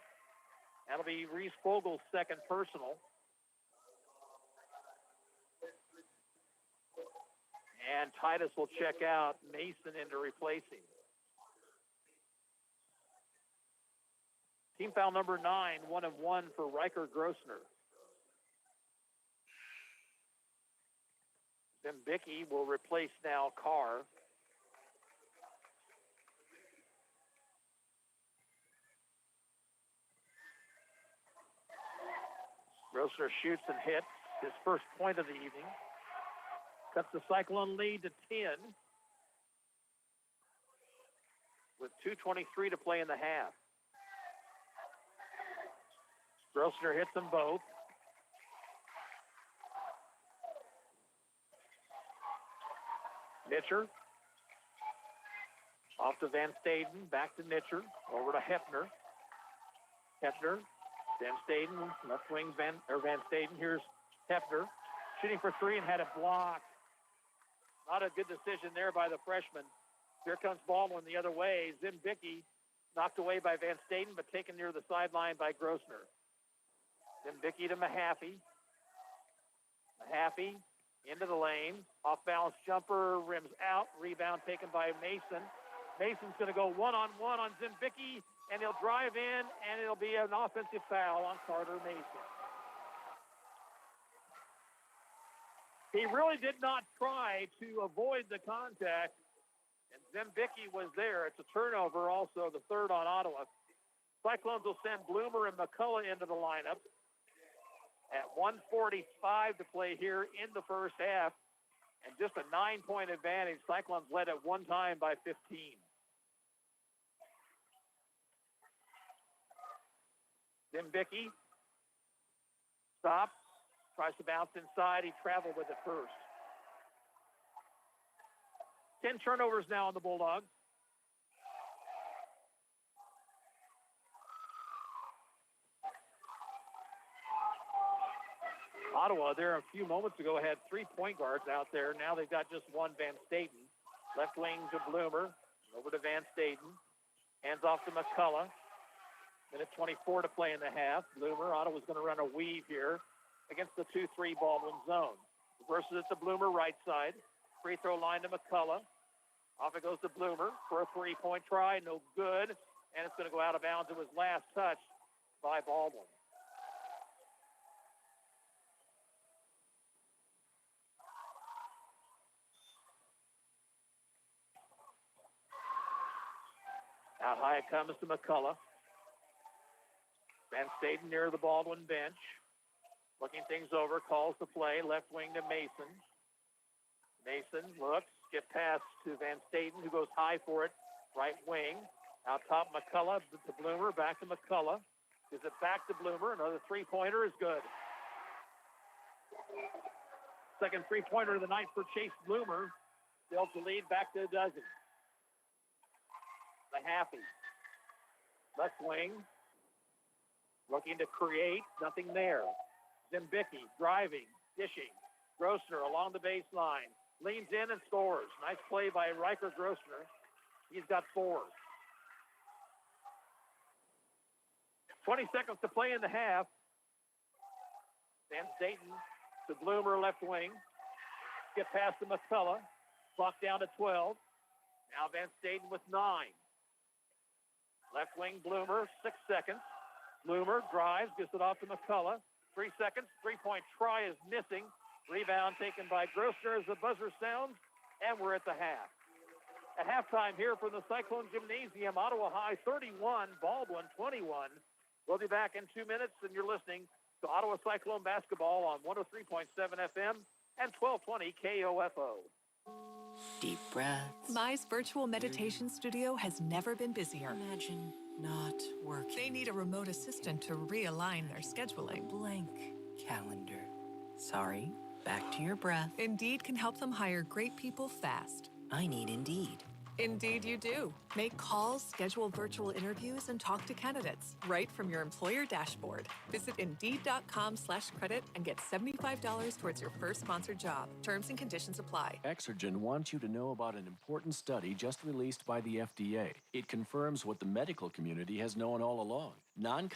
That'll be Reese Fogel's second personal. And Titus will check out Mason in to replace him. Team foul number 9, 1 of 1 for Riker Grossner. Then Bickey will replace now Carr. Grossner shoots and hits his first point of the evening. Cuts the Cyclone lead to 10 with 2:23 to play in the half. Grossner hits them both. Nitcher. Off to Van Staden, back to Nitcher, over to Hepner. Hepner, Van Staden, left wing Van Staden. Here's Hepner, shooting for 3 and had it blocked. Not a good decision there by the freshman. Here comes Baldwin the other way. Zimbicki knocked away by Van Staden, but taken near the sideline by Grossner. Zimbicki to Mahaffey. Mahaffey into the lane. Off-balance jumper, rims out. Rebound taken by Mason. Mason's going to go one-on-one on Zimbicki, and he'll drive in, and it'll be an offensive foul on Carter Mason. He really did not try to avoid the contact, and Zimbicki was there. It's a turnover also, the third on Ottawa. Cyclones will send Bloomer and McCullough into the lineup. At 1:45 to play here in the first half, and just a 9-point advantage. Cyclones led at one time by 15. Zimbicki stops. Tries to bounce inside. He traveled with it first. 10 turnovers now on the Bulldogs. Ottawa there a few moments ago had 3 point guards out there. Now they've got just one, Van Staden. Left wing to Bloomer. Over to Van Staden. Hands off to McCullough. Minute 24 to play in the half. Bloomer, Ottawa's going to run a weave here against the 2-3 Baldwin zone. Reverses it to Bloomer, right side. Free throw line to McCullough. Off it goes to Bloomer for a 3-point try. No good. And it's going to go out of bounds. It was last touched by Baldwin. Out high it comes to McCullough. Van Staden near the Baldwin bench. Looking things over, calls the play. Left wing to Mason. Mason looks, skip pass to Van Staden, who goes high for it. Right wing. Out top, McCullough to Bloomer. Back to McCullough. Gives it back to Bloomer. Another 3-pointer is good. Second 3-pointer of the night for Chase Bloomer. Builds the lead back to a dozen. Mahaffey. Left wing. Looking to create. Nothing there. Zimbicki driving, dishing. Grossner along the baseline. Leans in and scores. Nice play by Riker Grossner. He's got 4. 20 seconds to play in the half. Van Staden to Bloomer, left wing. Skip past to McCullough. Clock down to 12. Now Van Staden with 9. Left wing Bloomer, 6 seconds. Bloomer drives, gets it off to McCullough. 3 seconds, 3-point try is missing. Rebound taken by Grossner as the buzzer sounds, and we're at the half. At halftime here from the Cyclone Gymnasium, Ottawa High 31, Baldwin 21. We'll be back in 2 minutes, and you're listening to Ottawa Cyclone basketball on 103.7 FM and 1220 KOFO. Deep breaths. Mai's virtual meditation studio has never been busier. Imagine not working. They need a remote assistant to realign their scheduling. Blank calendar. Sorry, back to your breath. Indeed can help them hire great people fast. I need Indeed. Indeed, you do. Make calls, schedule virtual interviews, and talk to candidates right from your employer dashboard. Visit Indeed.com/credit and get $75 towards your first sponsored job. Terms and conditions apply. Exergen wants you to know about an important study just released by the FDA. It confirms what the medical community has known all along. Non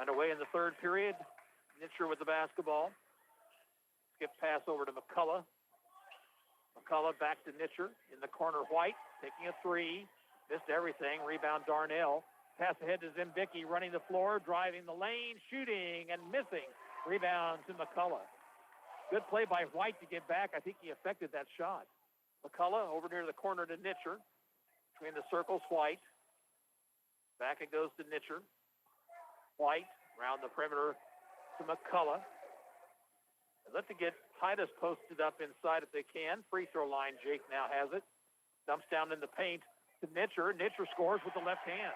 Underway in the third period. Nitcher with the basketball. Skip pass over to McCullough. McCullough back to Nitcher. In the corner, White taking a three. Missed everything. Rebound, Darnell. Pass ahead to Zimbicki, running the floor, driving the lane, shooting, and missing. Rebound to McCullough. Good play by White to get back. I think he affected that shot. McCullough over near the corner to Nitcher. Between the circles, White. Back it goes to Nitcher. White around the perimeter to McCullough. They'd like to get Titus posted up inside if they can. Free throw line, Jake now has it. Dumps down in the paint to Nitcher. Nitcher scores with the left hand.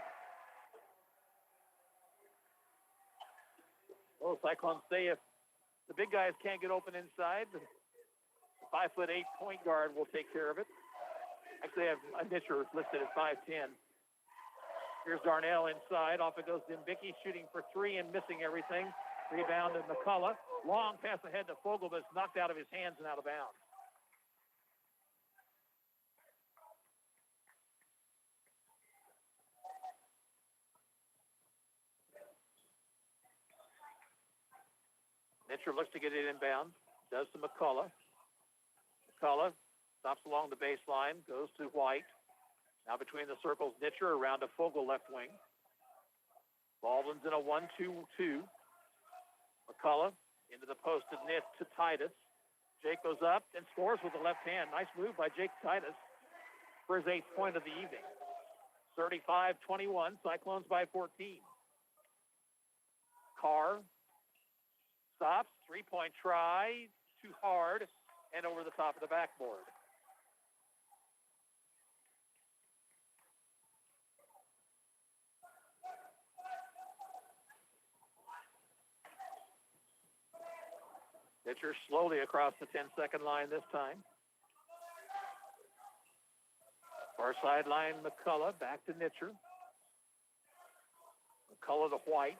Well, Cyclones say if the big guys can't get open inside, the 5'8" point guard will take care of it. Actually, I have a Nitcher listed at 5'10". Here's Darnell inside. Off it goes Zimbicki, shooting for three and missing everything. Rebound to McCullough. Long pass ahead to Fogel, but it's knocked out of his hands and out of bounds. Nitcher looks to get it inbound. Does to McCullough. McCullough stops along the baseline, goes to White. Now between the circles, Nitcher around to Fogel left wing. Baldwin's in a 1-2-2. McCullough into the post to Titus. Jake goes up and scores with the left hand. Nice move by Jake Titus for his 8th point of the evening. 35-21, Cyclones by 14. Carr stops, three-point try, too hard, and over the top of the backboard. Nitcher slowly across the 10-second line this time. Far sideline, McCullough back to Nitcher. McCullough to White.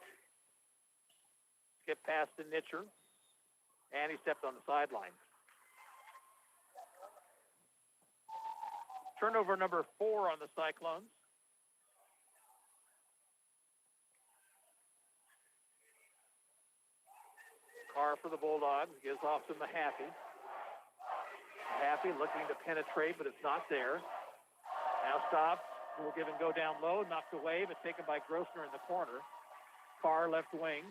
Skip pass to Nitcher. And he stepped on the sideline. Turnover number 4 on the Cyclones. Carr for the Bulldogs, gives off to Mahaffey. Mahaffey looking to penetrate, but it's not there. Now stops, will give and go down low, knocked away, but taken by Grossner in the corner. Carr left wing.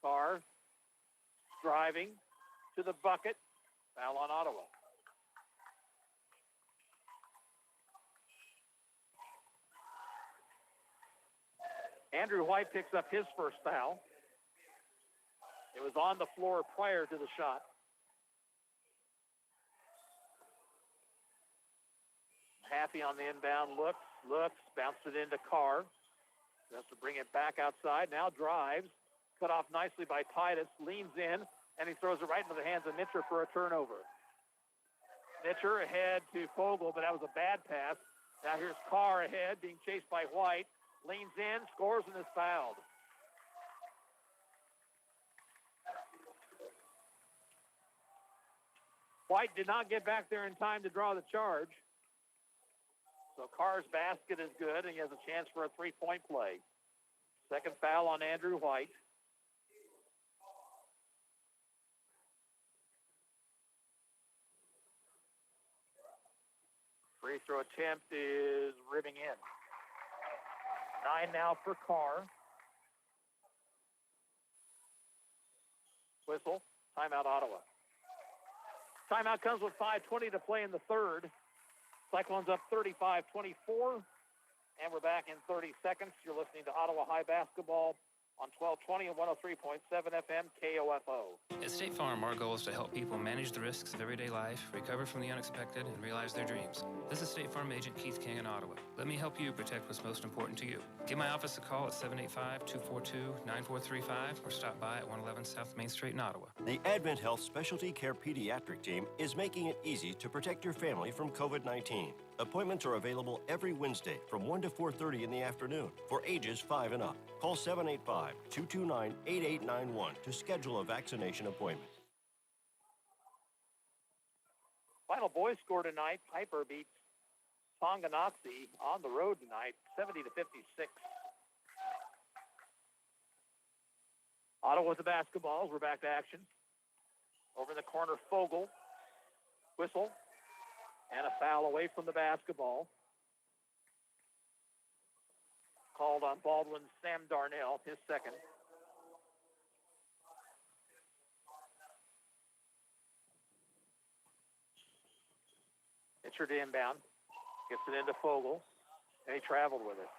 Carr driving to the bucket. Foul on Ottawa. Andrew White picks up his first foul. It was on the floor prior to the shot. Happy on the inbound, looks, bounced it into Carr. Has to bring it back outside, now drives. Cut off nicely by Titus, leans in, and he throws it right into the hands of Nitcher for a turnover. Nitcher ahead to Fogel, but that was a bad pass. Now here's Carr ahead, being chased by White. Leans in, scores, and is fouled. White did not get back there in time to draw the charge. So Carr's basket is good, and he has a chance for a three-point play. Second foul on Andrew White. Free throw attempt is ribbing in. 9 now for Carr. Whistle, timeout Ottawa. Timeout comes with 5:20 to play in the third. Cyclones up 35-24, and we're back in 30 seconds. You're listening to Ottawa High Basketball on 1220 and 103.7 FM KOFO. At State Farm, our goal is to help people manage the risks of everyday life, recover from the unexpected, and realize their dreams. This is State Farm Agent Keith King in Ottawa. Let me help you protect what's most important to you. Give my office a call at 785-242-9435 or stop by at 111 South Main Street in Ottawa. The Advent Health Specialty Care Pediatric Team is making it easy to protect your family from COVID-19. Appointments are available every Wednesday from 1 to 4:30 in the afternoon for ages 5 and up. Call 785-229-8891 to schedule a vaccination appointment. Final boys score tonight. Piper beats Tonganoxie on the road tonight, 70-56. Ottawa with the basketball. We're back to action. Over in the corner, Fogel. Whistle. And a foul away from the basketball. Called on Baldwin Sam Darnell, his second. Pitcher to inbound. Gets it into Fogel. And he traveled with it.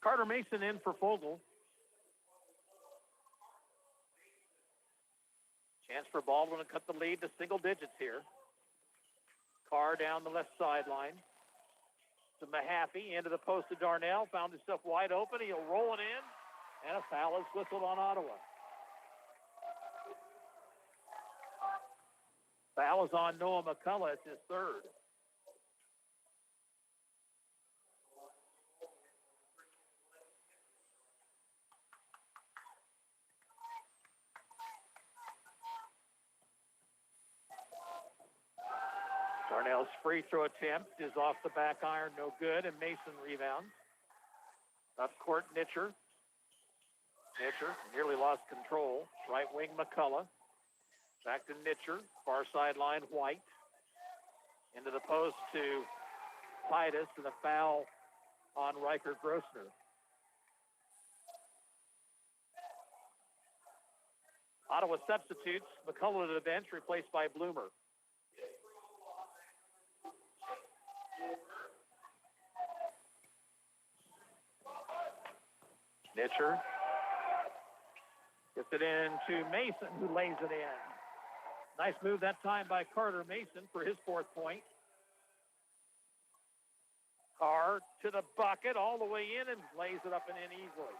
Carter Mason in for Fogel. Chance for Baldwin to cut the lead to single digits here. Carr down the left sideline. To Mahaffey, into the post to Darnell. Found himself wide open. He'll roll it in. And a foul is whistled on Ottawa. Foul is on Noah McCullough. It's his third. Darnell's free throw attempt is off the back iron, no good, and Mason rebounds. Up court, Nitcher. Nitcher nearly lost control. Right wing, McCullough. Back to Nitcher. Far sideline, White. Into the post to Titus, and a foul on Riker Grossner. Ottawa substitutes. McCullough to the bench, replaced by Bloomer. Nitcher gets it in to Mason, who lays it in. Nice move that time by Carter Mason for his fourth point. Carr to the bucket, all the way in, and lays it up and in easily.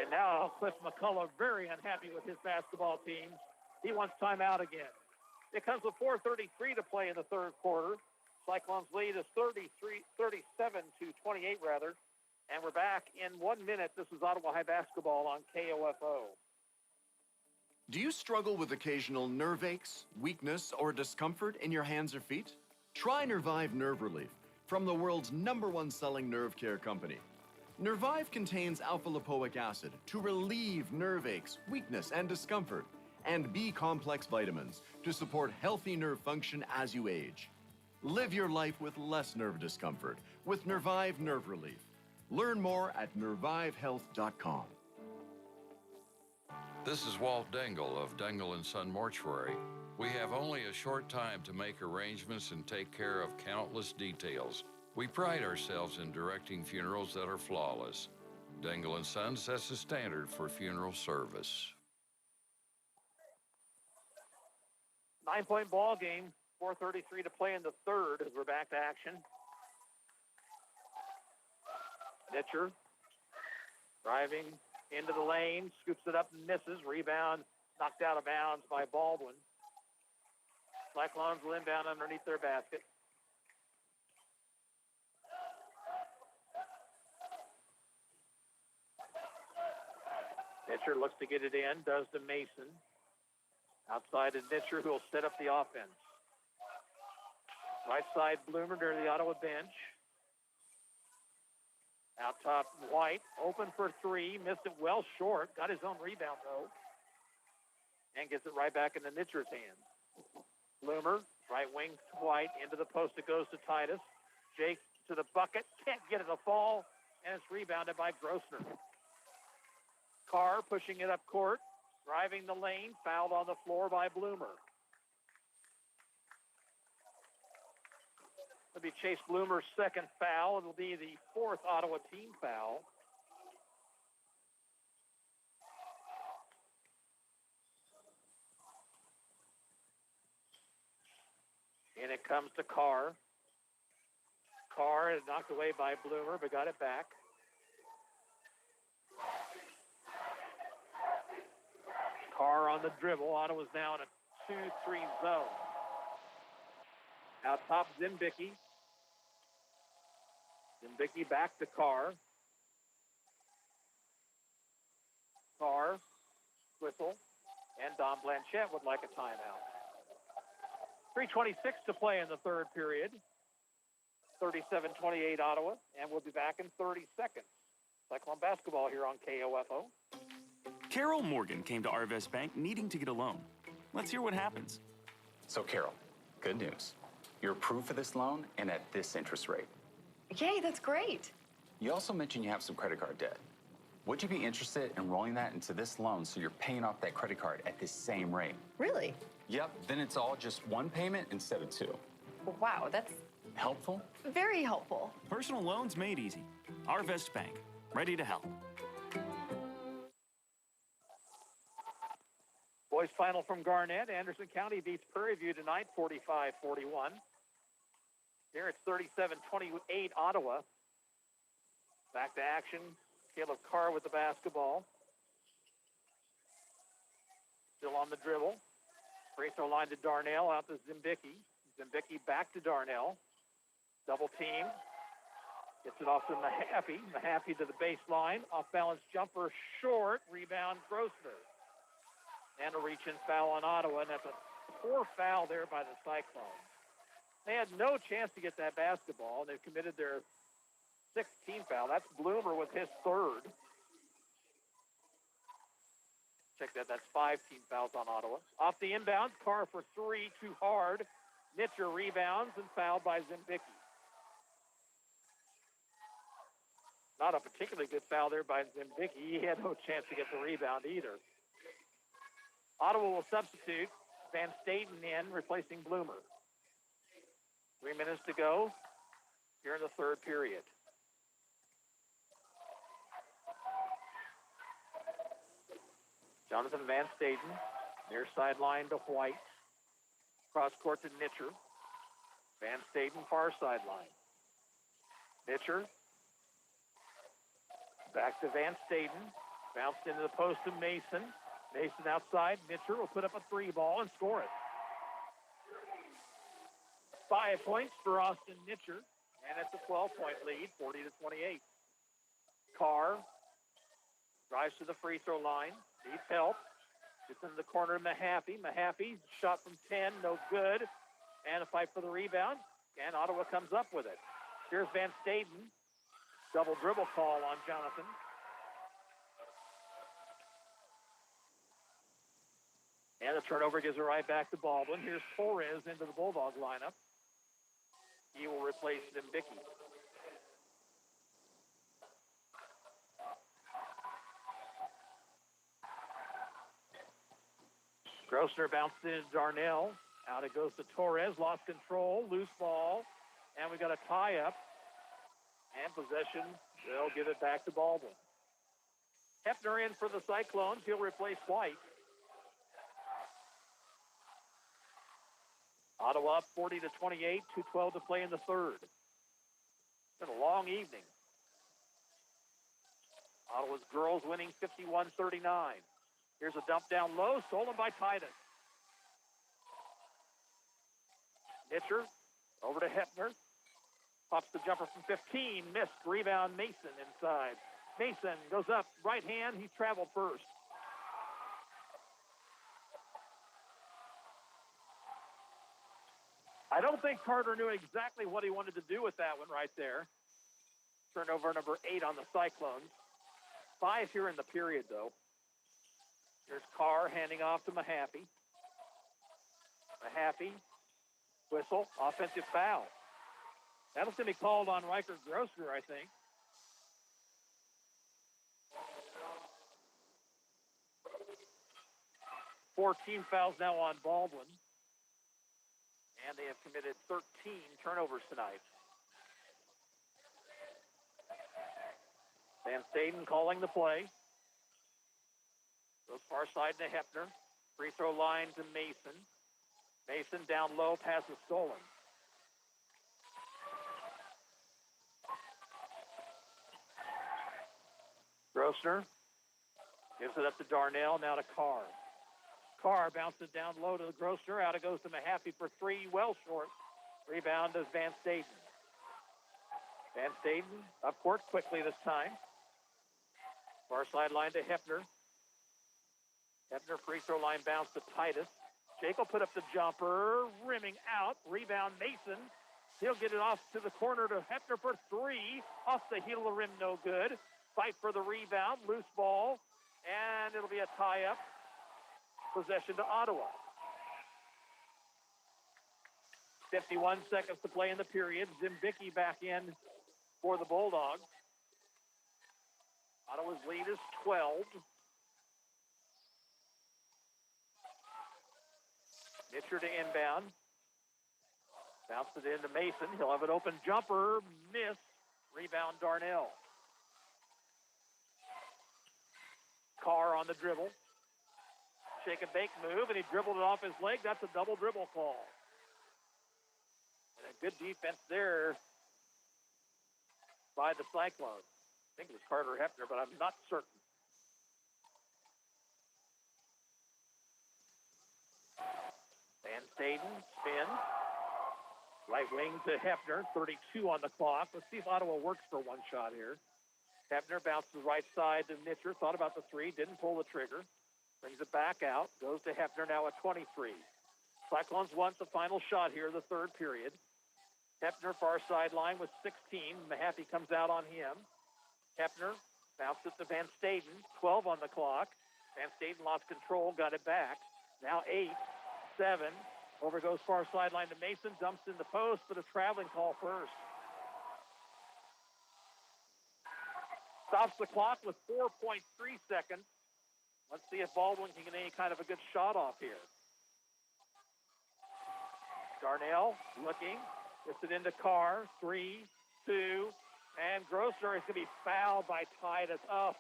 And now Cliff McCullough very unhappy with his basketball team. He wants timeout again. It comes with 4:33 to play in the third quarter. Cyclones lead is 37-28 rather. And we're back in 1 minute. This is Ottawa High basketball on KOFO. Do you struggle with occasional nerve aches, weakness, or discomfort in your hands or feet? Try Nervive Nerve Relief from the world's #1 selling nerve care company. Nervive contains alpha-lipoic acid to relieve nerve aches, weakness, and discomfort, and B-complex vitamins to support healthy nerve function as you age. Live your life with less nerve discomfort with Nervive Nerve Relief. Learn more at nervivehealth.com. This is Walt Dengel of Dengel & Son Mortuary. We have only a short time to make arrangements and take care of countless details. We pride ourselves in directing funerals that are flawless. Dengel & Son sets the standard for funeral service. 9-point ball game, 4:33 to play in the third as we're back to action. Nitcher driving into the lane, scoops it up and misses. Rebound knocked out of bounds by Baldwin. Cyclones will inbound underneath their basket. Nitcher looks to get it in, does to Mason. Outside to Nitcher, who will set up the offense. Right side, Bloomer near the Ottawa bench. Out top, White, open for three, missed it well short, got his own rebound though, and gets it right back into Nitcher's hands. Bloomer, right wing to White, into the post it goes to Titus. Jake to the bucket, can't get it to fall, and it's rebounded by Grossner. Carr pushing it up court, driving the lane, fouled on the floor by Bloomer. It'll be Chase Bloomer's second foul. It'll be the fourth Ottawa team foul. And it comes to Carr. Carr is knocked away by Bloomer, but got it back. Carr on the dribble. Ottawa's now in a 2-3 zone. Out top, Zimbicki. Zimbicki back to Carr. Carr, whistle, and Don Blanchette would like a timeout. 3:26 to play in the third period. 37-28 Ottawa, and we'll be back in 30 seconds. Cyclone basketball here on KOFO. Carol Morgan came to Arvest Bank needing to get a loan. Let's hear what happens. So, Carol, good news. You're approved for this loan and at this interest rate. Yay, that's great. You also mentioned you have some credit card debt. Would you be interested in rolling that into this loan so you're paying off that credit card at this same rate? Really? Yep, then it's all just one payment instead of two. Wow, that's Helpful? very helpful. Personal loans made easy. Arvest Bank, ready to help. Boys final from Garnett. Anderson County beats Prairie View tonight, 45-41. Here it's 37-28 Ottawa. Back to action. Caleb Carr with the basketball. Still on the dribble. Free throw line to Darnell, out to Zimbicki. Zimbicki back to Darnell. Double team. Gets it off to Mahaffey. Mahaffey to the baseline. Off balance jumper short. Rebound Grossner. And a reach-in foul on Ottawa, and that's a 4 foul there by the Cyclones. They had no chance to get that basketball, and they've committed their 6th team foul. That's Bloomer with his 3rd. Check that, that's 5 team fouls on Ottawa. Off the inbound, Carr for 3, too hard. Nitcher rebounds and fouled by Zimbicki. Not a particularly good foul there by Zimbicki. He had no chance to get the rebound either. Ottawa will substitute Van Staten in, replacing Bloomer. 3 minutes to go here in the 3rd period. Jonathan Van Staten, near sideline to White. Cross court to Nitcher. Van Staten, far sideline. Nitcher. Back to Van Staten. Bounced into the post to Mason. Mason outside. Nitcher will put up a 3 ball and score it. 5 points for Austin Nitcher. And it's a 12-point lead, 40-28. Carr drives to the free throw line. Needs help. Gets into the corner of Mahaffey. Mahaffey shot from 10, no good. And a fight for the rebound. And Ottawa comes up with it. Here's Van Staten. Double dribble call on Jonathan. And the turnover gives it right back to Baldwin. Here's Torres into the Bulldog lineup. He will replace Zimbicki. Grossner bounced into Darnell. Out it goes to Torres. Lost control. Loose ball. And we got a tie-up. And possession. They'll give it back to Baldwin. Hefner in for the Cyclones. He'll replace White. Ottawa up 40-28. 2:12 to play in the 3rd. It's been a long evening. Ottawa's girls winning 51-39. Here's a dump down low, stolen by Titus. Nitcher over to Hefner. Pops the jumper from 15, missed. Rebound Mason inside. Mason goes up, right hand, he traveled first. I don't think Carter knew exactly what he wanted to do with that one right there. Turnover number 8 on the Cyclones. 5 here in the period, though. Here's Carr handing off to Mahaffey. Mahaffey, whistle, offensive foul. That'll going to be called on Riker Grossner, I think. Four team fouls now on Baldwin. And they have committed 13 turnovers tonight. Van Staden calling the play. Goes far side to Hefner. Free throw line to Mason. Mason down low, pass is stolen. Grossner gives it up to Darnell, now to Carr. Carr bounces down low to the Grossner. Out it goes to Mahaffey for 3, well short. Rebound is Van Staden. Van Staden up court quickly this time. Far sideline to Hefner. Hefner free throw line bounce to Titus. Jake will put up the jumper, rimming out. Rebound Mason. He'll get it off to the corner to Hefner for three. Off the heel of the rim, no good. Fight for the rebound, loose ball, and it'll be a tie-up. Possession to Ottawa. 51 seconds to play in the period. Zimbicki back in for the Bulldogs. Ottawa's lead is 12. Mitchell to inbound. Bounce it into Mason. He'll have an open jumper. Miss. Rebound Darnell. Carr on the dribble. Shake and bake move, and he dribbled it off his leg. That's a double dribble call. And a good defense there by the Cyclones. I think it was Carter Hefner, but I'm not certain. Van Staden spins. Right wing to Hefner, 32 on the clock. Let's see if Ottawa works for one shot here. Hefner bounces right side to Mitcher. Thought about the three, didn't pull the trigger. Brings it back out, goes to Hefner now at 23. Cyclones want the final shot here, the third period. Hefner far sideline with 16. Mahaffey comes out on him. Hefner bounces to Van Staden, 12 on the clock. Van Staden lost control, got it back. Now 8, 7. Over goes far sideline to Mason, dumps in the post, but a traveling call first. Stops the clock with 4.3 seconds. Let's see if Baldwin can get any kind of a good shot off here. Darnell looking, gets it into Carr, 3, 2, and Grosser is going to be fouled by Titus. Oh.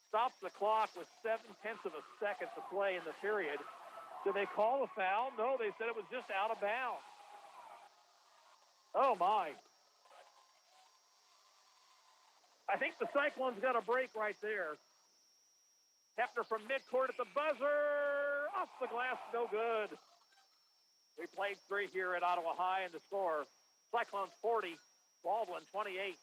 Stops the clock with 0.7 of a second to play in the period. Did they call a foul? No, they said it was just out of bounds. Oh, my. I think the Cyclones got a break right there. Hefner from midcourt at the buzzer. Off the glass, no good. We played 3 here at Ottawa High, and the score, Cyclones 40, Baldwin 28.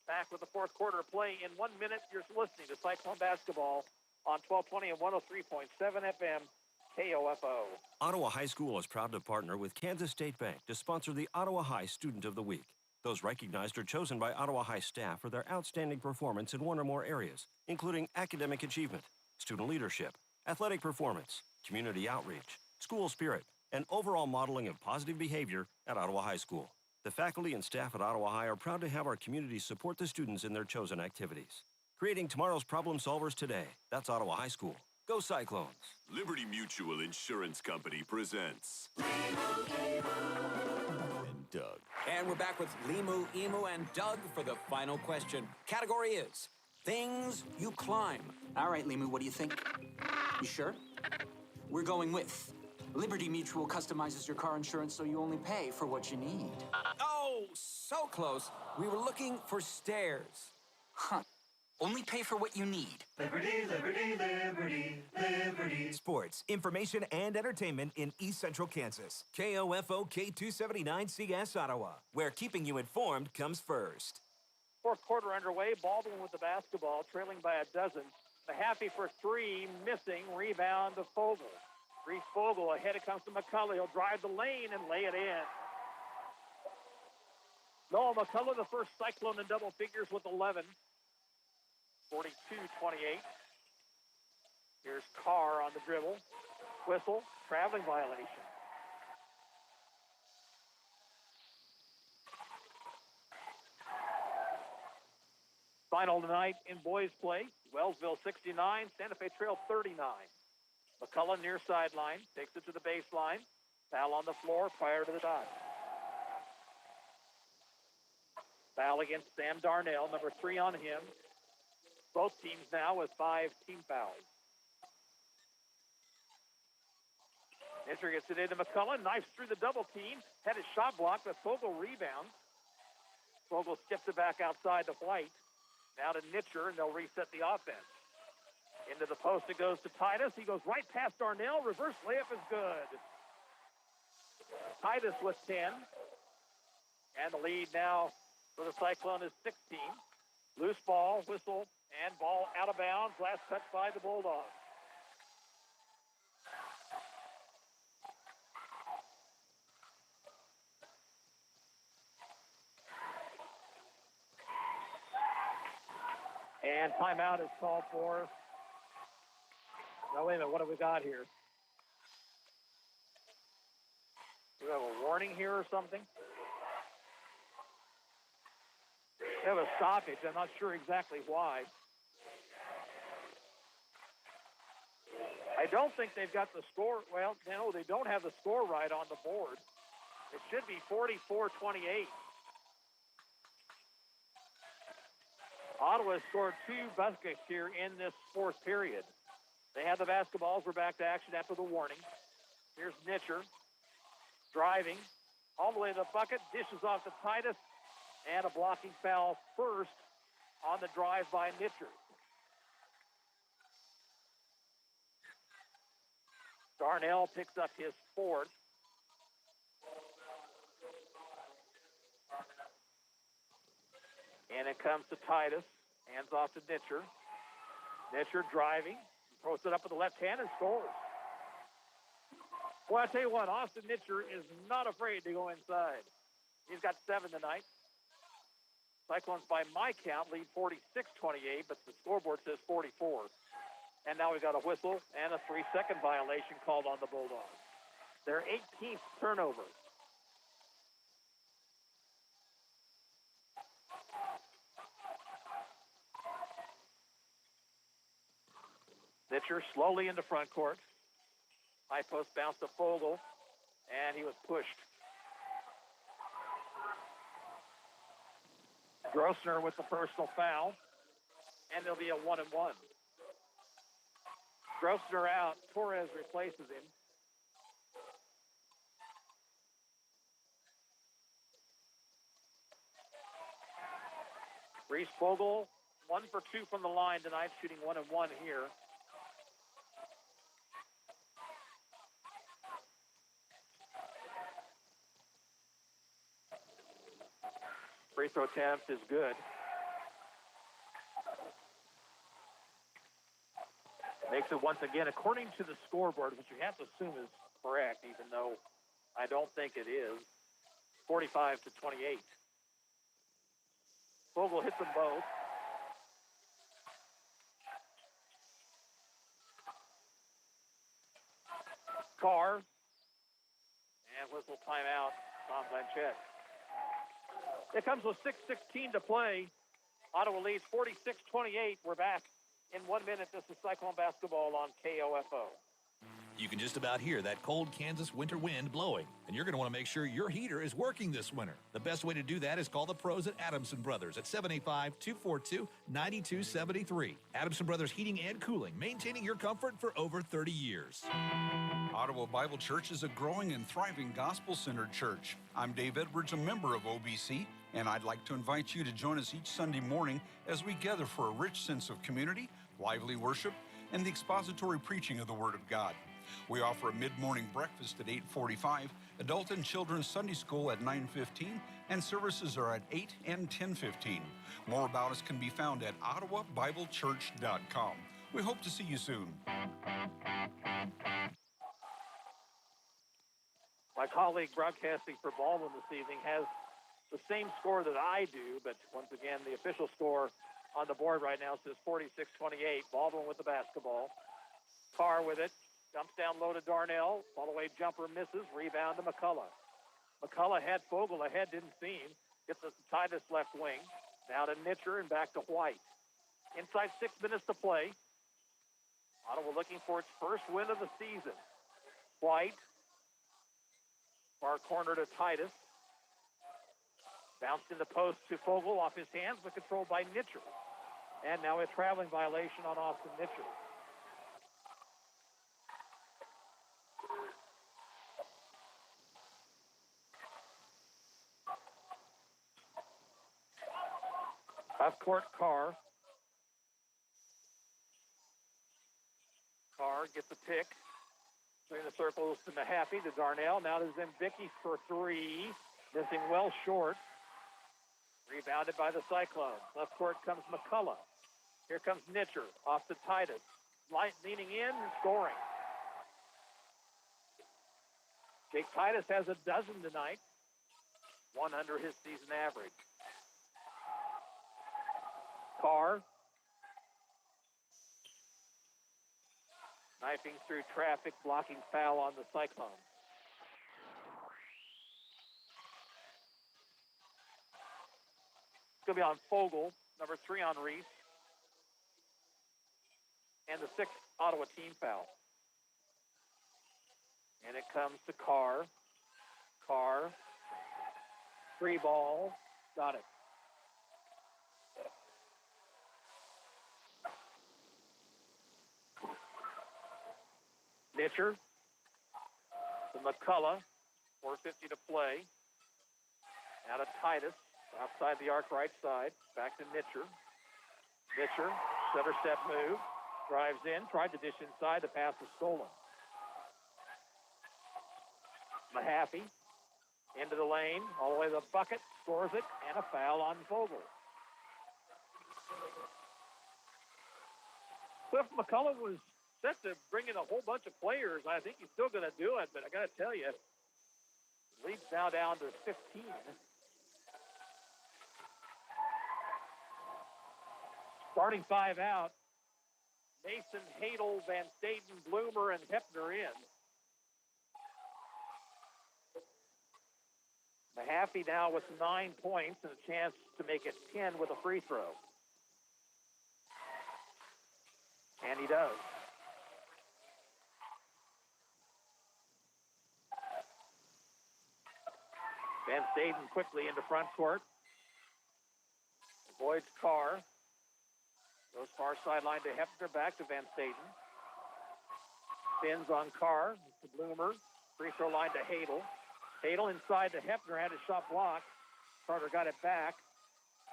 Back with the fourth quarter play in 1 minute. You're listening to Cyclone Basketball on 1220 and 103.7 FM. KOFO. Ottawa High School is proud to partner with Kansas State Bank to sponsor the Ottawa High Student of the Week. Those recognized are chosen by Ottawa High staff for their outstanding performance in one or more areas, including academic achievement, student leadership, athletic performance, community outreach, school spirit, and overall modeling of positive behavior at Ottawa High School. The faculty and staff at Ottawa High are proud to have our community support the students in their chosen activities. Creating tomorrow's problem solvers today. That's Ottawa High School. Go Cyclones. Liberty Mutual Insurance Company presents and Doug. And we're back with Limu, Emu, and Doug for the final question. Category is things you climb. All right, Limu, what do you think? You sure? We're going with Liberty Mutual customizes your car insurance so you only pay for what you need. Oh, so close. We were looking for stairs. Huh. Only pay for what you need. Liberty, liberty, liberty, liberty. Sports, information, and entertainment in East Central Kansas. KOFO K279CS Ottawa, where keeping you informed comes first. Fourth quarter underway. Baldwin with the basketball, trailing by a dozen. Mahaffey for 3, missing. Rebound to Fogel. Reese Fogel ahead. It comes to McCullough. He'll drive the lane and lay it in. Noah McCullough, the first Cyclone in double figures with 11. 42-28. Here's Carr on the dribble. Whistle, traveling violation. Final tonight in boys play. Wellsville 69, Santa Fe Trail 39. McCullough near sideline, takes it to the baseline. Foul on the floor prior to the dot. Foul against Sam Darnell, number 3 on him. Both teams now with 5 team fouls. Entry gets it into McCullough. Knifes through the double team. Had his shot blocked, but Fogel rebounds. Fogel skips it back outside to White. Now to Nitcher, and they'll reset the offense. Into the post it goes to Titus. He goes right past Darnell. Reverse layup is good. Titus with 10. And the lead now for the Cyclone is 16. Loose ball, whistle, and ball out of bounds. Last touch by the Bulldogs. And timeout is called for. Now, wait a minute. What have we got here? Do we have a warning here or something? We have a stoppage. I'm not sure exactly why. I don't think they've got the score. Well, no, they don't have the score right on the board. It should be 44-28. Ottawa scored 2 buckets here in this fourth period. They had the basketballs. We're back to action after the warning. Here's Nitcher driving all the way to the bucket, dishes off to Titus, and a blocking foul first on the drive by Nitcher. Darnell picks up his fourth. And it comes to Titus. Hands off to Nitcher. Nitcher driving. Throws it up with the left hand and scores. Well, I tell you what, Austin Nitcher is not afraid to go inside. He's got 7 tonight. Cyclones, by my count, lead 46-28, but the scoreboard says 44. And now we've got a whistle and a 3-second violation called on the Bulldogs. Their 18th turnover. Nitcher slowly into front court. High post bounce to Fogel, and he was pushed. Grossner with the personal foul, and there'll be a 1-and-1. Grossner out. Torres replaces him. Reese Fogel, 1 for 2 from the line tonight, shooting 1-and-1 here. Free throw attempt is good. Makes it once again, according to the scoreboard, which you have to assume is correct, even though I don't think it is, 45-28. Fogel hits them both. Carr. And whistle timeout, Tom Blanchett. It comes with 6:16 to play. Ottawa leads 46-28. We're back in 1 minute. This is Cyclone Basketball on KOFO. You can just about hear that cold Kansas winter wind blowing, and you're going to want to make sure your heater is working this winter. The best way to do that is call the pros at Adamson Brothers at 785-242-9273. Adamson Brothers Heating and Cooling, maintaining your comfort for over 30 years. Ottawa Bible Church is a growing and thriving gospel-centered church. I'm Dave Edwards, a member of OBC, and I'd like to invite you to join us each Sunday morning as we gather for a rich sense of community, lively worship, and the expository preaching of the Word of God. We offer a mid-morning breakfast at 8:45, adult and children's Sunday school at 9:15, and services are at 8 and 10:15. More about us can be found at ottawabiblechurch.com. We hope to see you soon. My colleague broadcasting for Baldwin this evening has the same score that I do, but once again, the official score on the board right now says 46-28. Baldwin with the basketball. Carr with it. Dumps down low to Darnell. Fall-away jumper misses. Rebound to McCullough. McCullough had Fogel ahead, didn't see him. Gets us to Titus left wing. Now to Nitcher and back to White. Inside 6 minutes to play. Ottawa looking for its first win of the season. White. Far corner to Titus. Bounced in the post to Fogel off his hands, but controlled by Nitcher. And now a traveling violation on Austin Nitcher. Half-court Carr. Carr gets a pick. Between the circles to Mahaffey, to Darnell. Now to Zembicki for 3. Missing well short. Rebounded by the Cyclones. Left court comes McCullough. Here comes Nitcher. Off to Titus. Light leaning in, scoring. Jake Titus has a dozen tonight. 1 under his season average. Carr Knifing through traffic, blocking foul on the Cyclones. It's going to be on Fogel, number 3 on Reese, and the 6th Ottawa team foul. And it comes to Carr. Carr, 3 ball, got it. Nitcher to McCullough, 4:50 to play. Out of Titus, outside the arc right side, back to Nitcher. Nitcher, stutter step move, drives in, tried to dish inside, the pass was stolen. Mahaffey, into the lane, all the way to the bucket, scores it, and a foul on Vogel. Cliff McCullough was set to bring in a whole bunch of players. I think he's still going to do it, but I got to tell you, the lead's now down to 15. Starting 5 out, Mason, Hadel, Van Staten, Bloomer, and Hepner in. Mahaffey now with 9 points and a chance to make it 10 with a free throw. And he does. Van Staten quickly into front court. Avoids Carr. Goes far sideline to Hepner, back to Van Staten. Spins on Carr to Bloomer. Free throw line to Hadel. Hadel inside to Hepner, had his shot blocked. Carter got it back.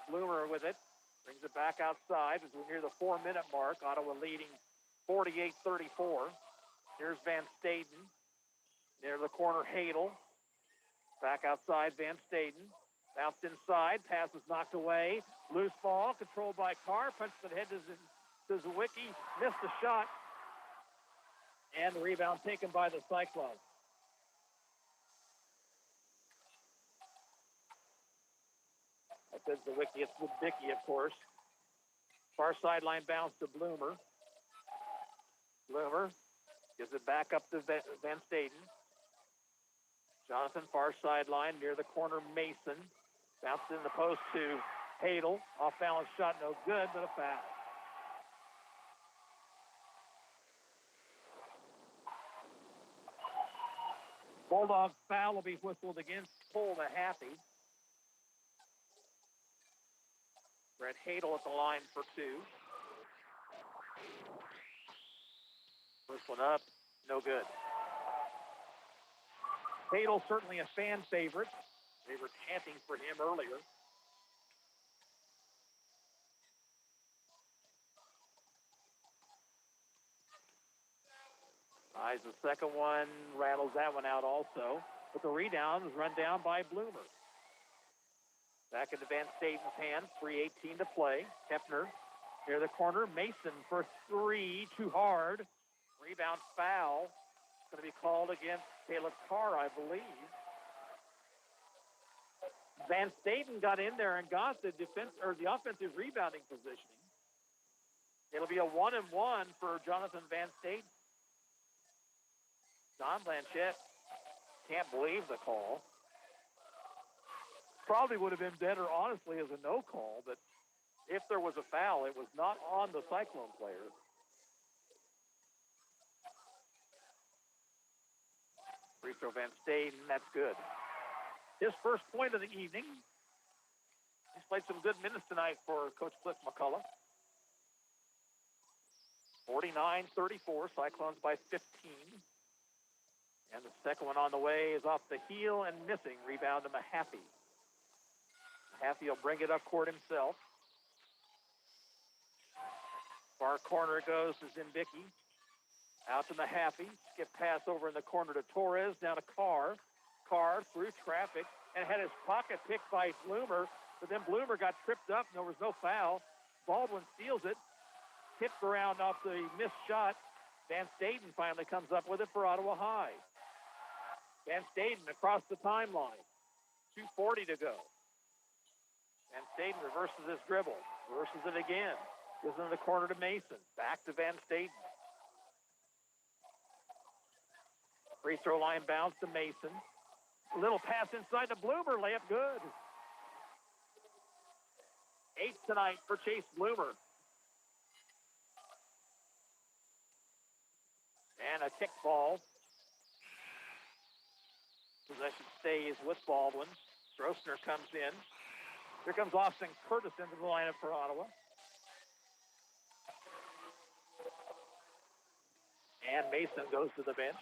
Bloomer with it. Brings it back outside as we're near the 4-minute mark. Ottawa leading 48-34. Here's Van Staten. Near the corner, Hadel. Back outside, Van Staten. Bounced inside. Pass is knocked away. Loose ball, controlled by Carr. Punched to the head to Zawicki. Missed the shot. And the rebound taken by the Cyclones. I said Zawicki. It's Zawicki, of course. Far sideline bounce to Bloomer. Bloomer gives it back up to Van Staten. Jonathan, far sideline, near the corner, Mason. Bounced in the post to Hadel. Off-balance shot, no good, but a foul. Bulldog foul will be whistled against Cole Mahaffey. Brett Hadel at the line for 2. This one up, no good. Hadel certainly a fan favorite. They were chanting for him earlier. Eyes the second one, rattles that one out also. But the rebound is run down by Bloomer. Back into Van Staten's hands, 3:18 to play. Hepner near the corner. Mason for 3, too hard. Rebound foul. It's going to be called against Caleb Carr, I believe. Van Staten got in there and got the defense or the offensive rebounding positioning. It'll be a 1-and-1 for Jonathan Van Staten. Don Blanchette can't believe the call. Probably would have been better, honestly, as a no call, but if there was a foul, it was not on the Cyclone player. Free throw Van Staten, that's good. His first point of the evening. He's played some good minutes tonight for Coach Cliff McCullough. 49-34, Cyclones by 15. And the second one on the way is off the heel and missing. Rebound to Mahaffey. Mahaffey will bring it up court himself. Far corner it goes to Zimbicki. Out to Mahaffey. Skip pass over in the corner to Torres. Down to Carr. Carr through traffic and had his pocket picked by Bloomer. But then Bloomer got tripped up and there was no foul. Baldwin steals it. Tipped around off the missed shot. Van Staten finally comes up with it for Ottawa High. Van Staten across the timeline. 2:40 to go. Van Staten reverses his dribble. Reverses it again. Goes into the corner to Mason. Back to Van Staten. Free throw line bounce to Mason. Little pass inside to Bloomer, layup good. 8 tonight for Chase Bloomer. And a kick ball. Possession stays with Baldwin. Grossner comes in. Here comes Austin Curtis into the lineup for Ottawa. And Mason goes to the bench.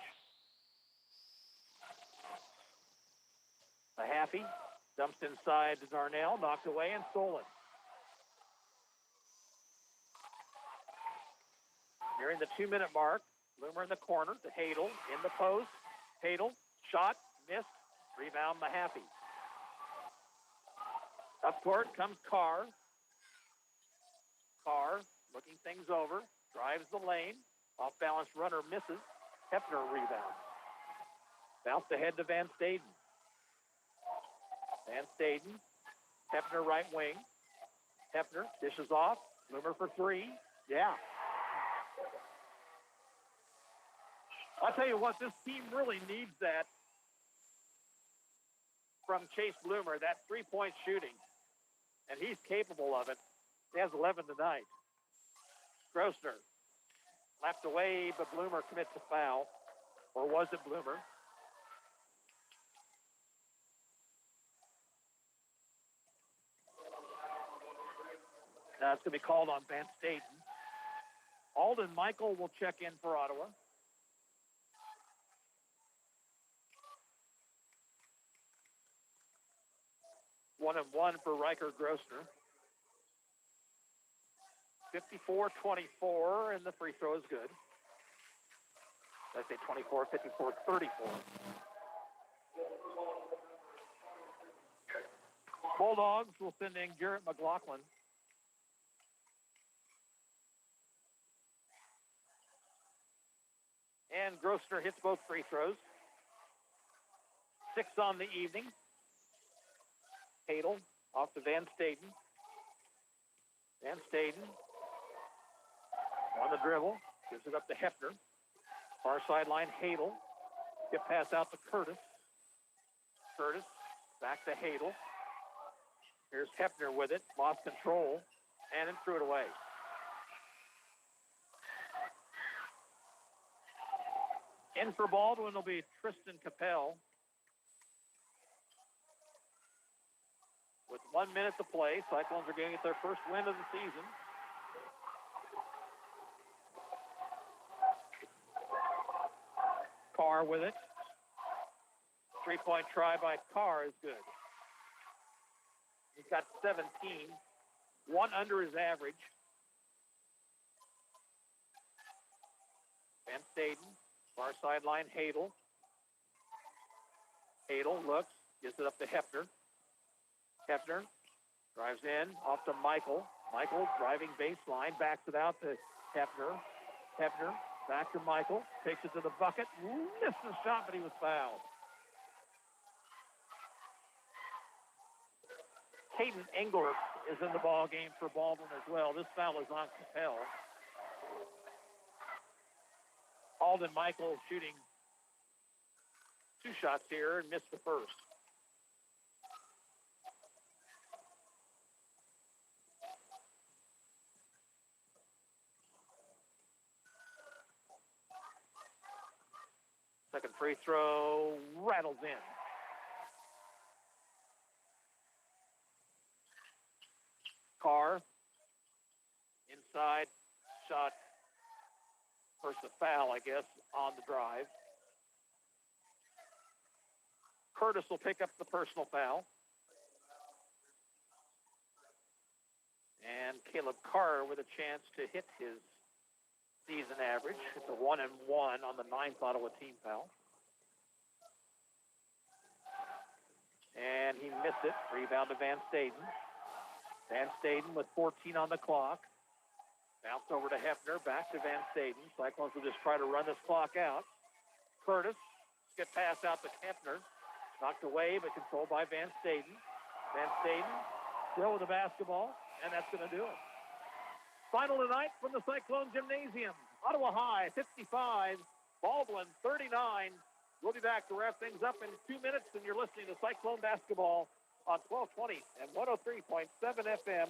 Mahaffey dumps inside to Darnell, knocked away and stolen. Nearing the 2-minute mark. Bloomer in the corner to Hadel in the post. Hadel, shot, missed, rebound Mahaffey. Up court comes Carr. Carr looking things over, drives the lane. Off-balance runner misses. Hefner rebounds. Bounced ahead to Van Staden. Van Staden, Hefner right wing. Hefner dishes off. Bloomer for 3. Yeah. I'll tell you what, this team really needs that from Chase Bloomer, that three-point shooting. And he's capable of it. He has 11 tonight. Grossner lapped away, but Bloomer commits a foul. Or was it Bloomer? Now it's going to be called on Van Staden. Alden Michael will check in for Ottawa. One and one for Riker Grossner. 54-24, and the free throw is good. I say 24, 54, 34. Bulldogs will send in Garrett McLaughlin. And Grossner hits both free throws. 6 on the evening. Hadel off to Van Staden. Van Staden on the dribble. Gives it up to Hefner. Far sideline, Hadel. Get pass out to Curtis. Curtis back to Hadel. Here's Hefner with it. Lost control. And then threw it away. In for Baldwin will be Tristan Capel. With 1 minute to play, Cyclones are going to get their first win of the season. Carr with it. 3-point try by Carr is good. He's got 17, 1 under his average. Van Staden, far sideline, Hadel. Hadel looks, gives it up to Hefner. Hefner drives in, off to Michael. Michael driving baseline, backs it out to Hefner. Hefner back to Michael, takes it to the bucket, missed the shot, but he was fouled. Caden Englert is in the ball game for Baldwin as well. This foul is on Capel. Alden Michael shooting 2 shots here and missed the first. Second free throw rattles in. Carr inside shot. First a foul, I guess, on the drive. Curtis will pick up the personal foul. And Caleb Carr with a chance to hit his season average. It's a 1-and-1 on the 9th Ottawa team foul. And he missed it. Rebound to Van Staden. Van Staden with 14 on the clock. Bounce over to Hefner, back to Van Staden. Cyclones will just try to run this clock out. Curtis, skip pass out to Hefner. Knocked away, but controlled by Van Staden. Van Staden still with the basketball, and that's going to do it. Final tonight from the Cyclone Gymnasium. Ottawa High, 55. Baldwin, 39. We'll be back to wrap things up in 2 minutes, and you're listening to Cyclone Basketball on 1220 and 103.7 FM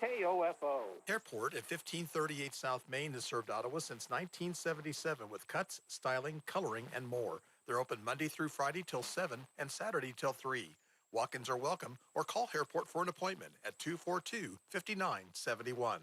KOFO. Airport at 1538 South Main has served Ottawa since 1977 with cuts, styling, coloring, and more. They're open Monday through Friday till 7 and Saturday till 3. Walk-ins are welcome, or call Airport for an appointment at 242-5971.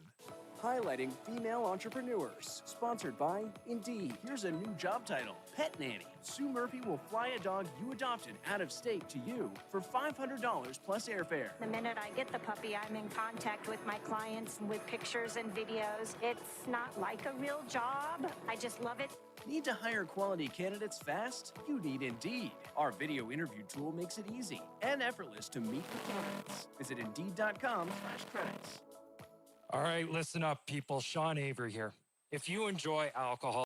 Highlighting female entrepreneurs. Sponsored by Indeed. Here's a new job title, Pet Nanny. Sue Murphy will fly a dog you adopted out of state to you for $500 plus airfare. The minute I get the puppy, I'm in contact with my clients with pictures and videos. It's not like a real job. I just love it. Need to hire quality candidates fast? You need Indeed. Our video interview tool makes it easy and effortless to meet the candidates. Visit Indeed.com/credits. All right, listen up, people. Sean Avery here. If you enjoy alcohol,